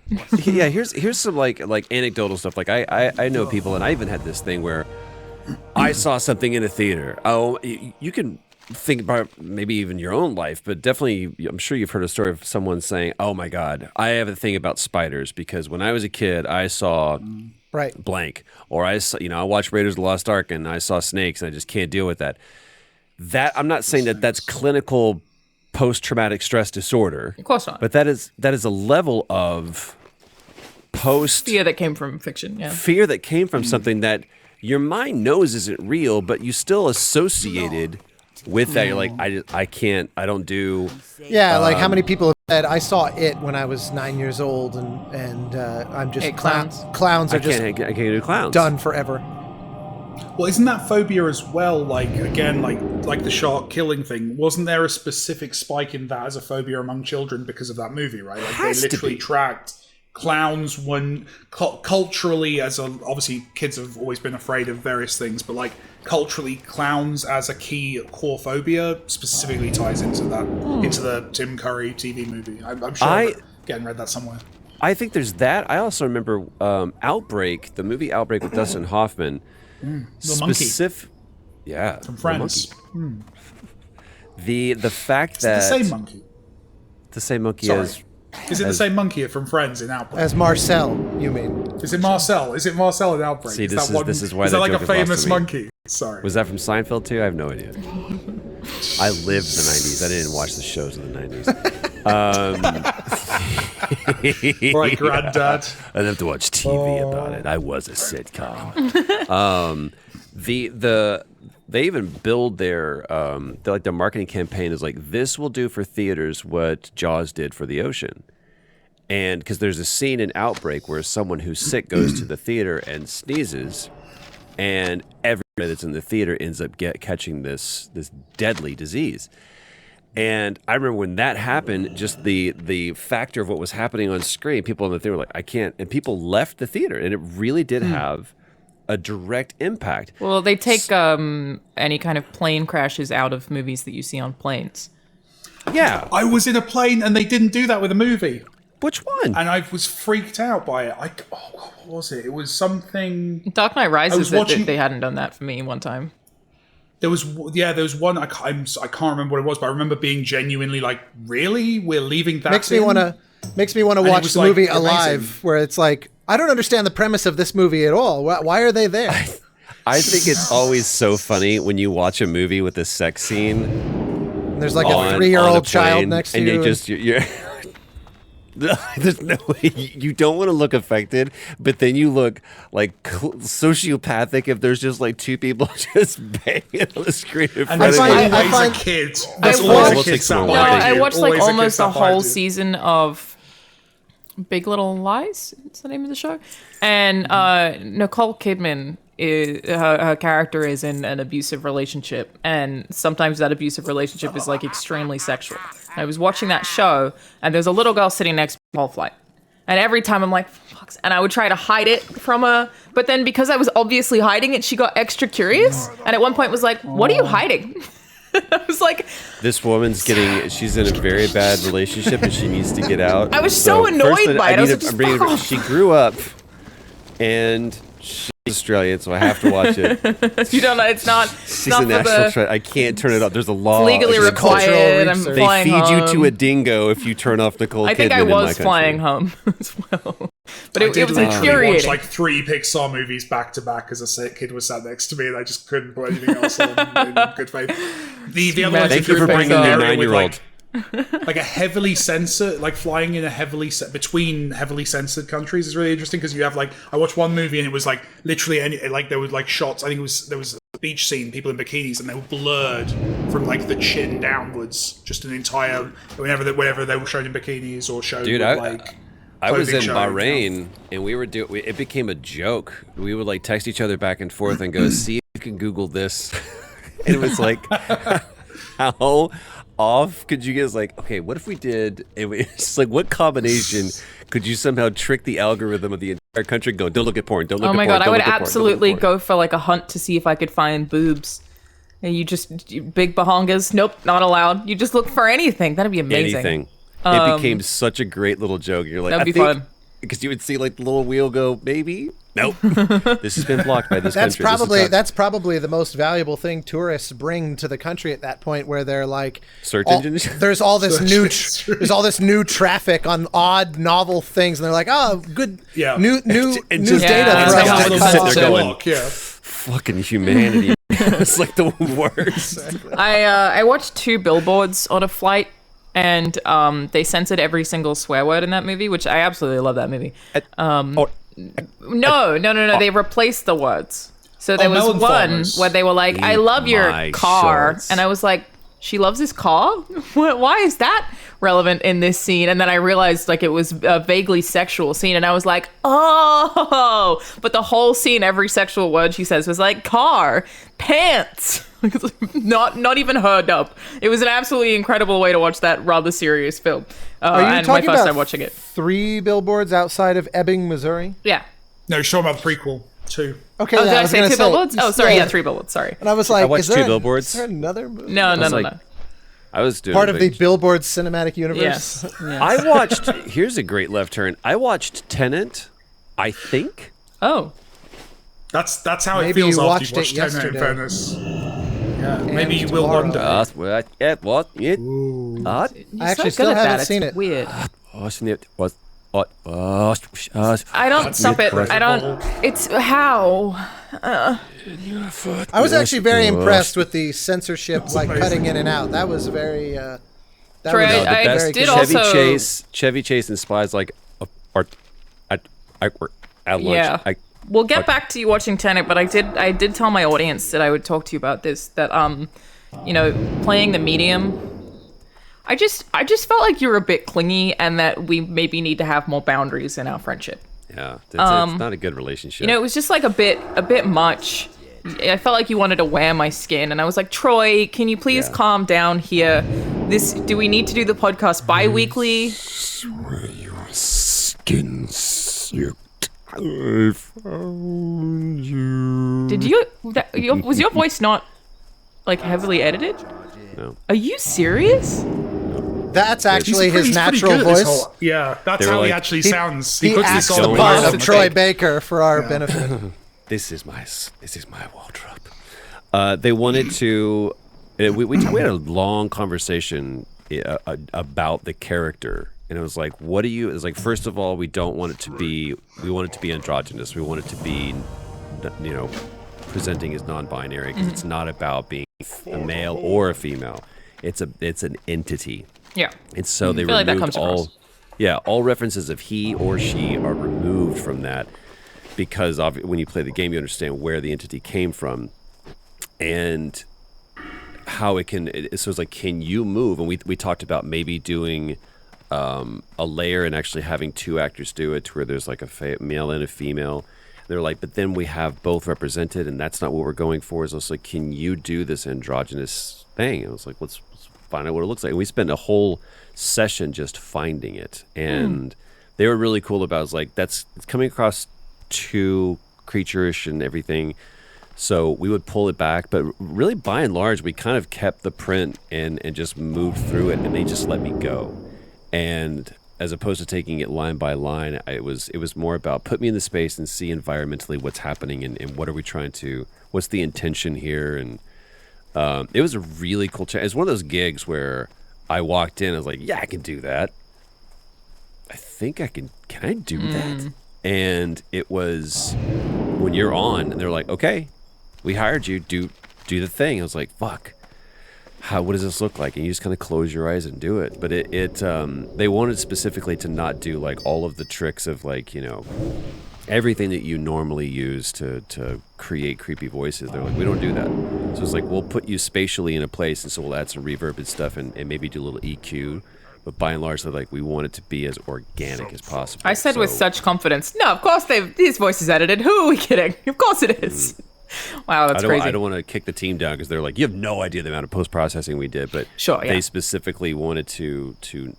S5: Yeah, here's some like anecdotal stuff. Like I know people, and I even had this thing where I saw something in a theater. Oh, you can think about maybe even your own life, but definitely I'm sure you've heard a story of someone saying, "Oh my God, I have a thing about spiders because when I was a kid, I saw
S3: Right.
S5: blank, or I saw, I watched Raiders of the Lost Ark and I saw snakes, and I just can't deal with that." That I'm not saying that that's clinical post-traumatic stress disorder,
S7: Of course not.
S5: but that is a level of post
S7: Fear that came from fiction. Yeah.
S5: fear that came from something that your mind knows isn't real, but you still associate it with that. You're like, I can't, I don't do.
S3: Yeah, like how many people have said, I saw it when I was 9 years old, and I'm just
S7: clowns.
S3: Clowns are
S5: I
S3: just
S5: can't do clowns.
S3: done forever.
S2: Well, isn't that phobia as well? Like again, like the shark killing thing. Wasn't there a specific spike in that as a phobia among children because of that movie? Right, like
S5: Has
S2: they
S5: to
S2: literally
S5: be.
S2: tracked clowns when culturally, obviously kids have always been afraid of various things, but like culturally, clowns as a key core phobia specifically ties into the Tim Curry TV movie. I'm sure I've read that somewhere.
S5: I think there's that. I also remember Outbreak, the movie Outbreak with Dustin Hoffman.
S2: The monkey
S5: Yeah,
S2: from Friends.
S5: The fact that
S2: The same monkey.
S5: the same monkey
S2: Sorry.
S5: as
S2: Is it the same monkey from Friends in Outbreak?
S3: As Marcel, you mean?
S2: Is it Marcel? Is it Marcel in Outbreak?
S5: See,
S2: is
S5: this
S2: that
S5: is why
S2: is
S5: that
S2: that like a
S5: joke is lost
S2: famous
S5: to me.
S2: monkey? Sorry.
S5: was that from Seinfeld too? I have no idea. I lived the 90s. I didn't watch the shows of the 90s.
S2: Right, Granddad.
S5: I didn't have to watch TV about it. I was a sitcom. They even build their marketing campaign is like, this will do for theaters what Jaws did for the ocean. And because there's a scene in Outbreak where someone who's sick goes to the theater and sneezes, and everybody that's in the theater ends up catching this deadly disease. And I remember when that happened, just the factor of what was happening on screen, people in the theater were like, I can't, and people left the theater, and it really did have a direct impact.
S7: Well, they take any kind of plane crashes out of movies that you see on planes.
S5: Yeah.
S2: I was in a plane and they didn't do that with a movie.
S5: Which one?
S2: And I was freaked out by it. What was it? It was something.
S7: Dark Knight Rises,
S2: watching-
S7: they hadn't done that for me one time.
S2: There was one. I can't remember what it was, but I remember being genuinely like, "Really? We're leaving that?"
S3: Makes me want to
S2: it
S3: watch
S2: was,
S3: the
S2: like,
S3: movie
S2: amazing.
S3: Alive, where it's like, I don't understand the premise of this movie at all. Why are they there?
S5: I think it's always so funny when you watch a movie with a sex scene.
S3: And there's like
S5: on
S3: a
S5: a
S3: 3-year-old child
S5: plane,
S3: next to
S5: and
S3: you.
S5: you're there's no way you don't want to look affected, but then you look like sociopathic if there's just like two people just banging on the screen in
S2: And
S5: front
S2: there's
S5: of you.
S2: always
S3: find-
S2: a kid.
S7: I
S2: There's
S7: watched-
S2: always a
S5: We'll
S2: kid
S5: take
S2: sat
S5: some
S7: No,
S5: more.
S2: behind
S7: I
S2: you.
S7: watched like
S2: Always a kid
S7: almost
S2: sat
S7: a
S2: behind
S7: whole
S2: you.
S7: season of Big Little Lies. It's the name of the show. And Nicole Kidman, her character is in an abusive relationship, and sometimes that abusive relationship is like extremely sexual. I was watching that show, and there's a little girl sitting next to me the whole flight. And every time I'm like, fuck, and I would try to hide it from her. But then because I was obviously hiding it, she got extra curious. And at one point was like, what are you hiding? I was like,
S5: This woman's she's in a very bad relationship and she needs to get out.
S7: I was so annoyed by it. I was like, just fuck off.
S5: She grew up and she's Australian, so I have to watch it.
S7: you don't know, it's not
S5: She's
S7: not
S5: a
S7: for
S5: national
S7: the
S5: treasure. I can't turn it off. There's a law.
S7: legally
S5: against
S7: required. I'm
S3: research.
S5: They
S7: flying
S5: feed
S7: home.
S5: you to a dingo if you turn off Nicole Kidman.
S7: I think I
S5: in my
S7: was
S5: country.
S7: flying home as well. But
S2: I
S7: it
S2: did
S7: was
S2: literally watch
S7: infuriating.
S2: like 3 Pixar movies back to back as a kid was sat next to me, and I just couldn't put anything else on in good faith. The other ones,
S7: Thank
S2: if
S5: you
S2: you're
S5: for
S2: in
S5: bringing
S2: an
S5: the
S2: area with,
S5: 9-year-old.
S2: like a heavily censored, like flying in a between heavily censored countries is really interesting because you have like, I watched one movie and it was like literally there was like shots. I think there was a beach scene, people in bikinis, and they were blurred from like the chin downwards, just an entire whenever they were shown in bikinis or shown
S5: Dude,
S2: with, like.
S5: I was in
S2: clothing showing,
S5: Bahrain, and we were it became a joke. We would like text each other back and forth and go, "See if you can Google this." And it was like, how off could you get? It's like, okay, what if we did? It's just like, what combination could you somehow trick the algorithm of the entire country? And go, don't look at porn. Don't look
S7: Oh
S5: at
S7: my
S5: porn.
S7: god, I
S5: don't
S7: would
S5: look at porn, don't look at
S7: absolutely
S5: porn."
S7: go for like a hunt to see if I could find boobs. And you big bahongas, nope, not allowed. You just look for anything. That'd be amazing.
S5: Anything. It became such a great little joke. You're like,
S7: That'd
S5: I
S7: be
S5: think,
S7: fun.
S5: because you would see like the little wheel go, maybe. Nope. This has been blocked by this
S3: That's
S5: country.
S3: that's probably the most valuable thing tourists bring to the country at that point, where they're like,
S5: Search
S3: all-
S5: engines?
S3: There's all this there's all this new traffic on odd, novel things, and they're like, oh, good,
S2: Yeah.
S3: new
S5: And
S3: new
S5: just-
S3: data
S7: Yeah,
S3: for
S7: it's
S3: us
S7: like
S3: to
S7: all
S3: come
S7: the
S3: off.
S5: They're going,
S2: Yeah.
S5: fucking humanity. It's like the worst.
S7: I watched 2 billboards on a flight, and they censored every single swear word in that movie, which I absolutely love that movie. No, they replaced the words. So there was
S2: Melon
S7: one
S2: Farmers.
S7: where they were like, "I
S5: Eat
S7: love your
S5: my
S7: car,"
S5: shorts.
S7: and I was like, "She loves his car? Why is that relevant in this scene?" And then I realized like it was a vaguely sexual scene, and I was like, "Oh!" But the whole scene, every sexual word she says was like car, pants. not even heard up. It was an absolutely incredible way to watch that rather serious film.
S3: Are you
S7: and my
S3: talking
S7: first
S3: about
S7: time watching it.
S3: 3 billboards outside of Ebbing, Missouri?
S7: Yeah.
S2: No, she's talking about the prequel, 2.
S3: Okay,
S7: Oh, did
S3: yeah,
S7: I
S3: was
S7: say
S3: gonna
S7: 2 billboards? Oh, sorry, yeah, 3 billboards. Sorry.
S3: And I was like,
S5: watched
S3: is there
S5: 2 billboards.
S3: Is there another movie?
S7: No.
S5: like, I was doing
S3: Part
S5: a
S3: of the
S5: big-
S3: Billboard cinematic universe?
S7: Yes. yes.
S5: I watched. Here's a great left turn. I watched Tenet. I think.
S7: Oh.
S2: That's how it
S3: Maybe
S2: feels
S3: you
S2: after
S3: watched
S2: you watch
S3: it
S2: Tenet, in
S3: yesterday.
S2: fairness. Yeah,
S3: And
S2: maybe you will
S3: tomorrow.
S2: wonder.
S5: What? What? It.
S7: You're
S3: I
S5: What?
S3: actually
S7: so
S3: still
S7: good at
S3: haven't
S7: that.
S3: seen
S7: It's
S3: it.
S7: Weird.
S5: Wasn't it? What?
S7: I don't stop it. I don't. It's how.
S3: I was actually very impressed with the censorship, like
S2: amazing.
S3: cutting in and out. That was very. That
S7: Troy,
S3: was
S7: I
S3: very
S7: did
S3: good.
S7: also-
S5: Chevy Chase and Spies like, are, I were at lunch.
S7: Yeah. We'll get back to you watching Tenet, but I did tell my audience that I would talk to you about this. That playing the medium. I just felt like you were a bit clingy, and that we maybe need to have more boundaries in our friendship.
S5: Yeah, it's not a good relationship.
S7: It was just like a bit much. I felt like you wanted to wear my skin, and I was like, Troy, can you please calm down here? Do we need to do the podcast bi-weekly?
S6: Your skin sucked. I found you.
S7: Did you? Was your voice not like heavily edited?
S5: No.
S7: Are you serious?
S3: That's actually
S2: He's
S3: his
S2: pretty
S3: natural
S2: good at this
S3: voice.
S2: whole- yeah, that's
S5: They were
S2: how he
S5: like-
S2: actually
S3: He-
S2: sounds.
S3: He
S2: puts
S3: acts
S2: this
S3: the
S2: on
S3: part
S2: the
S3: of Troy Baker for our benefit.
S5: This is my wardrobe. They wanted to. We had a long conversation about the character, and it was like, what do you? It's like, first of all, we don't want it to be. We want it to be androgynous. We want it to be, presenting as non-binary, because it's not about being a male or a female. It's an entity.
S7: Yeah.
S5: And so they
S7: feel like that
S5: removed
S7: comes across.
S5: all references of he or she are removed from that, because when you play the game, you understand where the entity came from and how it can. So it's like, can you move? And we talked about maybe doing a layer and actually having 2 actors do it, to where there's like a male and a female. They're like, but then we have both represented, and that's not what we're going for. Is also like, can you do this androgynous thing? And I was like, let's find out what it looks like. And we spent a whole session just finding it, and they were really cool about it. It was like, it's coming across too creature-ish and everything. So we would pull it back, but really, by and large, we kind of kept the print and just moved through it, and they just let me go. And as opposed to taking it line by line, it was more about put me in the space and see environmentally what's happening, and what are we trying to, what's the intention here. And it was a really cool It's one of those gigs where I walked in, I was like, yeah, I can do that. I think I can I do that? And it was, when you're on, and they're like, okay, we hired you, do the thing. I was like, fuck. What does this look like? And you just kind of close your eyes and do it. But they wanted specifically to not do like all of the tricks of like, everything that you normally use to create creepy voices. They're like, we don't do that. So it's like, we'll put you spatially in a place, and so we'll add some reverb and stuff, and maybe do a little EQ. But by and large, they're like, we want it to be as organic as possible.
S7: I said with
S5: So-
S7: such confidence, no, of course his voice is edited. Who are we kidding? Of course it is. Wow, that's crazy.
S5: I don't want to kick the team down, because they're like, you have no idea the amount of post-processing we did, but
S7: Sure, yeah.
S5: they specifically wanted to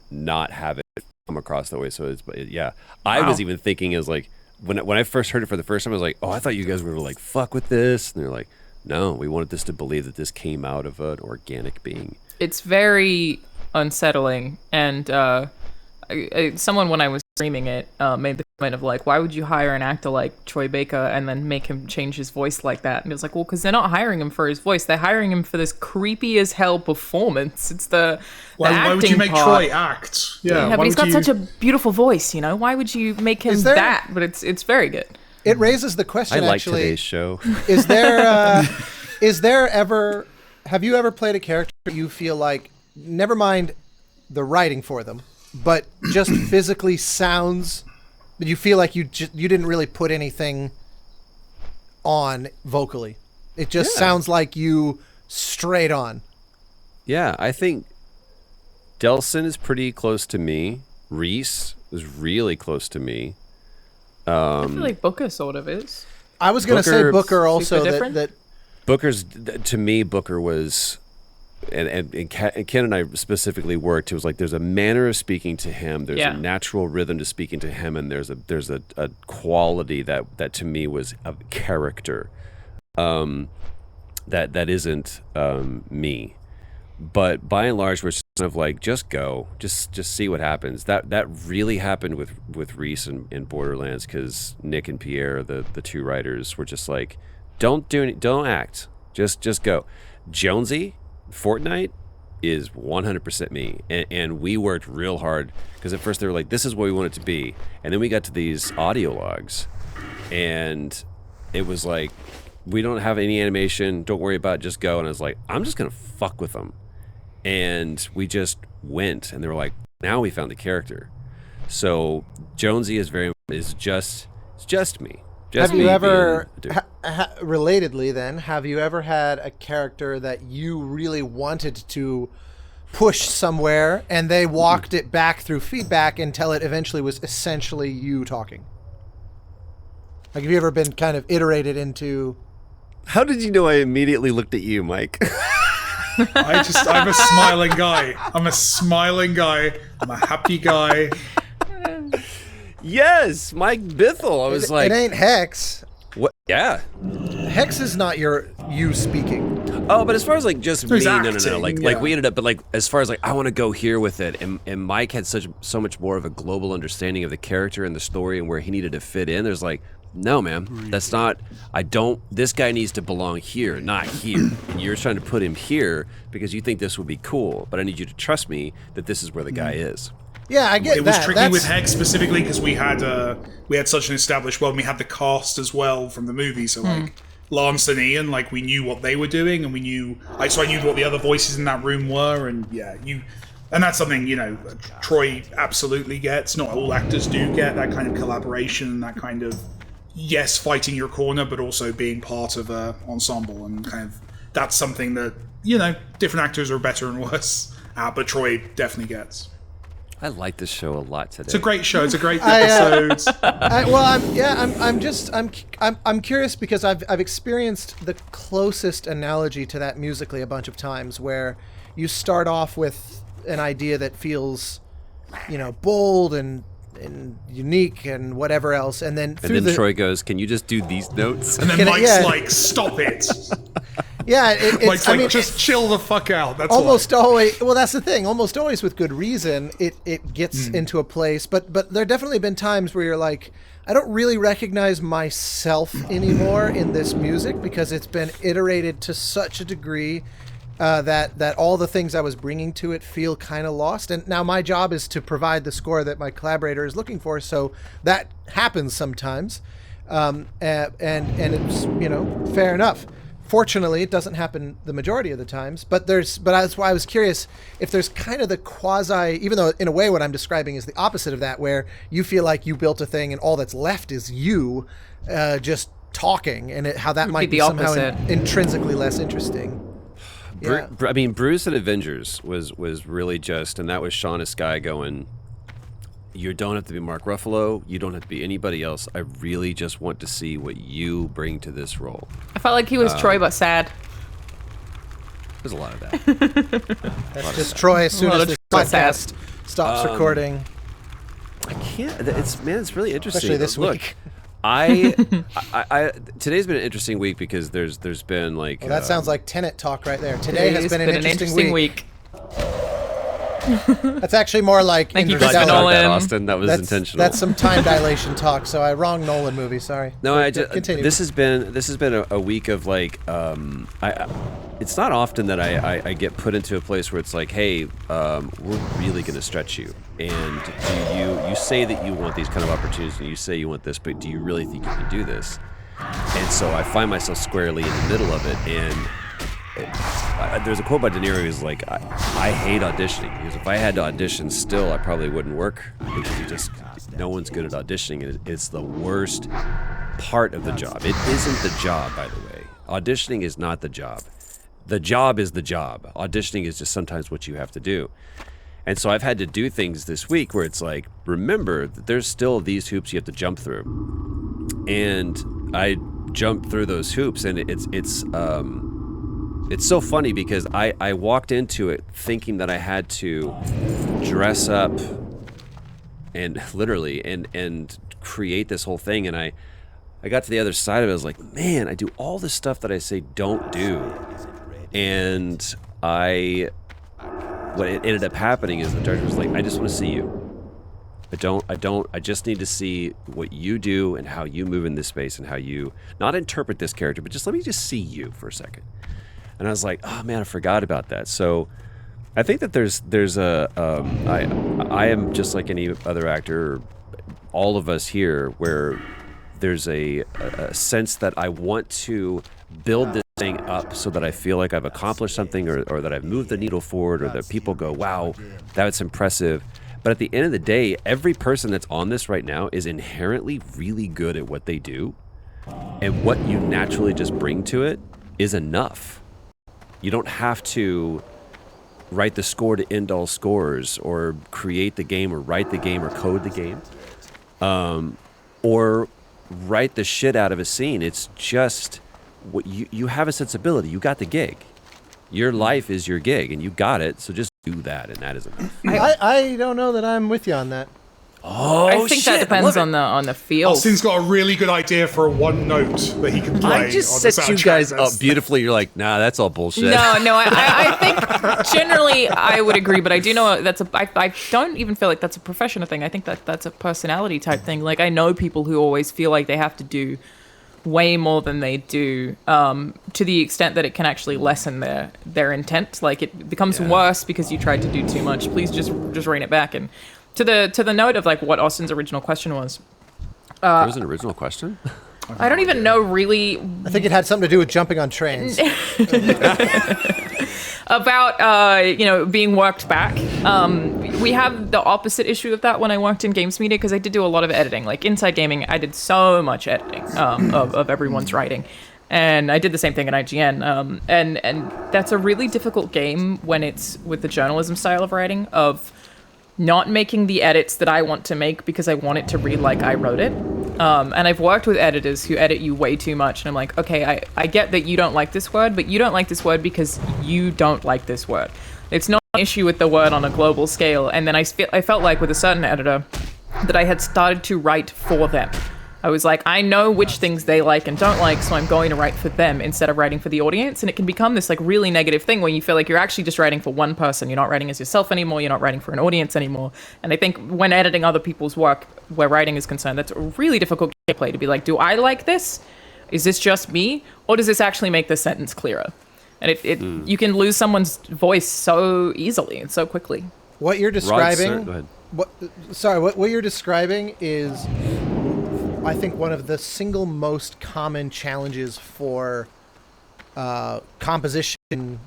S5: not have it come across that way. So I was even thinking, as like, when I first heard it for the first time, I was like, oh, I thought you guys were like, fuck with this. And they're like, no, we wanted this to believe that this came out of an organic being.
S7: It's very unsettling, and someone, when I was streaming it, made the comment of like, why would you hire an actor like Troy Baker and then make him change his voice like that? And it was like, well, because they're not hiring him for his voice, they're hiring him for this creepy as hell performance. It's the
S2: Why would you
S7: acting
S2: make
S7: part.
S2: Troy act? Yeah,
S7: Yeah,
S2: why
S7: but he's
S2: would
S7: got
S2: you-
S7: such a beautiful voice, Why would you make him
S3: Is there-
S7: that? But it's very good.
S3: It raises the question,
S5: I like
S3: actually.
S5: today's show.
S3: Is there ever, have you ever played a character you feel like, never mind the writing for them, but just physically sounds that you feel like you didn't really put anything on vocally. It just sounds like you straight on.
S5: Yeah, I think Delson is pretty close to me. Reese was really close to me.
S7: I feel like Booker sort of is.
S3: I was going to say Booker also.
S7: Super different?
S3: That
S5: Booker's, to me, Booker was, and Ken and I specifically worked. It was like there's a manner of speaking to him. There's a natural rhythm to speaking to him, and there's a quality that to me was a character, that isn't me. But by and large, we're kind of like, just go, just see what happens. That really happened with Reese and Borderlands, because Nick and Pierre, the two writers, were just like, don't act, just go. Jonesy, Fortnite is 100% me, and we worked real hard, because at first they were like, this is what we want it to be, and then we got to these audio logs, and it was like, we don't have any animation, don't worry about it, just go. And I was like, I'm just gonna fuck with them. And we just went, and they were like, now we found the character. So Jonesy is just me. Just
S3: have you
S5: me
S3: ever,
S5: being a dude.
S3: relatedly then, have you ever had a character that you really wanted to push somewhere, and they walked it back through feedback until it eventually was essentially you talking? Like, have you ever been kind of iterated into...
S5: How did you know I immediately looked at you, Mike?
S2: I'm a smiling guy. I'm a happy guy.
S5: Yes, Mike Bithell. I was like,
S3: it ain't Hex.
S5: what? Yeah.
S3: Hex is not you speaking.
S5: Oh, but as far as like just me,
S2: There's
S5: no.
S2: acting,
S5: Like we ended up, but like as far as like I want to go here with it, and Mike had so much more of a global understanding of the character and the story and where he needed to fit in. There's like, no, man, that's not. This guy needs to belong here, not here. And you're trying to put him here because you think this would be cool, but I need you to trust me that this is where the guy is.
S3: Yeah, I get that.
S2: It was tricky with Hex specifically because we had such an established world, and we had the cast as well from the movie. So like Lance and Ian, like we knew what they were doing, and we knew. So I knew what the other voices in that room were, and and that's something Troy absolutely gets. Not all actors do get that kind of collaboration, that kind of fighting your corner, but also being part of an ensemble, and kind of that's something that different actors are better and worse at, but Troy definitely gets.
S5: I like this show a lot today.
S2: It's a great show. It's a great episode.
S3: I'm curious because I've experienced the closest analogy to that musically a bunch of times, where you start off with an idea that feels, bold and unique and whatever else, and then
S5: Troy goes, "Can you just do these notes?"
S2: And then Mike's like, "Stop it."
S3: Yeah,
S2: Mike's like, just chill the fuck out. That's
S3: almost always. Well, that's the thing. Almost always with good reason, it gets into a place. But there have definitely been times where you're like, I don't really recognize myself anymore in this music because it's been iterated to such a degree that all the things I was bringing to it feel kind of lost. And now my job is to provide the score that my collaborator is looking for. So that happens sometimes, and it's fair enough. Fortunately, it doesn't happen the majority of the times, but that's why I was curious if there's kind of the quasi, even though in a way what I'm describing is the opposite of that, where you feel like you built a thing and all that's left is you just talking, and how that might be somehow intrinsically less interesting. Yeah.
S5: I mean, Bruce and Avengers was really just, and that was Sean Askai going, you don't have to be Mark Ruffalo. You don't have to be anybody else. I really just want to see what you bring to this role.
S7: I felt like he was Troy, but sad.
S5: There's a lot of that.
S3: That's just Troy as soon as this podcast stops recording.
S5: I can't. It's really interesting.
S3: Especially this
S5: Look,
S3: week.
S5: I today's been an interesting week because there's been like.
S3: Well, that sounds like Tenet talk right there. Today has been an interesting week. That's actually more like
S7: Thank you,
S3: Interstellar.
S7: Nolan.
S5: Austin. That was intentional.
S3: That's some time dilation talk. So wrong Nolan movie. Sorry.
S5: No,
S3: Continue.
S5: This has been a week of like it's not often that I get put into a place where it's like, hey, we're really going to stretch you, and you say that you want these kind of opportunities, and you say you want this, but do you really think you can do this? And so I find myself squarely in the middle of it, and there's a quote by De Niro who's like, I hate auditioning, because if I had to audition still, I probably wouldn't work, because no one's good at auditioning, and it's the worst part of the job. It isn't the job, by the way. Auditioning is not the job. The job is the job. Auditioning is just sometimes what you have to do. And so I've had to do things this week where it's like, remember that there's still these hoops you have to jump through. And I jumped through those hoops, and it's so funny because I walked into it thinking that I had to dress up and literally and create this whole thing, and I got to the other side of it. I was like, man, I do all this stuff that I say don't do, and what it ended up happening is the director was like, I just want to see you. I just need to see what you do and how you move in this space and how you not interpret this character, but just let me just see you for a second. And I was like, oh man, I forgot about that. So I think that there's I am just like any other actor, all of us here, where there's a sense that I want to build this thing up so that I feel like I've accomplished something, or that I've moved the needle forward, or that people go, wow, that's impressive. But at the end of the day, every person that's on this right now is inherently really good at what they do. And what you naturally just bring to it is enough. You don't have to write the score to end all scores, or create the game, or write the game, or code the game, or write the shit out of a scene. It's just what you have a sensibility. You got the gig. Your life is your gig, and you got it. So just do that, and that is enough.
S3: I don't know that I'm with you on that.
S5: Oh,
S7: I think that depends on the field.
S2: Austin's got a really good idea for a one note that he can play.
S5: I just
S2: on the
S5: set you
S2: soundtrack.
S5: guys up beautifully. You're like, nah, that's all bullshit.
S7: No, I think generally I would agree, but I do know I don't even feel like that's a professional thing. I think that's a personality type thing. Like, I know people who always feel like they have to do way more than they do, to the extent that it can actually lessen their intent. Like, it becomes worse because you tried to do too much. Please just rein it back. And to the note of like what Austin's original question was.
S5: There was an original question?
S7: I don't even know really.
S3: I think it had something to do with jumping on trains.
S7: About being worked back. We have the opposite issue of that when I worked in games media, because I did do a lot of editing. Like Inside Gaming, I did so much editing of everyone's writing, and I did the same thing at IGN. And that's a really difficult game when it's with the journalism style of writing, of not making the edits that I want to make because I want it to read like I wrote it. And I've worked with editors who edit you way too much, and I'm like, okay, I get that you don't like this word, but you don't like this word because you don't like this word. It's not an issue with the word on a global scale. And then I felt like with a certain editor that I had started to write for them. I was like, I know which things they like and don't like, so I'm going to write for them instead of writing for the audience. And it can become this like really negative thing where you feel like you're actually just writing for one person. You're not writing as yourself anymore. You're not writing for an audience anymore. And I think when editing other people's work where writing is concerned, that's a really difficult game to play, to be like, do I like this? Is this just me? Or does this actually make the sentence clearer? And you can lose someone's voice so easily and so quickly.
S3: What you're describing,
S5: go ahead.
S3: What you're describing is, I think, one of the single most common challenges for composition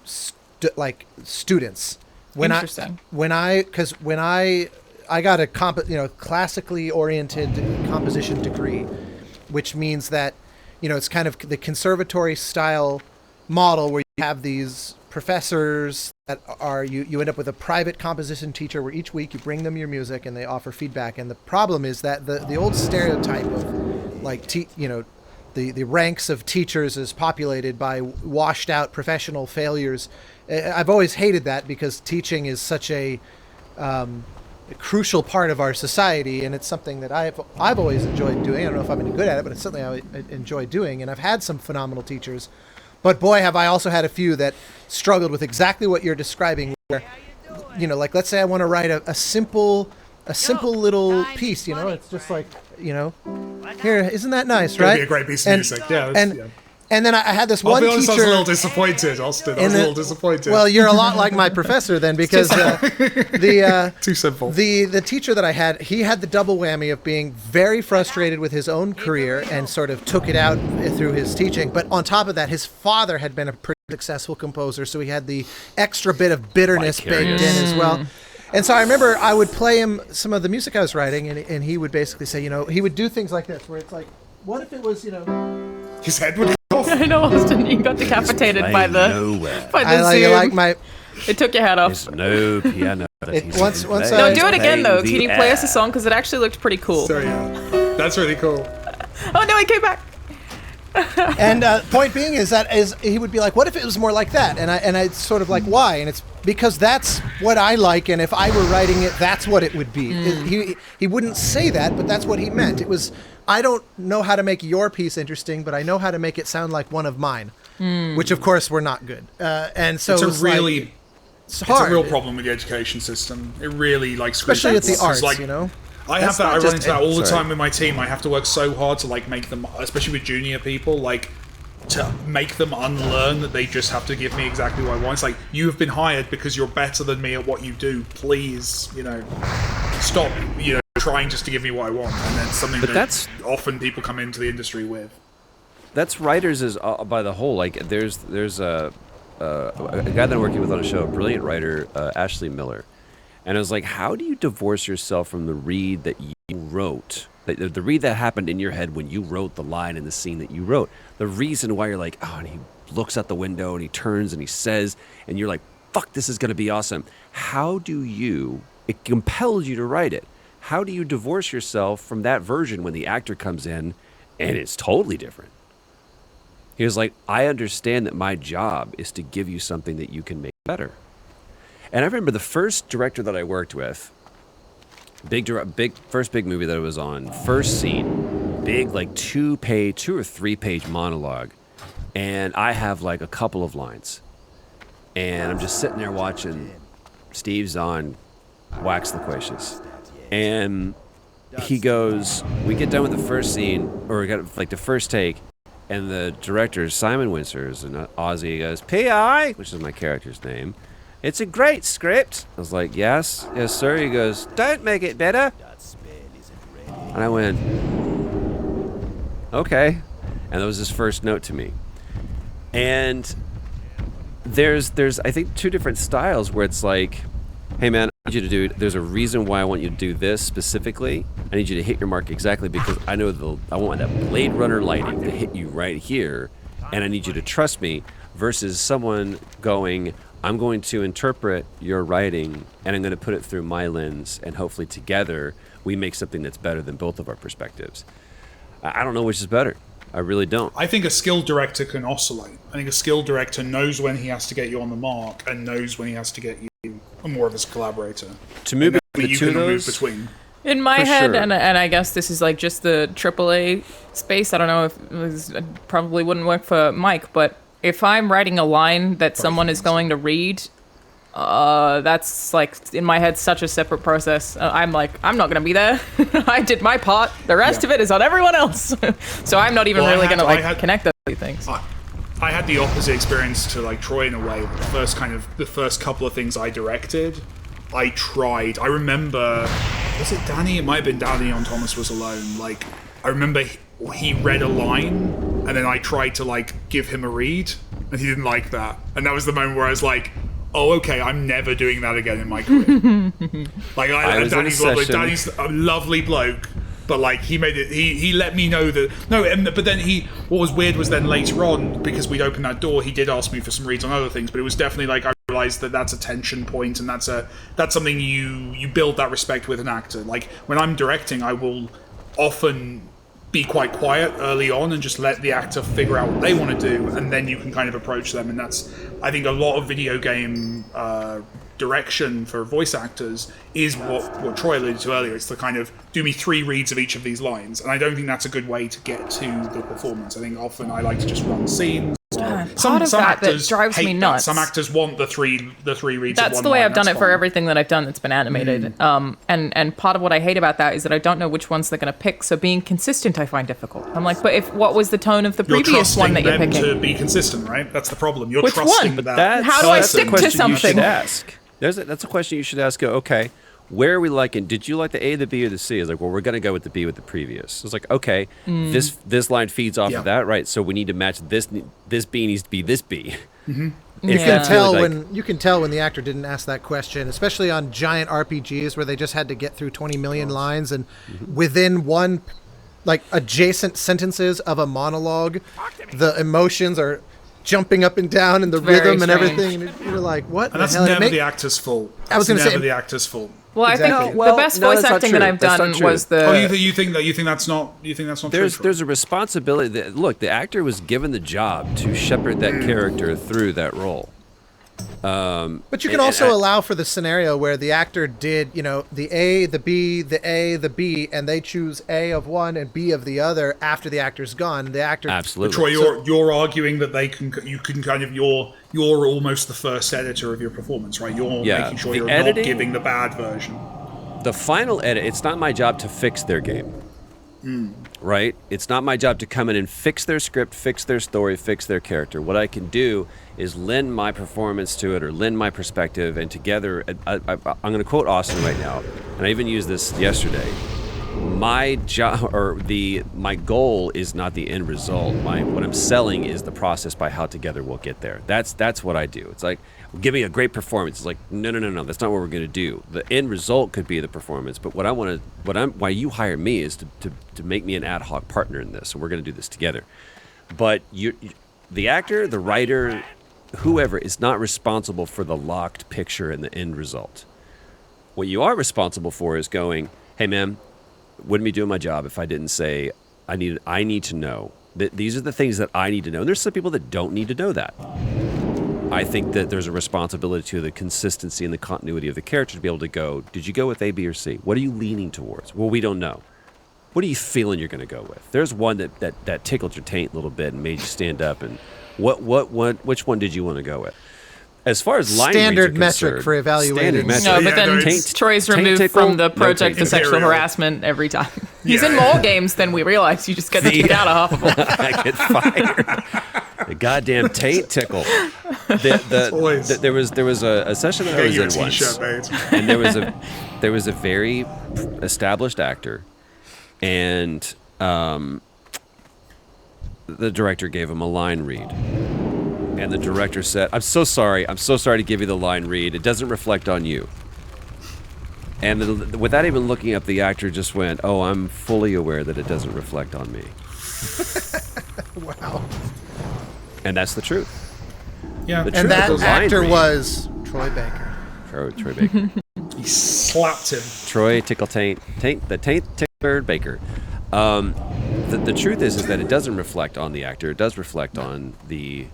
S3: students.
S7: Interesting.
S3: When I got a classically oriented composition degree, which means that it's kind of the conservatory style model where you have these professors that are you end up with a private composition teacher where each week you bring them your music and they offer feedback. And the problem is that the old stereotype of like the ranks of teachers is populated by washed out professional failures. I've always hated that because teaching is such a crucial part of our society, and it's something that I've always enjoyed doing. I don't know if I'm any good at it, but it's something I enjoy doing, and I've had some phenomenal teachers. But boy, have I also had a few that struggled with exactly what you're describing, where, like let's say I want to write a simple little piece, it's just like, here, isn't that nice, right?
S2: It'd be a great piece of music, yeah.
S3: And then I had this
S2: I'll
S3: one
S2: be honest,
S3: teacher.
S2: I was a little disappointed, Austin. I was a little disappointed.
S3: Well, you're a lot like my professor then, because
S2: too simple.
S3: The teacher that I had, he had the double whammy of being very frustrated with his own career and sort of took it out through his teaching. But on top of that, his father had been a pretty successful composer, so he had the extra bit of bitterness baked in as well. And so I remember I would play him some of the music I was writing, and he would basically say, he would do things like this, where it's like, what if it was,
S2: His head would go off.
S7: I know, Austin, you got decapitated by the
S5: nowhere.
S7: Zoom.
S3: like my.
S7: It took your head off.
S5: There's no piano.
S3: Once
S7: No, do it again though.
S5: Playing
S7: Can you
S5: the
S7: play us a
S5: air.
S7: song? Because it actually looked pretty cool.
S2: So yeah, that's really cool.
S7: Oh no, he came back.
S3: And point being is he would be like, what if it was more like that? And I sort of like, why? And it's because that's what I like, and if I were writing it, that's what it would be. He wouldn't say that, but that's what he meant. It was, I don't know how to make your piece interesting, but I know how to make it sound like one of mine, which of course were not good. And so
S2: It's a really,
S3: it's
S2: it's
S3: hard.
S2: a real problem with the education system. It really like screws
S3: Especially at the
S2: people, 'cause,
S3: arts,
S2: like, I
S3: That's
S2: have that.
S3: not
S2: I run
S3: just
S2: into that all the
S5: sorry.
S2: time with my team. I have to work so hard to like make them, especially with junior people, like to make them unlearn that they just have to give me exactly what I want. It's like, you have been hired because you're better than me at what you do. Please, stop, trying just to give me what I want. And then something
S5: But
S2: that
S5: that's-
S2: often people come into the industry with.
S5: That's writers is by the whole. Like there's a guy that I'm working with on a show, a brilliant writer, Ashley Miller, and I was like, how do you divorce yourself from the read that you wrote, the read that happened in your head when you wrote the line in the scene that you wrote, the reason why you're like, oh, and he looks out the window and he turns and he says, and you're like, fuck, this is gonna be awesome. How do you? It compels you to write it. How do you divorce yourself from that version when the actor comes in and it's totally different? He was like, I understand that my job is to give you something that you can make better. And I remember the first director that I worked with, first big movie that I was on, first scene, big like 2 or 3 page monologue. And I have like a couple of lines. And I'm just sitting there watching Steve Zahn wax loquacious. And he goes, we get done with the first scene, or we got like the first take, and the director, Simon Windsor, is an Aussie, goes, P.I., which is my character's name, it's a great script. I was like, yes, sir. He goes, don't make it better. And I went, okay. And that was his first note to me. And there's I think 2 different styles where it's like, hey man, I need you to do, there's a reason why I want you to do this specifically. I need you to hit your mark exactly because I know I want that Blade Runner lighting to hit you right here, and I need you to trust me, versus someone going, I'm going to interpret your writing and I'm going to put it through my lens, and hopefully together we make something that's better than both of our perspectives. I don't know which is better. I really don't.
S2: I think a skilled director can oscillate. I think a skilled director knows when he has to get you on the mark and knows when he has to get you more of his collaborator.
S5: To move
S2: But
S5: the
S2: you
S5: two of
S2: can move
S5: those,
S2: between.
S7: In my
S5: For
S7: head,
S5: sure.
S7: and I guess this is like just the AAA space. I don't know if it probably wouldn't work for Mike, but if I'm writing a line that someone is going to read, that's like in my head such a separate process. I'm like, I'm not gonna be there. I did my part. The rest of it is on everyone else. So I'm not even
S2: Well,
S7: really gonna
S2: I had-
S7: connect those two things.
S2: I had the opposite experience to like Troy in a way. The first couple of things I directed, I tried. I remember, was it Danny? It might have been Danny on Thomas Was Alone. Like, I remember he read a line, and then I tried to like give him a read, and he didn't like that. And that was the moment where I was like, oh, okay, I'm never doing that again in my career. Like,
S5: I was in a
S2: Danny's lovely.
S5: session-
S2: Danny's a lovely bloke. But like he made it, he let me know that but then what was weird was then later on, because we'd opened that door, he did ask me for some reads on other things, but it was definitely like I realized that that's a tension point, and that's something you build that respect with an actor. Like when I'm directing, I will often be quite quiet early on and just let the actor figure out what they want to do, and then you can kind of approach them. And that's, I think, a lot of video game direction for voice actors is what Troy alluded to earlier. It's the kind of, do me 3 reads of each of these lines, and I don't think that's a good way to get to the performance. I think often I like to just run scenes.
S7: Part of that drives me
S2: hate that.
S7: nuts.
S2: Some actors want the three reads.
S7: That's
S2: of one
S7: the way
S2: line.
S7: I've done
S2: That's
S7: it for
S2: fine.
S7: everything that I've done that's been animated. And part of what I hate about that is that I don't know which ones they're going to pick. So being consistent, I find difficult. I'm like, but what was the tone of the
S2: You're
S7: previous
S2: trusting
S7: one that you're
S2: them
S7: picking?
S2: to be consistent, right? That's the problem. You're
S7: Which
S2: trusting
S7: one?
S2: that.
S7: How do I
S5: that's a
S7: stick to
S5: question you
S7: something?
S5: should ask. That's a question you should ask. Go, okay, where are we liking? Did you like the A, the B, or the C? It's like, well, we're gonna go with the B with the previous. It's like, okay, this line feeds off
S2: Yeah.
S5: of that, right? So we need to match this. This B needs to be this B.
S3: You
S7: Yeah.
S3: can tell
S5: like-
S3: when the actor didn't ask that question, especially on giant RPGs where they just had to get through 20 million lines, and within one like adjacent sentences of a monologue, the emotions are jumping up and down and the
S7: very
S3: rhythm and
S7: strange.
S3: everything. And you're like, what?
S2: And that's
S3: the hell?
S2: never the actor's fault.
S3: I was
S2: That's
S3: gonna say-
S2: never the actor's fault.
S7: Well, I think
S3: Exactly.
S7: the best
S5: No,
S7: voice
S5: that's not
S7: acting that
S5: true.
S7: I've
S5: That's
S7: done
S5: not true.
S7: was the.
S2: Oh, you think that's not
S5: There's
S2: true?
S5: a responsibility. Look, the actor was given the job to shepherd that character through that role.
S3: But you can also allow for the scenario where the actor did, the A, the B, the A, the B, and they choose A of one and B of the other after the actor's gone. The actor
S5: Absolutely.
S2: Troy, you're arguing that you can kind of you're almost the first editor of your performance, right? You're making sure
S5: the
S2: you're
S5: editing-
S2: not giving the bad version.
S5: The final edit, it's not my job to fix their game. Right? It's not my job to come in and fix their script, fix their story, fix their character. What I can do is lend my performance to it or lend my perspective, and together, I'm going to quote Austin right now, and I even used this yesterday. My job or my goal is not the end result. What I'm selling is the process by how together we'll get there. That's what I do. It's like, give me a great performance. It's like, no, that's not what we're going to do. The end result could be the performance, but why you hire me is to make me an ad hoc partner in this, and we're going to do this together. But the actor, the writer, whoever is not responsible for the locked picture and the end result. What you are responsible for is going, hey man, wouldn't be doing my job if I didn't say I need to know that these are the things that I need to know. And there's some people that don't need to know that. I think that there's a responsibility to the consistency and the continuity of the character to be able to go, did you go with A, B, or C? What are you leaning towards? Well, we don't know. What are you feeling you're going to go with? There's one that tickled your taint a little bit and made you stand up. And which one did you want to go with? As far as line
S3: Standard
S5: reads are
S3: metric
S5: concerned,
S3: for evaluating.
S5: standard metric.
S7: No,
S2: Yeah,
S7: but then
S2: there's-
S7: Troy's
S5: taint
S7: removed
S5: tickle,
S7: from the
S5: no
S7: project for
S5: taint
S7: sexual
S2: Imperial.
S7: harassment every time. He's in
S2: Yeah.
S7: more games than we realize. You just get to kick out of half of them.
S5: I get fired. The goddamn taint tickle.
S2: always-
S5: There was a session that I
S2: Get
S5: was
S2: you a
S5: in
S2: t-shirt,
S5: once,
S2: mate.
S5: and there was a very established actor, and the director gave him a line read. And the director said, I'm so sorry to give you the line read. It doesn't reflect on you. And without even looking up, the actor just went, oh, I'm fully aware that it doesn't reflect on me.
S3: Wow.
S5: And that's the truth.
S2: Yeah,
S5: The
S3: And
S5: truth
S3: that
S5: of the line
S3: actor
S5: read.
S3: was Troy Baker.
S5: Troy Baker.
S2: he slapped him.
S5: Troy Tickle Taint Tickler Baker. The truth is that it doesn't reflect on the actor. It does reflect on the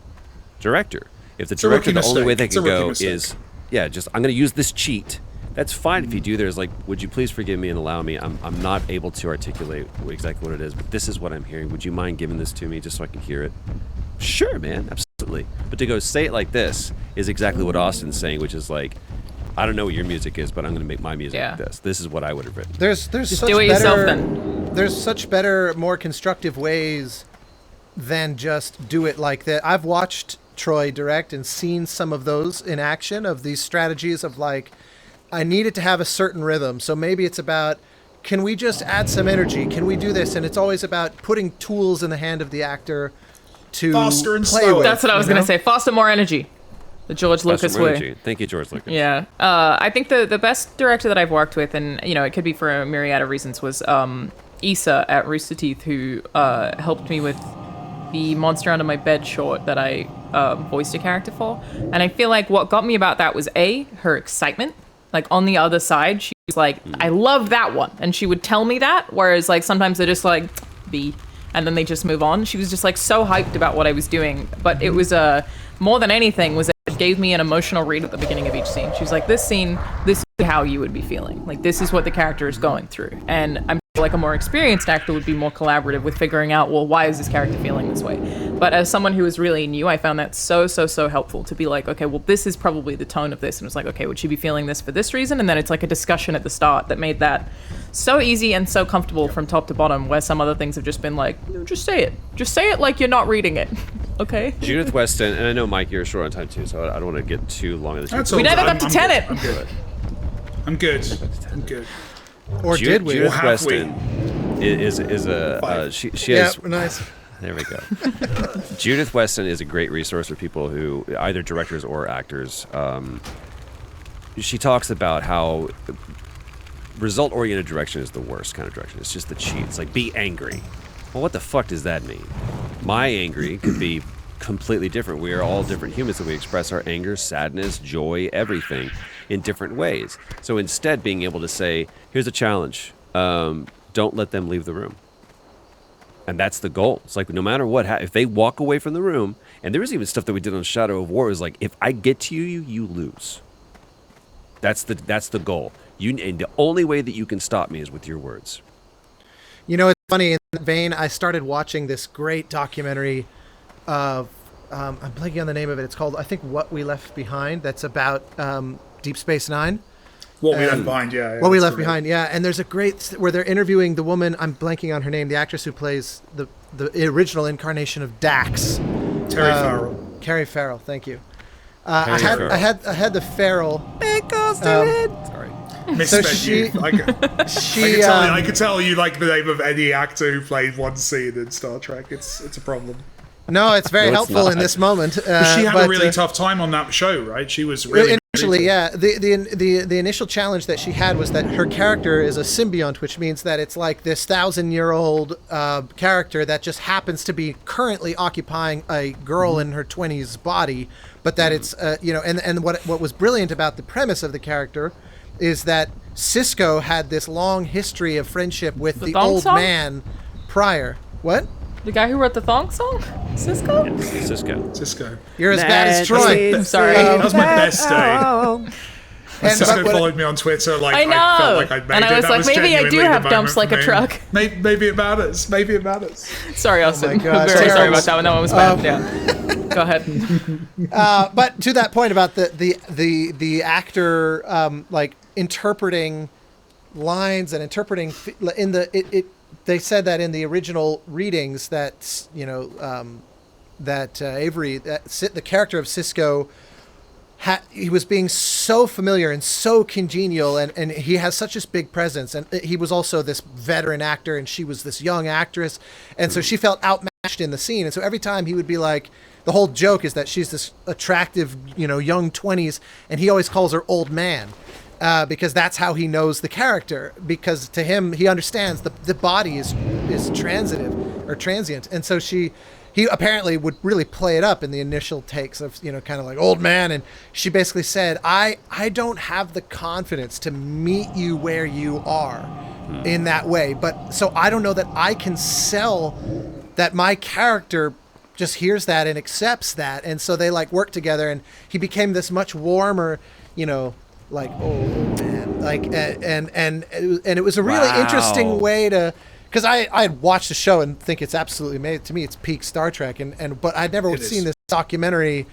S5: director. If the
S2: a rookie
S5: director, the only way they
S2: mistake. It's a
S5: can
S2: rookie
S5: go
S2: mistake.
S5: is, just I'm going to use this cheat. That's fine if you do. There's like, would you please forgive me and allow me? I'm not able to articulate exactly what it is, but this is what I'm hearing. Would you mind giving this to me just so I can hear it? Sure, man, absolutely. But to go say it like this is exactly what Austin's saying, which is like, I don't know what your music is, but I'm going to make my music
S7: Yeah.
S5: like this. This is what I would have written.
S3: There's
S7: Just
S3: such
S7: do it
S3: better,
S7: yourself then.
S3: There's such better, more constructive ways than just do it like that. I've watched Troy direct and seen some of those in action, of these strategies of like, I need it to have a certain rhythm. So maybe it's about, can we just add some energy? Can we do this? And it's always about putting tools in the hand of the actor to
S2: Faster and
S3: play
S2: slower.
S3: with.
S7: That's what I was
S3: you
S7: going
S3: know?
S7: to say. Faster, more energy. The George
S5: That's
S7: Lucas
S5: some
S7: way.
S5: energy. Thank you, George Lucas.
S7: Yeah. I think the best director that I've worked with, and it could be for a myriad of reasons, was Issa at Rooster Teeth, who helped me with the Monster Under My Bed short that I voiced a character for. And I feel like what got me about that was her excitement. Like on the other side, she was like, I love that one. And she would tell me that, whereas like sometimes they're just like, B, and then they just move on. She was just like so hyped about what I was doing. But it was more than anything was it gave me an emotional read at the beginning of each scene. She was like, this scene, this is how you would be feeling. Like this is what the character is going through. And I'm sure like a more experienced actor would be more collaborative with figuring out, well, why is this character feeling this way? But as someone who is really new, I found that so helpful to be like, okay, well, this is probably the tone of this. And it's like, okay, would she be feeling this for this reason? And then it's like a discussion at the start that made that so easy and so comfortable from top to bottom, where some other things have just been like, no, just say it. Just say it like you're not reading it. Okay?
S5: Judith Weston, and I know, Mike, you're short on time too, so I don't want to get too long in this.
S2: That's
S7: We
S2: all
S7: never
S2: good.
S7: got to
S2: I'm
S7: Tenet.
S2: good. I'm good. I'm good.
S3: Or did we?
S5: Judith
S2: Or have we?
S5: Weston is a she
S3: Yeah,
S5: has.
S3: nice.
S5: There we go. Judith Weston is a great resource for people who, either directors or actors. She talks about how result-oriented direction is the worst kind of direction. It's just the cheat. It's like, be angry. Well, what the fuck does that mean? My angry could be completely different. We are all different humans, and we express our anger, sadness, joy, everything in different ways. So instead, being able to say, here's a challenge. Don't let them leave the room. And that's the goal. It's like, no matter what, if they walk away from the room, and there was even stuff that we did on Shadow of War, it was like, if I get to you, you lose. That's the goal. And the only way that you can stop me is with your words.
S3: You know, it's funny, in that vein, I started watching this great documentary of, I'm blanking on the name of it. It's called, I think, What We Left Behind. That's about Deep Space Nine.
S2: What We Left Behind, yeah.
S3: What We Left Behind, yeah. And there's a great, where they're interviewing the woman, I'm blanking on her name, the actress who plays the original incarnation of Dax.
S2: Terry Farrell.
S3: Carrie Farrell, thank you. I had the Farrell.
S5: Sorry.
S2: Misspent
S3: she-
S2: youth. I could tell you like the name of any actor who played one scene in Star Trek. It's a problem.
S3: No, it's very
S5: No, it's
S3: helpful in
S5: not.
S3: this moment.
S2: She had a really tough time on that show, right? She was really
S3: Initially, yeah. The initial challenge that she had was that her character is a symbiont, which means that it's like this 1,000-year-old character that just happens to be currently occupying a girl in her 20s body, but that it's and what was brilliant about the premise of the character is that Cisco had this long history of friendship with the
S7: thong
S3: old
S7: song?
S3: man prior. What?
S7: The guy who wrote the thong song? Cisco?
S5: Cisco.
S3: You're as bad as Troy.
S7: I'm sorry.
S2: That was my best day.
S3: And
S2: Cisco
S3: but what-
S2: followed me on Twitter. Like
S7: I know.
S2: I felt like I'd made
S7: And I
S2: it.
S7: was
S2: That
S7: like, maybe I do
S2: genuinely
S7: have
S2: the
S7: dumps
S2: moment
S7: like a
S2: for me.
S7: truck.
S2: Maybe it matters. Maybe it matters.
S7: Sorry, Austin.
S3: my gosh,
S7: I'm very sorry
S3: terrible.
S7: about that one. That one was bad. Yeah. Go ahead.
S3: But to that point about the actor like interpreting lines and interpreting in the they said that in the original readings that Avery, the character of Cisco, he was being so familiar and so congenial, and he has such a big presence, and he was also this veteran actor, and she was this young actress, and so she felt outmatched in the scene, and so every time he would be like, the whole joke is that she's this attractive, young 20s, and he always calls her old man. Because that's how he knows the character. Because to him, he understands the body is transitive or transient, and so he apparently would really play it up in the initial takes of kind of like old man, and she basically said, I don't have the confidence to meet you where you are in that way, but so I don't know that I can sell that my character just hears that and accepts that, and so they like work together, and he became this much warmer, like, oh man, like, and it was a really interesting way to, because I had watched the show and think it's absolutely amazing. To me, it's peak Star Trek, but I'd never seen this documentary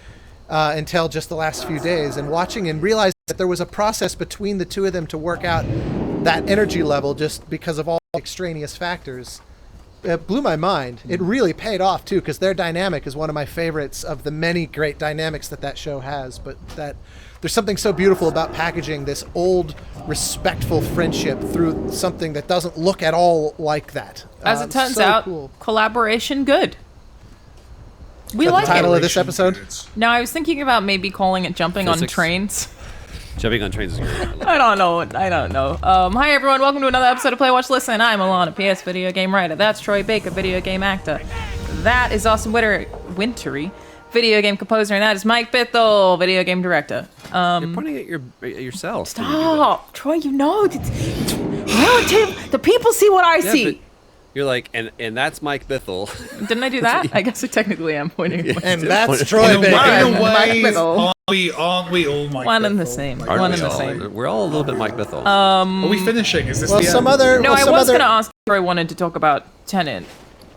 S3: until just the last few days, and watching and realizing that there was a process between the two of them to work out that energy level just because of all extraneous factors. It blew my mind. It really paid off too, because their dynamic is one of my favorites of the many great dynamics that show has, but that there's something so beautiful about packaging this old, respectful friendship through something that doesn't look at all like that.
S7: As it turns
S3: so
S7: out,
S3: cool.
S7: Collaboration good. We
S3: Is that
S7: like
S3: the title
S7: it.
S3: of this episode?
S7: No, I was thinking about maybe calling it Jumping on
S5: Physics.
S7: Trains.
S5: Jumping on trains is good.
S7: I don't know. Hi everyone, welcome to another episode of Play, Watch, Listen. I'm Alana, PS video game writer. That's Troy Baker, video game actor. That is Austin Wintery, video game composer, and that is Mike Bithell, video game director.
S5: You're pointing at yourself.
S7: Stop, Troy. You know, it's relative. The people see what I
S5: Yeah,
S7: see.
S5: but you're like, and that's Mike Bithell.
S7: Didn't I do that? I guess I technically am pointing. At
S3: And
S7: myself.
S3: that's Troy
S2: In
S3: Baker.
S2: a
S7: Mike
S2: way,
S7: Bithell.
S2: aren't we all Mike
S7: One and the
S2: Bithell?
S7: same.
S2: Like,
S5: Aren't
S7: One
S5: we
S7: and the
S5: all?
S7: same.
S5: We're all a little bit Mike Bithell.
S2: Are we finishing? Is this
S3: Well,
S2: the
S3: some
S2: end?
S3: other.
S7: No,
S3: well,
S7: I
S3: some
S7: was
S3: other,
S7: going to ask if I wanted to talk about Tenet.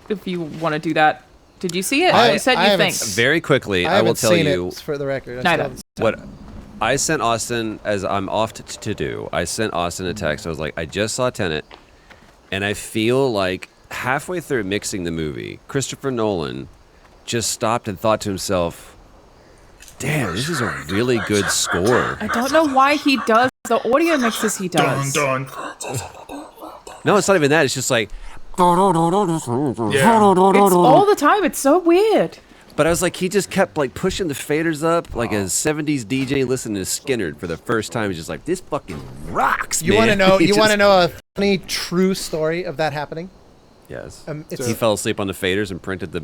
S7: If you want to do that. Did you see it?
S3: I-
S7: you said
S3: I
S7: you
S3: haven't
S7: think.
S3: s-
S5: Very quickly,
S3: I
S5: I will
S3: haven't
S5: tell
S3: seen
S5: you
S3: it, for the record. I
S7: No, I
S3: still
S7: don't.
S3: haven't-
S5: what I sent Austin, as I'm off to do. I sent Austin a text. I was like, I just saw Tenet, and I feel like halfway through mixing the movie, Christopher Nolan just stopped and thought to himself, damn, this is a really good score.
S7: I don't know why he does the audio mixes he does.
S2: Dun.
S5: No, it's not even that. It's just like,
S2: Yeah.
S7: It's all the time. It's so weird.
S5: But I was like, he just kept like pushing the faders up like a 70s DJ listening to Skinner for the first time. He's just like, this fucking rocks,
S3: You
S5: man.
S3: want to know?
S5: He
S3: You want to
S5: just-
S3: know a funny, true story of that happening?
S5: Yes.
S3: It's
S5: He fell asleep on the faders and printed the.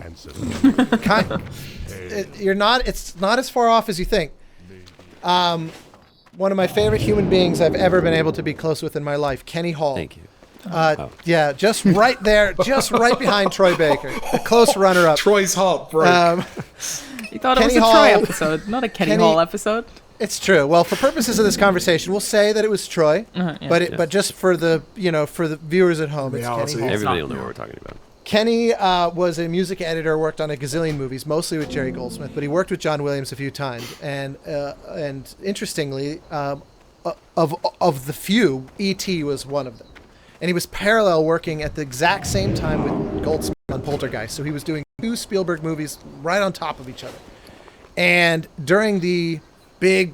S3: you're not. It's not as far off as you think. One of my favorite human beings I've ever been able to be close with in my life, Kenny Hall.
S5: Thank you.
S3: Yeah, just right there, just right behind Troy Baker, a close runner-up.
S2: Troy's heart broke.
S7: You thought
S3: Kenny
S7: it was a
S3: Hall-
S7: Troy episode, not a Kenny Hall episode.
S3: It's true. Well, for purposes of this conversation, we'll say that it was Troy, but just for the for the viewers at home, it's
S2: Reality.
S3: Kenny Hall.
S5: Everybody will know what we're talking about.
S3: Kenny was a music editor, worked on a gazillion movies, mostly with Jerry Goldsmith, but he worked with John Williams a few times. And interestingly, of the few, E.T. was one of them. And he was parallel working at the exact same time with Goldsmith on Poltergeist. So he was doing 2 Spielberg movies right on top of each other. And during the big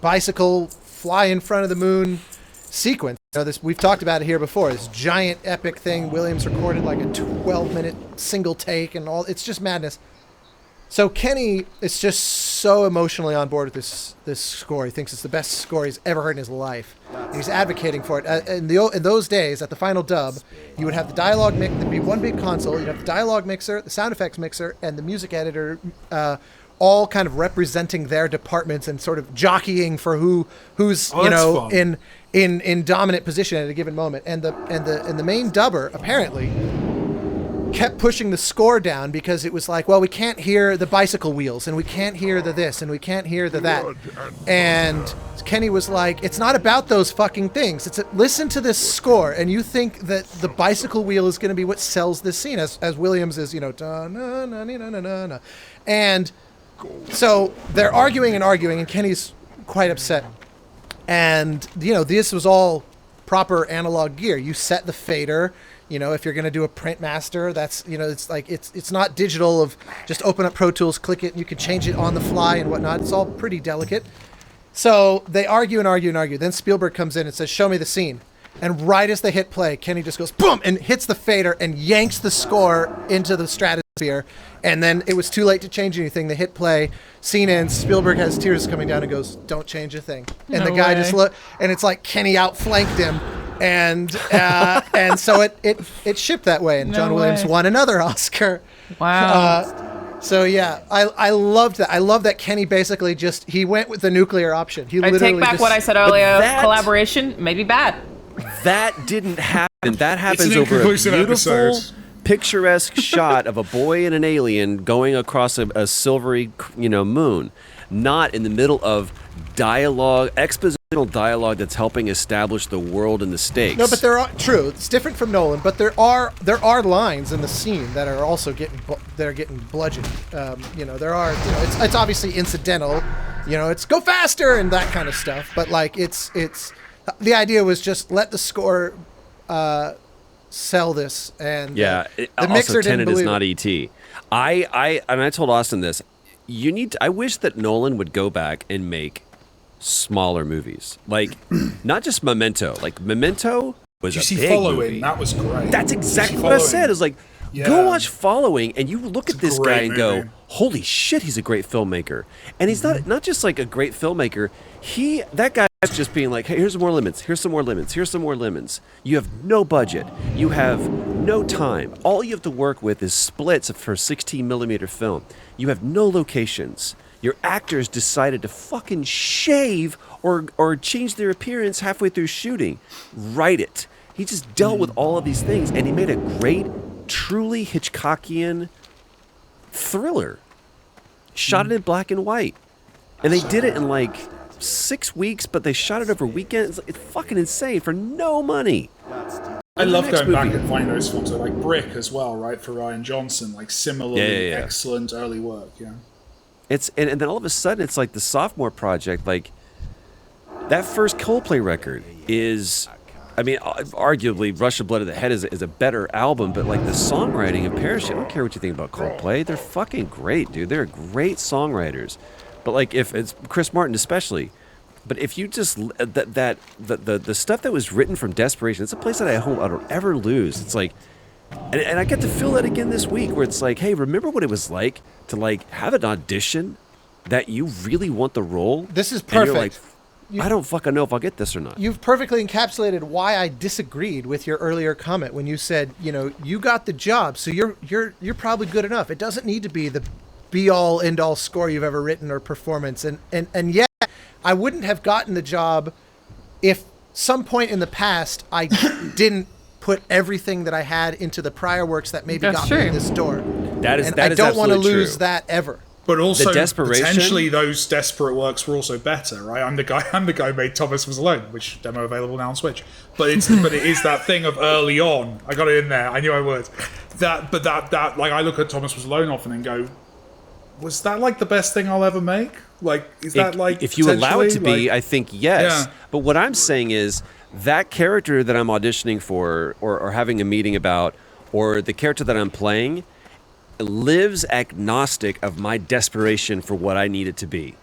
S3: bicycle fly in front of the moon sequence, we've talked about it here before, this giant epic thing Williams recorded like a 12-minute single take and all, it's just madness. So Kenny is just so emotionally on board with this score. He thinks it's the best score he's ever heard in his life. And he's advocating for it. In those days, at the final dub, you would have the dialogue mix. There'd be one big console. You'd have the dialogue mixer, the sound effects mixer, and the music editor, all kind of representing their departments and sort of jockeying for who's
S2: fun.
S3: in dominant position at a given moment. And the main dubber apparently kept pushing the score down because it was like, well, we can't hear the bicycle wheels and we can't hear the this and we can't hear the that. And Kenny was like, it's not about those fucking things. Listen to this score and you think that the bicycle wheel is going to be what sells this scene, as Williams is, da, na, na, na, na, na, na. And so they're arguing and Kenny's quite upset. And, this was all proper analog gear. You set the fader. If you're going to do a print master, that's, it's like, it's not digital of just open up Pro Tools, click it, and you can change it on the fly and whatnot. It's all pretty delicate. So they argue. Then Spielberg comes in and says, show me the scene. And right as they hit play, Kenny just goes, boom, and hits the fader and yanks the score into the stratosphere. And then it was too late to change anything. They hit play, scene ends, Spielberg has tears coming down and goes, don't change a thing. And
S7: No
S3: the guy
S7: way.
S3: just looked, and it's like Kenny outflanked him. And so it shipped that way, and
S7: No
S3: John Williams
S7: way.
S3: won another Oscar.
S7: Wow.
S3: So yeah, I loved that. I love that Kenny basically he went with the nuclear option. He
S7: I
S3: literally
S7: take back
S3: just,
S7: what I said earlier.
S5: that-
S7: Collaboration, maybe bad.
S5: That didn't happen. That happens
S2: an
S5: over a
S2: inconclusive
S5: beautiful,
S2: episode.
S5: picturesque shot of a boy and an alien going across a silvery, moon, not in the middle of expositional dialogue that's helping establish the world and the stakes.
S3: No, but true. It's different from Nolan, but there are lines in the scene that are also getting bludgeoned. There are. It's obviously incidental. It's go faster and that kind of stuff. But like it's the idea was just let the score sell this, and
S5: Yeah.
S3: the
S5: Also,
S3: mixer didn't
S5: Tenet is
S3: believe
S5: not
S3: it.
S5: E.T. I told Austin this. I wish that Nolan would go back and make smaller movies, like not just Memento. Like Memento was
S2: Did you
S5: a
S2: see
S5: big
S2: Following?
S5: movie.
S2: That was great.
S5: That's
S2: Did you
S5: exactly
S2: see
S5: what I
S2: Following?
S5: said. Is like,
S2: Yeah.
S5: go watch Following, and you look at this guy
S2: great
S5: and go,
S2: movie.
S5: "Holy shit, he's a great filmmaker." And he's not just like a great filmmaker. That guy's just being like, "Hey, here's some more lemons. Here's some more lemons. Here's some more lemons." You have no budget. You have no time. All you have to work with is splits for 16 millimeter film. You have no locations. Your actors decided to fucking shave or change their appearance halfway through shooting. Write it. He just dealt with all of these things, and he made a great, truly Hitchcockian thriller. Shot it in black and white. And they did it in like 6 weeks, but they shot it over weekends. It's fucking insane for no money.
S2: I love
S5: next
S2: going back
S5: movie.
S2: and finding those films. I like Brick as well, right, for Ryan Johnson. Like similarly
S5: Yeah.
S2: excellent early work. Yeah.
S5: And then all of a sudden it's like the sophomore project, like that first Coldplay record is, I mean, arguably Rush of Blood to the Head is a better album, but like the songwriting and Parachute, I don't care what you think about Coldplay, they're fucking great, dude. They're great songwriters. But like if it's Chris Martin especially, but if you just the stuff that was written from desperation, it's a place that I hope I don't ever lose. It's like And I get to feel that again this week, where it's like, hey, remember what it was like to like have an audition that you really want the role?
S3: This is
S5: and you're
S3: perfect.
S5: like, I don't fucking know if I'll get this or not.
S3: You've perfectly encapsulated why I disagreed with your earlier comment when you said, you got the job, so you're probably good enough. It doesn't need to be the be all end all score you've ever written or performance. And yet I wouldn't have gotten the job if some point in the past I didn't put everything that I had into the prior works that maybe
S7: That's
S3: got
S7: true.
S3: me in this door.
S5: That is
S3: And
S5: that
S3: I
S5: is
S3: don't want to
S5: absolutely
S3: lose
S5: true.
S3: that ever.
S2: But also,
S5: The desperation-
S2: potentially, those desperate works were also better, right? I'm the guy who made Thomas Was Alone, which demo available now on Switch. But it is that thing of early on. I got it in there. I knew I would. That like I look at Thomas Was Alone often and go, was that like the best thing I'll ever make? Like, is that like
S5: if you allow it to be,
S2: potentially,
S5: I think yes.
S2: Yeah.
S5: But what I'm saying is that character that I'm auditioning for, or having a meeting about, or the character that I'm playing, lives agnostic of my desperation for what I need it to be.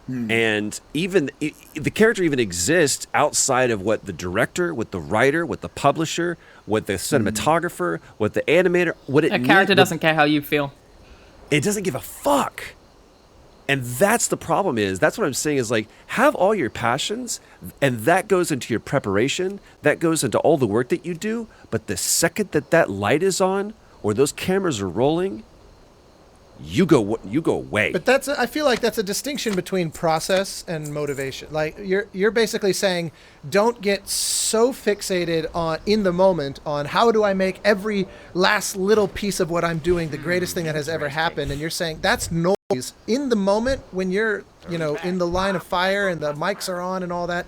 S5: And even the character even exists outside of what the director, what the writer, what the publisher, what the cinematographer, what the animator, what it
S7: A character doesn't care how you feel.
S5: it doesn't give a fuck. And that's the problem is, that's what I'm saying is like, have all your passions, and that goes into your preparation, that goes into all the work that you do, but the second that light is on, or those cameras are rolling, you go away.
S3: But I feel like that's a distinction between process and motivation. Like you're basically saying, don't get so fixated on in the moment on how do I make every last little piece of what I'm doing the greatest thing that has ever happened. And you're saying that's noise in the moment when you're in the line of fire and the mics are on and all that.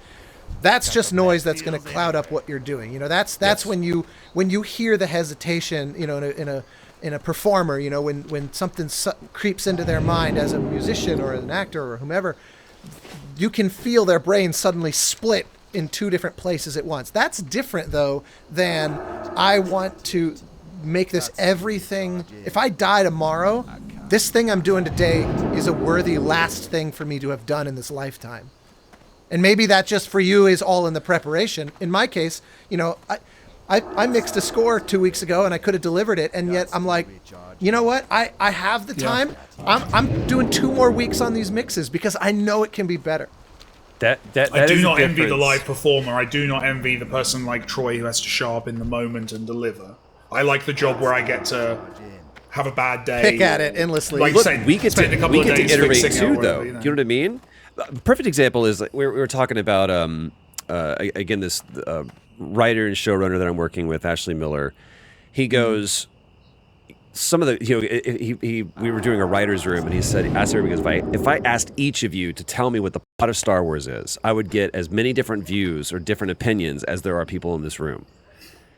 S3: That's just noise that's going to cloud up what you're doing. That's when you hear the hesitation. In a performer, when something creeps into their mind as a musician or an actor or whomever, you can feel their brain suddenly split in two different places at once. That's different, though, than I want to make this everything. If I die tomorrow, this thing I'm doing today is a worthy last thing for me to have done in this lifetime. And maybe that just for you is all in the preparation. In my case, I mixed a score 2 weeks ago and I could have delivered it, and yet I'm like, you know what? I have the time. I'm doing 2 more weeks on these mixes because I know it can be better.
S5: That
S2: I do
S5: is
S2: not
S5: the
S2: envy the
S5: difference.
S2: live performer. I do not envy the person like Troy who has to show up in the moment and deliver. I like the job where I get to have a bad day.
S3: Pick at it endlessly.
S2: Like,
S5: Look,
S2: say,
S5: we get
S2: spend a
S5: to
S2: couple of days
S5: iterate
S2: fixing it
S5: too,
S2: or
S5: though.
S2: whatever,
S5: You know what I mean? Perfect example is like, we were talking about again this writer and showrunner that I'm working with, Ashley Miller. He goes, some of the we were doing a writer's room, and he asked everybody, if I asked each of you to tell me what the plot of Star Wars is, I would get as many different views or different opinions as there are people in this room.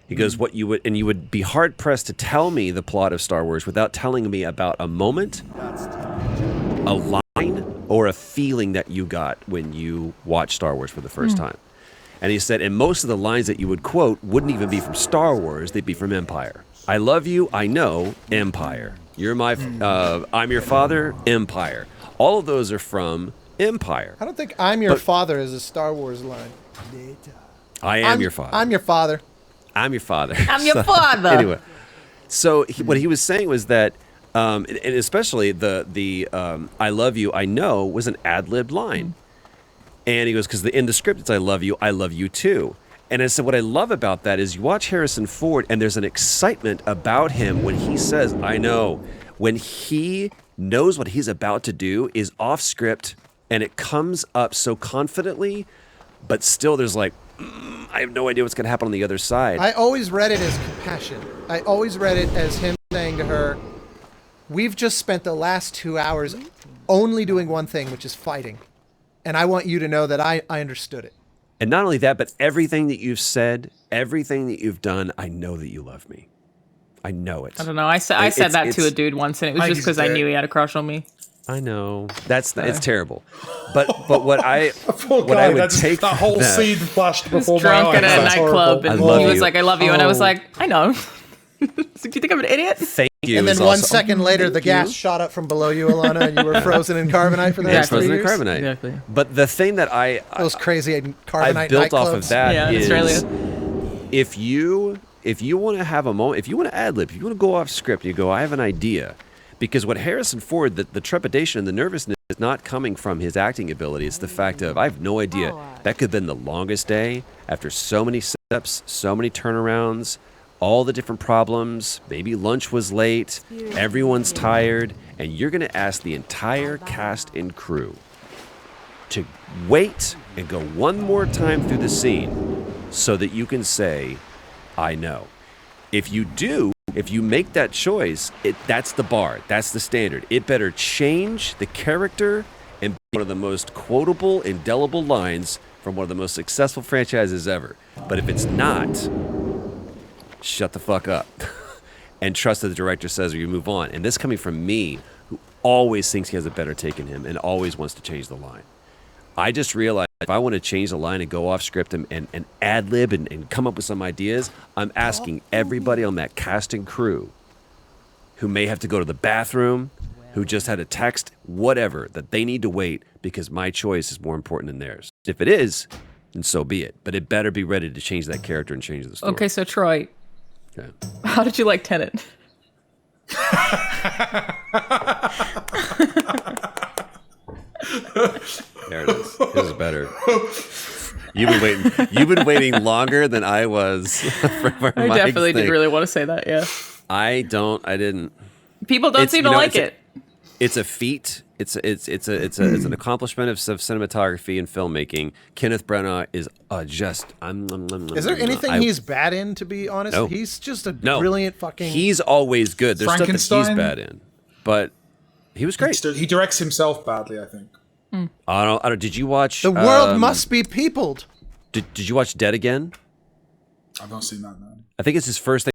S5: He goes, you would be hard pressed to tell me the plot of Star Wars without telling me about a moment, a line, or a feeling that you got when you watched Star Wars for the first time. And he said, and most of the lines that you would quote wouldn't even be from Star Wars, they'd be from Empire. I love you, I know, Empire. You're my, I'm your father, Empire. All of those are from Empire.
S3: I don't think I'm your father is a Star Wars line.
S5: I am your father.
S3: I'm your father.
S5: I'm your father.
S7: I'm your father.
S5: Anyway, so what he was saying was that, and especially the I love you, I know was an ad-lib line. And he goes, because in the script it's I love you too. And I said, what I love about that is you watch Harrison Ford and there's an excitement about him when he says, I know. When he knows what he's about to do is off script and it comes up so confidently, but still there's like, I have no idea what's going to happen on the other side.
S3: I always read it as compassion. I always read it as him saying to her, we've just spent the last 2 hours only doing one thing, which is fighting. And I want you to know that I understood it.
S5: And not only that, but everything that you've said, everything that you've done, I know that you love me. I know it.
S7: I don't know. I said that to a dude once, and it was just because I knew he had a crush on me.
S5: I know. It's terrible. But what I
S2: Poor
S5: what
S2: guy,
S5: I would
S2: that's,
S5: take
S2: that whole
S5: that-
S2: scene flashed
S7: I was
S2: before my
S7: drunk
S2: eyes.
S7: at a
S2: That's
S7: nightclub,
S2: horrible.
S7: and
S5: I love
S7: he was
S5: you.
S7: like, "I love you," and I was like, "I know." He's like, do you think I'm an idiot?
S5: Thank you.
S3: And then
S5: is
S3: 1
S5: also-
S3: second later, the gas shot up from below you, Alana, and you were frozen in carbonite for the
S5: Yeah,
S3: next 3
S5: frozen in
S3: years.
S5: carbonite.
S7: Exactly.
S5: But the thing that I
S3: Those crazy carbonite
S5: built off
S3: nightclubs.
S5: of that
S7: Yeah, in
S5: is
S7: Australia.
S5: if you if you want to have a moment, if you want to ad lib, if you want to go off script, you go, I have an idea. Because what Harrison Ford, the trepidation and the nervousness is not coming from his acting ability. It's the fact of, I have no idea. That could have been the longest day after so many setups, so many turnarounds, all the different problems. Maybe lunch was late, everyone's tired, and you're going to ask the entire cast and crew to wait and go one more time through the scene so that you can say, I know. If you do, if you make that choice, that's the bar. That's the standard. It better change the character and be one of the most quotable, indelible lines from one of the most successful franchises ever. But if it's not, shut the fuck up and trust that the director says or you move on. And this coming from me, who always thinks he has a better take in him and always wants to change the line. I just realized if I want to change the line and go off script and ad lib and come up with some ideas, I'm asking everybody on that cast and crew who may have to go to the bathroom, who just had a text, whatever, that they need to wait because my choice is more important than theirs. If it is, then so be it. But it better be ready to change that character and change the story.
S7: Okay, so Troy,
S5: Okay.
S7: how did you like Tenet?
S5: There it is. This is better. You've been waiting longer than I was. For
S7: I
S5: Mike's
S7: definitely
S5: thing.
S7: did really want to say that, yeah.
S5: I didn't.
S7: People don't seem to like it.
S5: It's a feat. It's an accomplishment of cinematography and filmmaking. Kenneth Branagh is just.
S3: Is there anything he's bad in? To be honest,
S5: No.
S3: he's just a brilliant fucking.
S5: He's always good. There's stuff that he's
S2: Frankenstein?
S5: bad in, but he was great.
S2: He directs himself badly, I think.
S5: I don't. Did you watch?
S3: The world must be peopled.
S5: Did you watch Dead Again?
S2: I've not seen that, no.
S5: I think it's his first thing